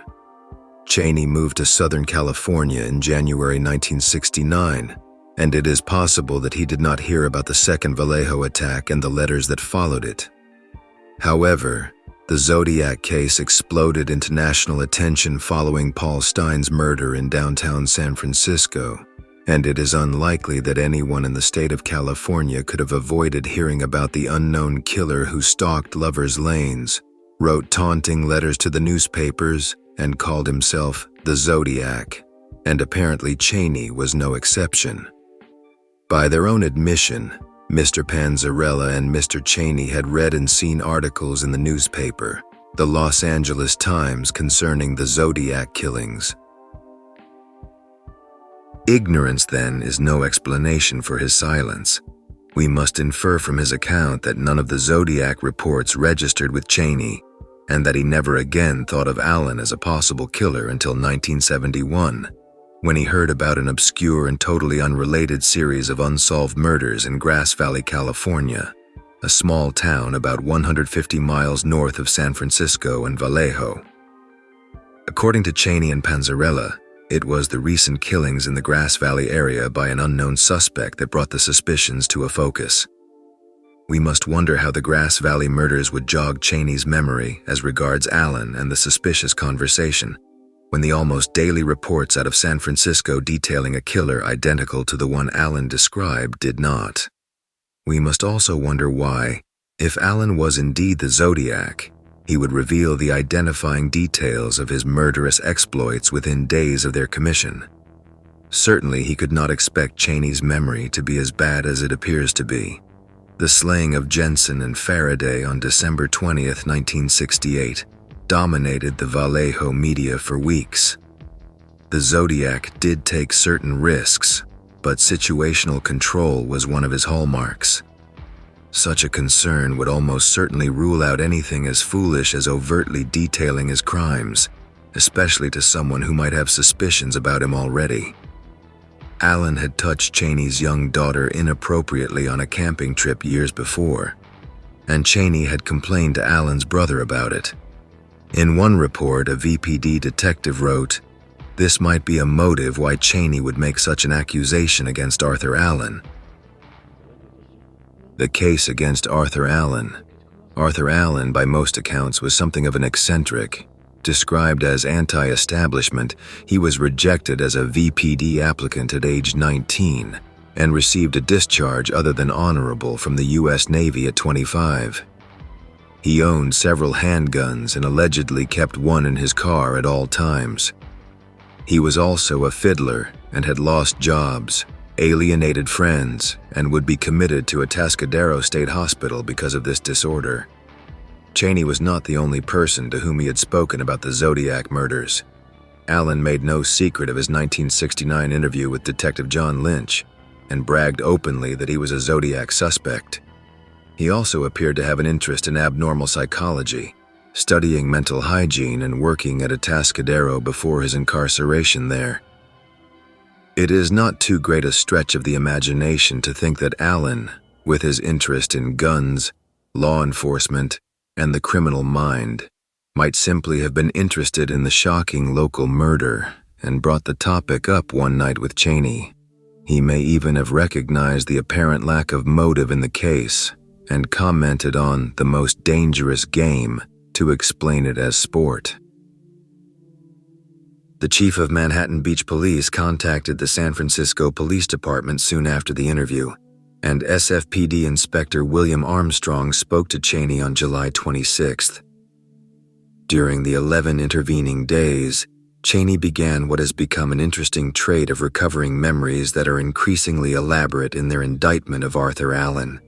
Cheney moved to Southern California in January 1969, and it is possible that he did not hear about the second Vallejo attack and the letters that followed it. However, the Zodiac case exploded into national attention following Paul Stine's murder in downtown San Francisco, and it is unlikely that anyone in the state of California could have avoided hearing about the unknown killer who stalked lovers' lanes, wrote taunting letters to the newspapers, and called himself the Zodiac, and apparently Cheney was no exception. By their own admission, Mr. Panzarella and Mr. Cheney had read and seen articles in the newspaper, the Los Angeles Times, concerning the Zodiac killings. Ignorance, then, is no explanation for his silence. We must infer from his account that none of the Zodiac reports registered with Cheney, and that he never again thought of Allen as a possible killer until 1971, when he heard about an obscure and totally unrelated series of unsolved murders in Grass Valley, California, a small town about 150 miles north of San Francisco and Vallejo. According to Cheney and Panzarella, it was the recent killings in the Grass Valley area by an unknown suspect that brought the suspicions to a focus. We must wonder how the Grass Valley murders would jog Cheney's memory as regards Allen and the suspicious conversation, when the almost daily reports out of San Francisco detailing a killer identical to the one Allen described did not. We must also wonder why, if Allen was indeed the Zodiac, he would reveal the identifying details of his murderous exploits within days of their commission. Certainly he could not expect Cheney's memory to be as bad as it appears to be. The slaying of Jensen and Faraday on December 20th, 1968, dominated the Vallejo media for weeks. The Zodiac did take certain risks, but situational control was one of his hallmarks. Such a concern would almost certainly rule out anything as foolish as overtly detailing his crimes, especially to someone who might have suspicions about him already. Allen had touched Cheney's young daughter inappropriately on a camping trip years before, and Cheney had complained to Allen's brother about it. In one report, a VPD detective wrote, "This might be a motive why Cheney would make such an accusation against Arthur Allen." The case against Arthur Allen. Arthur Allen, by most accounts, was something of an eccentric. Described as anti-establishment, he was rejected as a VPD applicant at age 19 and received a discharge other than honorable from the U.S. Navy at 25. He owned several handguns and allegedly kept one in his car at all times. He was also a fiddler and had lost jobs, alienated friends, and would be committed to a Atascadero State Hospital because of this disorder. Cheney was not the only person to whom he had spoken about the Zodiac murders. Allen made no secret of his 1969 interview with Detective John Lynch and bragged openly that he was a Zodiac suspect. He also appeared to have an interest in abnormal psychology, studying mental hygiene and working at Atascadero before his incarceration there. It is not too great a stretch of the imagination to think that Allen, with his interest in guns, law enforcement, and the criminal mind, might simply have been interested in the shocking local murder and brought the topic up one night with Cheney. He may even have recognized the apparent lack of motive in the case and commented on the most dangerous game to explain it as sport. The chief of Manhattan Beach Police contacted the San Francisco Police Department soon after the interview, and SFPD Inspector William Armstrong spoke to Cheney on July 26th. During the 11 intervening days, Cheney began what has become an interesting trait of recovering memories that are increasingly elaborate in their indictment of Arthur Allen.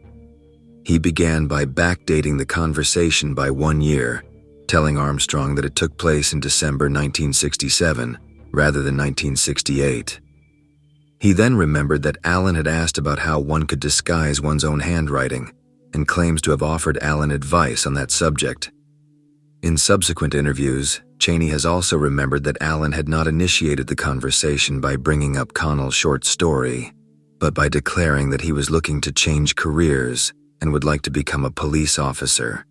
He began by backdating the conversation by 1 year, telling Armstrong that it took place in December 1967 rather than 1968. He then remembered that Allen had asked about how one could disguise one's own handwriting and claims to have offered Allen advice on that subject. In subsequent interviews, Cheney has also remembered that Allen had not initiated the conversation by bringing up Connell's short story, but by declaring that he was looking to change careers and would like to become a police officer.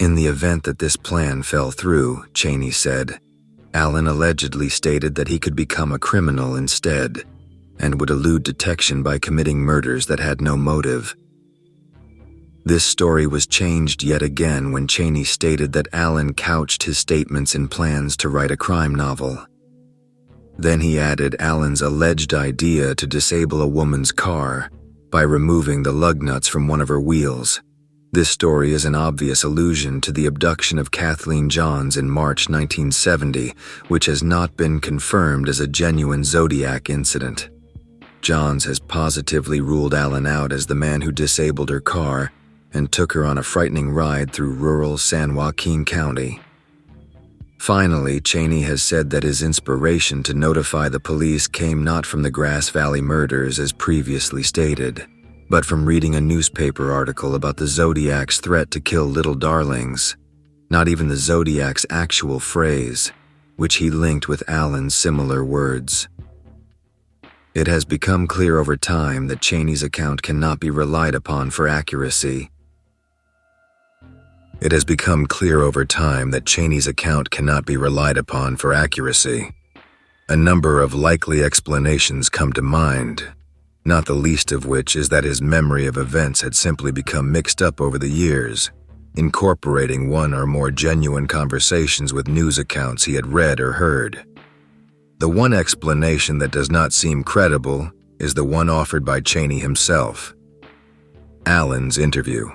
In the event that this plan fell through, Cheney said, Allen allegedly stated that he could become a criminal instead and would elude detection by committing murders that had no motive. This story was changed yet again when Cheney stated that Allen couched his statements in plans to write a crime novel. Then he added Allen's alleged idea to disable a woman's car by removing the lug nuts from one of her wheels. This story is an obvious allusion to the abduction of Kathleen Johns in March 1970, which has not been confirmed as a genuine Zodiac incident. Johns has positively ruled Allen out as the man who disabled her car and took her on a frightening ride through rural San Joaquin County. Finally, Cheney has said that his inspiration to notify the police came not from the Grass Valley murders as previously stated, but from reading a newspaper article about the Zodiac's threat to kill little darlings. Not even the Zodiac's actual phrase, which he linked with Allen's similar words. It has become clear over time that Cheney's account cannot be relied upon for accuracy. It has become clear over time that Cheney's account cannot be relied upon for accuracy. A number of likely explanations come to mind, not the least of which is that his memory of events had simply become mixed up over the years, incorporating one or more genuine conversations with news accounts he had read or heard. The one explanation that does not seem credible is the one offered by Cheney himself. Allen's interview.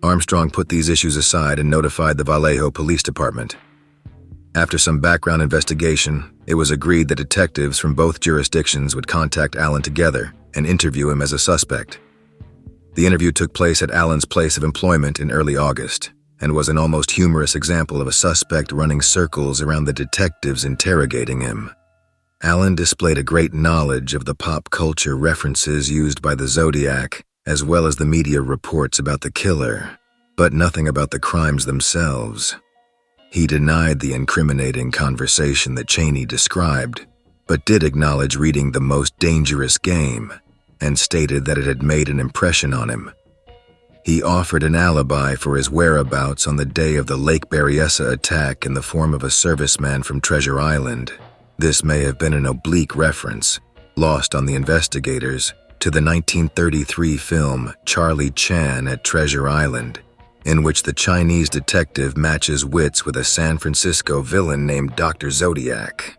Armstrong put these issues aside and notified the Vallejo Police Department. After some background investigation, it was agreed that detectives from both jurisdictions would contact Allen together and interview him as a suspect. The interview took place at Allen's place of employment in early August and was an almost humorous example of a suspect running circles around the detectives interrogating him. Allen displayed a great knowledge of the pop culture references used by the Zodiac, as well as the media reports about the killer, but nothing about the crimes themselves. He denied the incriminating conversation that Cheney described, but did acknowledge reading The Most Dangerous Game and stated that it had made an impression on him. He offered an alibi for his whereabouts on the day of the Lake Berryessa attack in the form of a serviceman from Treasure Island. This may have been an oblique reference, lost on the investigators, to the 1933 film Charlie Chan at Treasure Island, in which the Chinese detective matches wits with a San Francisco villain named Dr. Zodiac.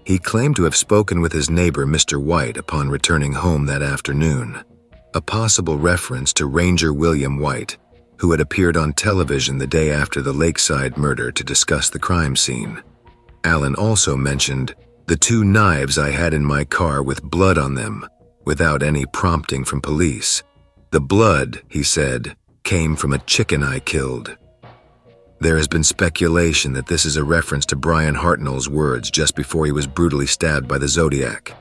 He claimed to have spoken with his neighbor Mr. White upon returning home that afternoon, a possible reference to Ranger William White, who had appeared on television the day after the Lakeside murder to discuss the crime scene. Allen also mentioned the 2 knives I had in my car with blood on them, without any prompting from police. The blood, he said, came from a chicken I killed. There has been speculation that this is a reference to Brian Hartnell's words just before he was brutally stabbed by the Zodiac.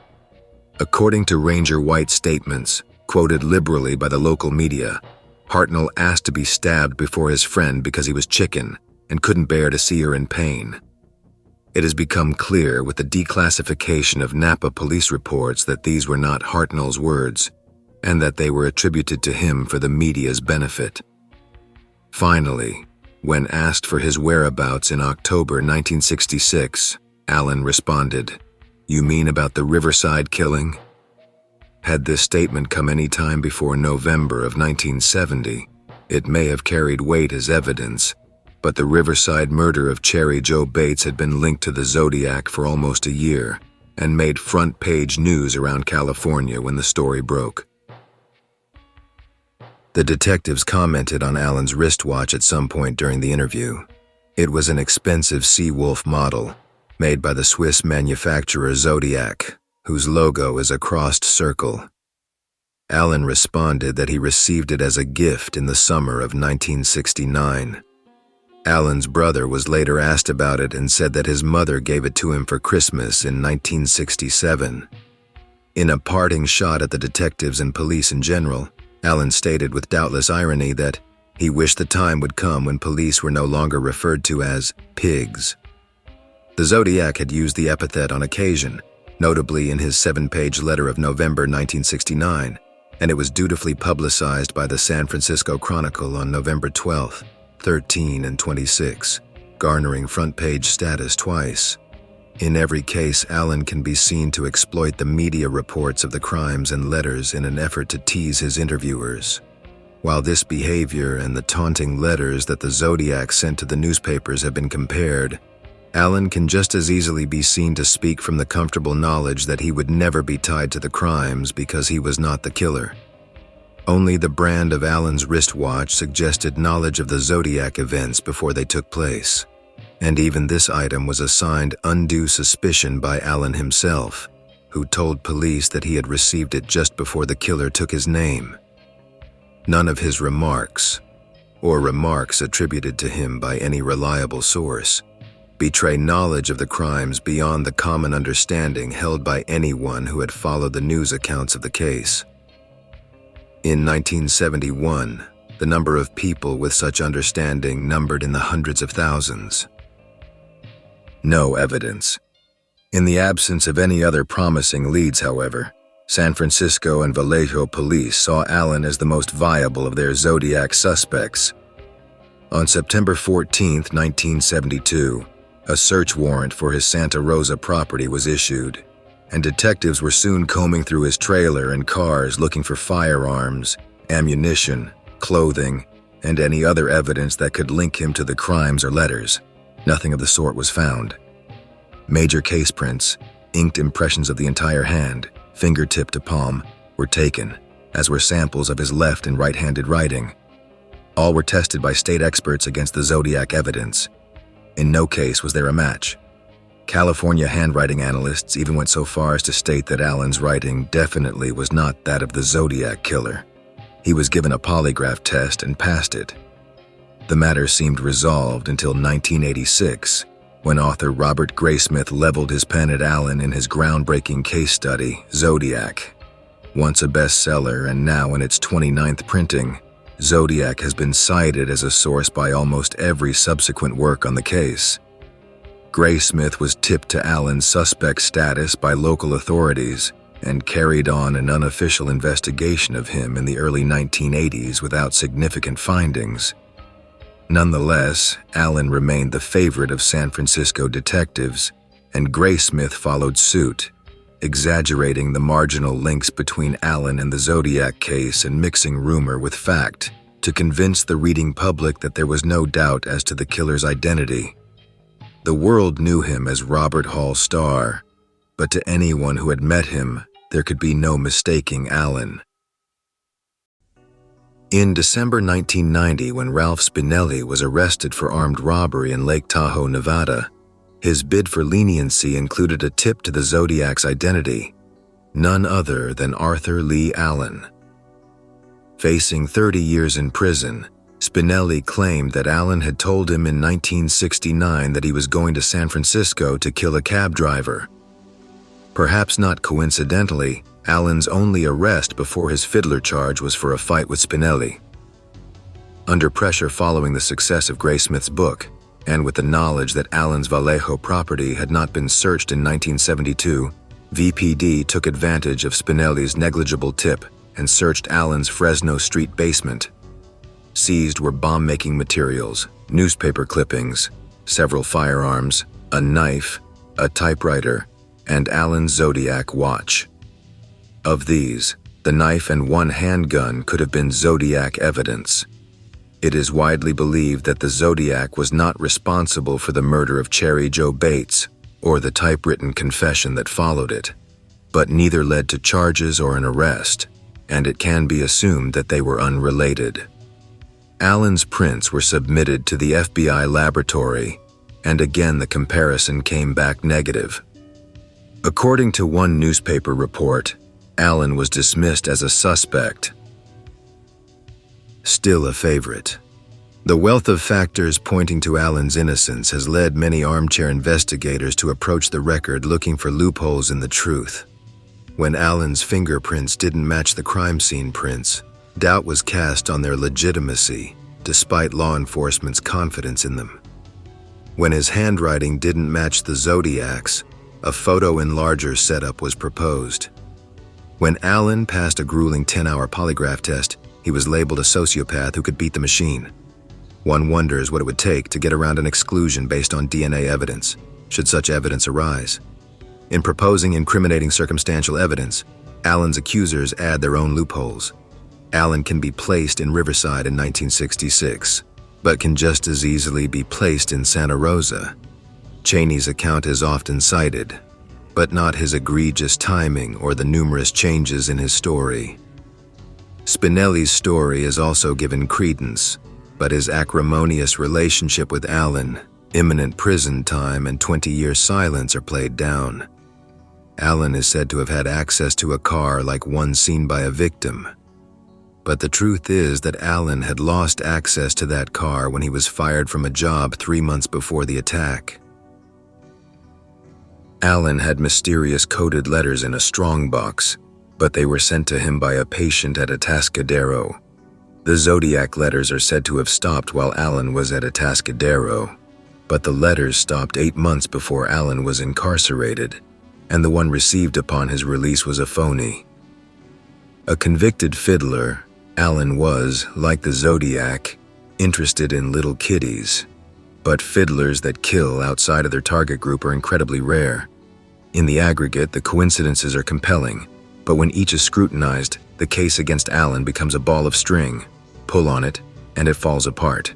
According to Ranger White's statements, quoted liberally by the local media, Hartnell asked to be stabbed before his friend because he was chicken and couldn't bear to see her in pain. It has become clear with the declassification of Napa police reports that these were not Hartnell's words, and that they were attributed to him for the media's benefit. Finally, when asked for his whereabouts in October 1966, Allen responded, "You mean about the Riverside killing?" Had this statement come any time before November of 1970, it may have carried weight as evidence, but the Riverside murder of Cherry Joe Bates had been linked to the Zodiac for almost a year and made front-page news around California when the story broke. The detectives commented on Allen's wristwatch at some point during the interview. It was an expensive Seawolf model, made by the Swiss manufacturer Zodiac, whose logo is a crossed circle. Allen responded that he received it as a gift in the summer of 1969. Allen's brother was later asked about it and said that his mother gave it to him for Christmas in 1967. In a parting shot at the detectives and police in general, Allen stated with doubtless irony that he wished the time would come when police were no longer referred to as pigs. The Zodiac had used the epithet on occasion, notably in his 7-page letter of November 1969, and it was dutifully publicized by the San Francisco Chronicle on November 12, 13, and 26, garnering front-page status twice. In every case, Allen can be seen to exploit the media reports of the crimes and letters in an effort to tease his interviewers. While this behavior and the taunting letters that the Zodiac sent to the newspapers have been compared, Allen can just as easily be seen to speak from the comfortable knowledge that he would never be tied to the crimes because he was not the killer. Only the brand of Allen's wristwatch suggested knowledge of the Zodiac events before they took place, and even this item was assigned undue suspicion by Allen himself, who told police that he had received it just before the killer took his name. None of his remarks, or remarks attributed to him by any reliable source, betray knowledge of the crimes beyond the common understanding held by anyone who had followed the news accounts of the case. In 1971, the number of people with such understanding numbered in the hundreds of thousands. No evidence. In the absence of any other promising leads, however, San Francisco and Vallejo police saw Allen as the most viable of their Zodiac suspects. On September 14, 1972, a search warrant for his Santa Rosa property was issued, and detectives were soon combing through his trailer and cars looking for firearms, ammunition, clothing, and any other evidence that could link him to the crimes or letters. Nothing of the sort was found. Major case prints, inked impressions of the entire hand, fingertip to palm, were taken, as were samples of his left and right-handed writing. All were tested by state experts against the Zodiac evidence. In no case was there a match. California handwriting analysts even went so far as to state that Allen's writing definitely was not that of the Zodiac Killer. He was given a polygraph test and passed it. The matter seemed resolved until 1986, when author Robert Graysmith leveled his pen at Allen in his groundbreaking case study, Zodiac. Once a bestseller and now in its 29th printing, Zodiac has been cited as a source by almost every subsequent work on the case. Graysmith was tipped to Allen's suspect status by local authorities and carried on an unofficial investigation of him in the early 1980s without significant findings. Nonetheless, Allen remained the favorite of San Francisco detectives, and Graysmith followed suit, exaggerating the marginal links between Allen and the Zodiac case and mixing rumor with fact to convince the reading public that there was no doubt as to the killer's identity. The world knew him as Robert Hall Starr, but to anyone who had met him, there could be no mistaking Allen. In December 1990, when Ralph Spinelli was arrested for armed robbery in Lake Tahoe, Nevada, his bid for leniency included a tip to the Zodiac's identity, none other than Arthur Lee Allen. Facing 30 years in prison, Spinelli claimed that Allen had told him in 1969 that he was going to San Francisco to kill a cab driver. Perhaps not coincidentally, Allen's only arrest before his fiddler charge was for a fight with Spinelli. Under pressure following the success of Graysmith's book, and with the knowledge that Allen's Vallejo property had not been searched in 1972, VPD took advantage of Spinelli's negligible tip and searched Allen's Fresno Street basement. Seized were bomb-making materials, newspaper clippings, several firearms, a knife, a typewriter, and Allen's Zodiac watch. Of these, the knife and one handgun could have been Zodiac evidence. It is widely believed that the Zodiac was not responsible for the murder of Cherry Joe Bates or the typewritten confession that followed it, but neither led to charges or an arrest, and it can be assumed that they were unrelated. Allen's prints were submitted to the FBI laboratory, and again the comparison came back negative. According to one newspaper report, Allen was dismissed as a suspect. Still a favorite. The wealth of factors pointing to Allen's innocence has led many armchair investigators to approach the record looking for loopholes in the truth. When Allen's fingerprints didn't match the crime scene prints, doubt was cast on their legitimacy, despite law enforcement's confidence in them. When his handwriting didn't match the Zodiac's, a photo enlarger setup was proposed. When Allen passed a grueling 10-hour polygraph test, he was labeled a sociopath who could beat the machine. One wonders what it would take to get around an exclusion based on DNA evidence, should such evidence arise. In proposing incriminating circumstantial evidence, Allen's accusers add their own loopholes. Allen can be placed in Riverside in 1966, but can just as easily be placed in Santa Rosa. Cheney's account is often cited, but not his egregious timing or the numerous changes in his story. Spinelli's story is also given credence, but his acrimonious relationship with Allen, imminent prison time, and 20-year silence are played down. Allen is said to have had access to a car like one seen by a victim. But the truth is that Allen had lost access to that car when he was fired from a job 3 months before the attack. Allen had mysterious coded letters in a strongbox, but they were sent to him by a patient at Atascadero. The Zodiac letters are said to have stopped while Allen was at Atascadero. but the letters stopped 8 months before Alan was incarcerated, and the one received upon his release was a phony. A convicted fiddler, Alan was, like the Zodiac, interested in little kiddies, but fiddlers that kill outside of their target group are incredibly rare. In the aggregate, the coincidences are compelling, but when each is scrutinized, the case against Alan becomes a ball of string. Pull on it, and it falls apart.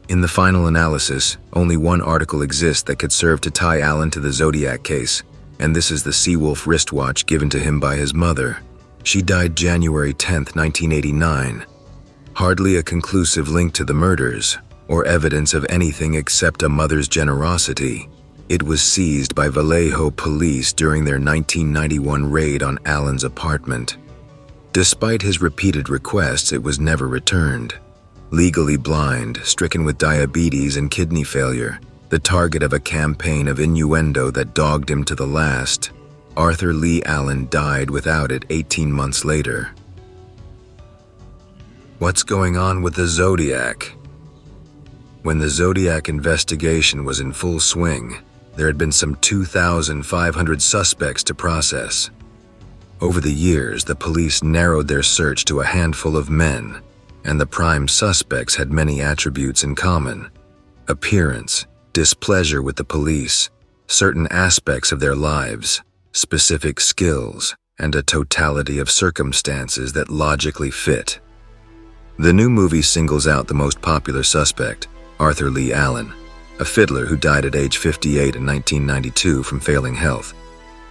In the final analysis, only one article exists that could serve to tie Alan to the Zodiac case, and this is the Seawolf wristwatch given to him by his mother. She died January 10, 1989. Hardly a conclusive link to the murders, or evidence of anything except a mother's generosity. It was seized by Vallejo police during their 1991 raid on Alan's apartment. Despite his repeated requests, it was never returned. Legally blind, stricken with diabetes and kidney failure, the target of a campaign of innuendo that dogged him to the last, Arthur Lee Allen died without it 18 months later. What's going on with the Zodiac? When the Zodiac investigation was in full swing, there had been some 2,500 suspects to process. Over the years, the police narrowed their search to a handful of men, and the prime suspects had many attributes in common: appearance, displeasure with the police, certain aspects of their lives, specific skills, and a totality of circumstances that logically fit. The new movie singles out the most popular suspect, Arthur Lee Allen, a fiddler who died at age 58 in 1992 from failing health.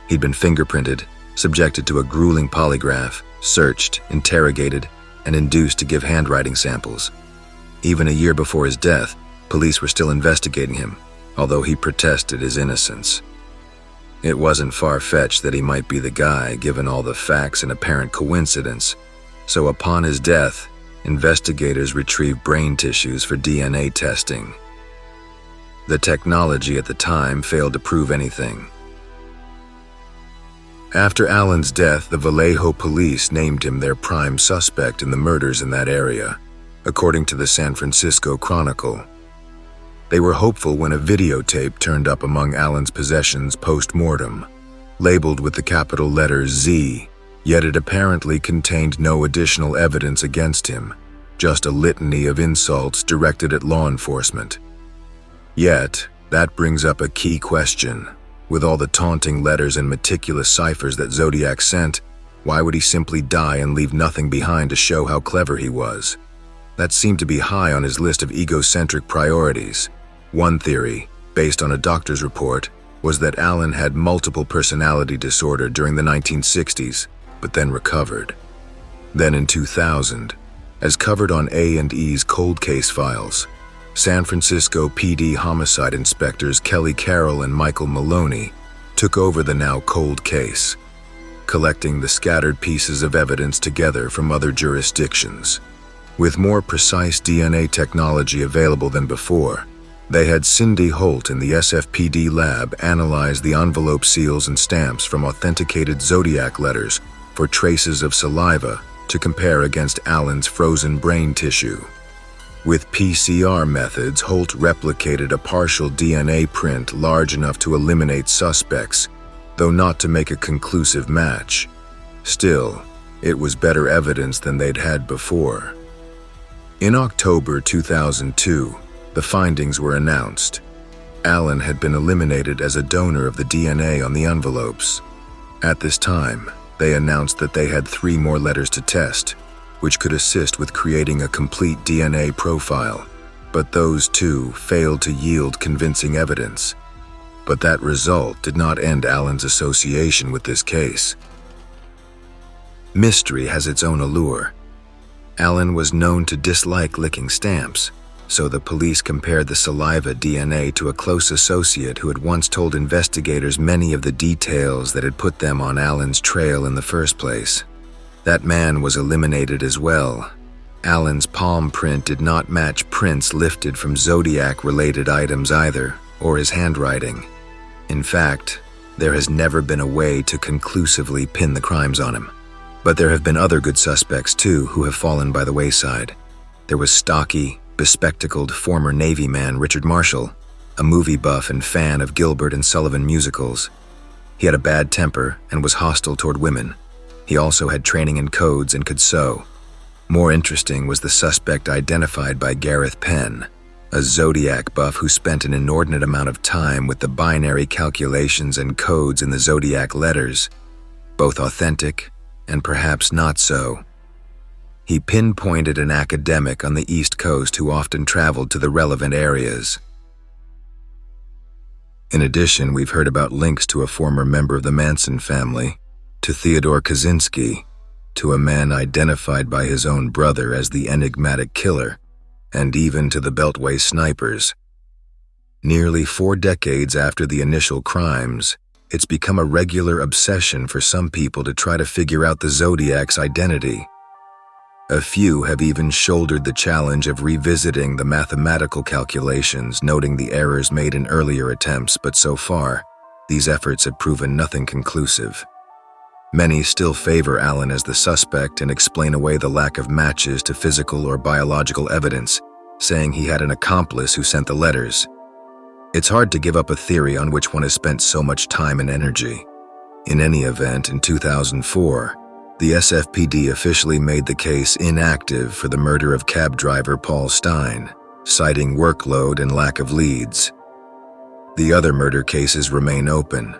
He'd been fingerprinted, subjected to a grueling polygraph, searched, interrogated, and induced to give handwriting samples. Even a year before his death, police were still investigating him, although he protested his innocence. It wasn't far-fetched that he might be the guy, given all the facts and apparent coincidence, so upon his death, investigators retrieved brain tissues for DNA testing. The technology at the time failed to prove anything. After Allen's death, the Vallejo police named him their prime suspect in the murders in that area, according to the San Francisco Chronicle. They were hopeful when a videotape turned up among Allen's possessions post-mortem, labeled with the capital letters Z, yet it apparently contained no additional evidence against him, just a litany of insults directed at law enforcement. Yet, that brings up a key question. With all the taunting letters and meticulous ciphers that Zodiac sent, why would he simply die and leave nothing behind to show how clever he was? That seemed to be high on his list of egocentric priorities. One theory, based on a doctor's report, was that Allen had multiple personality disorder during the 1960s, but then recovered. Then in 2000, as covered on A&E's cold case files, San Francisco PD homicide inspectors Kelly Carroll and Michael Maloney took over the now cold case, collecting the scattered pieces of evidence together from other jurisdictions. With more precise DNA technology available than before, they had Cindy Holt in the SFPD lab analyze the envelope seals and stamps from authenticated Zodiac letters for traces of saliva to compare against Allen's frozen brain tissue. With PCR methods, Holt replicated a partial DNA print large enough to eliminate suspects, though not to make a conclusive match. Still, it was better evidence than they'd had before. In October 2002, the findings were announced. Allen had been eliminated as a donor of the DNA on the envelopes. At this time, they announced that they had 3 more letters to test, which could assist with creating a complete DNA profile, but those 2 failed to yield convincing evidence. But that result did not end Allen's association with this case. Mystery has its own allure. Allen was known to dislike licking stamps, so the police compared the saliva DNA to a close associate who had once told investigators many of the details that had put them on Allen's trail in the first place. That man was eliminated as well. Allen's palm print did not match prints lifted from Zodiac-related items either, or his handwriting. In fact, there has never been a way to conclusively pin the crimes on him. But there have been other good suspects too who have fallen by the wayside. There was stocky, bespectacled former Navy man Richard Marshall, a movie buff and fan of Gilbert and Sullivan musicals. He had a bad temper and was hostile toward women. He also had training in codes and could sew. More interesting was the suspect identified by Gareth Penn, a Zodiac buff who spent an inordinate amount of time with the binary calculations and codes in the Zodiac letters, both authentic and perhaps not so. He pinpointed an academic on the East Coast who often traveled to the relevant areas. In addition, we've heard about links to a former member of the Manson family, to Theodore Kaczynski, to a man identified by his own brother as the enigmatic killer, and even to the Beltway snipers. Nearly 4 decades after the initial crimes, it's become a regular obsession for some people to try to figure out the Zodiac's identity. A few have even shouldered the challenge of revisiting the mathematical calculations, noting the errors made in earlier attempts, but so far, these efforts have proven nothing conclusive. Many still favor Allen as the suspect and explain away the lack of matches to physical or biological evidence, saying he had an accomplice who sent the letters. It's hard to give up a theory on which one has spent so much time and energy. In any event, in 2004, the SFPD officially made the case inactive for the murder of cab driver Paul Stein, citing workload and lack of leads. The other murder cases remain open.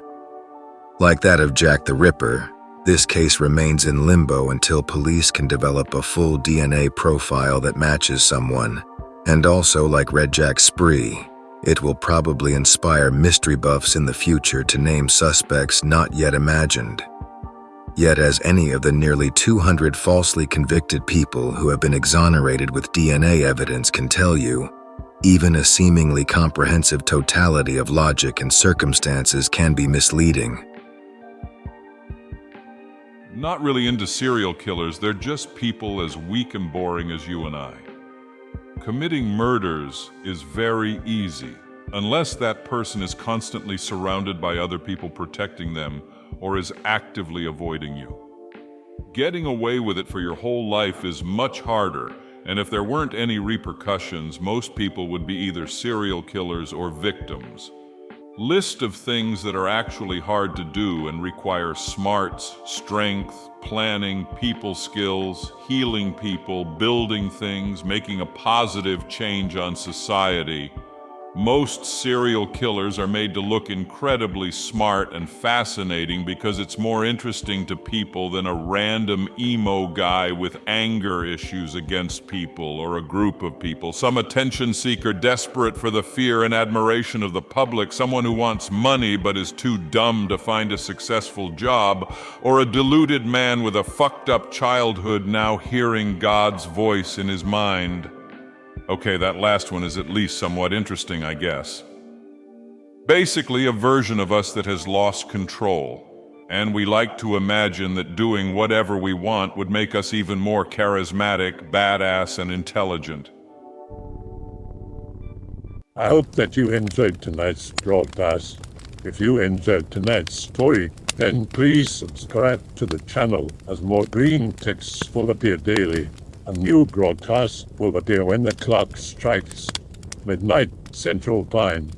Like that of Jack the Ripper, this case remains in limbo until police can develop a full DNA profile that matches someone. And also, like Red Jack's spree, it will probably inspire mystery buffs in the future to name suspects not yet imagined. Yet, as any of the nearly 200 falsely convicted people who have been exonerated with DNA evidence can tell you, even a seemingly comprehensive totality of logic and circumstances can be misleading. Not really into serial killers, they're just people as weak and boring as you and I. Committing murders is very easy, unless that person is constantly surrounded by other people protecting them or is actively avoiding you. Getting away with it for your whole life is much harder, and if there weren't any repercussions, most people would be either serial killers or victims. List of things that are actually hard to do and require smarts, strength, planning, people skills, healing people, building things, making a positive change on society. Most serial killers are made to look incredibly smart and fascinating because it's more interesting to people than a random emo guy with anger issues against people or a group of people, some attention seeker desperate for the fear and admiration of the public, someone who wants money but is too dumb to find a successful job, or a deluded man with a fucked up childhood now hearing God's voice in his mind. Okay, that last one is at least somewhat interesting, I guess. Basically, a version of us that has lost control, and we like to imagine that doing whatever we want would make us even more charismatic, badass, and intelligent. I hope that you enjoyed tonight's broadcast. If you enjoyed tonight's story, then please subscribe to the channel as more Greentext will appear daily. A new broadcast will appear when the clock strikes midnight Central Time.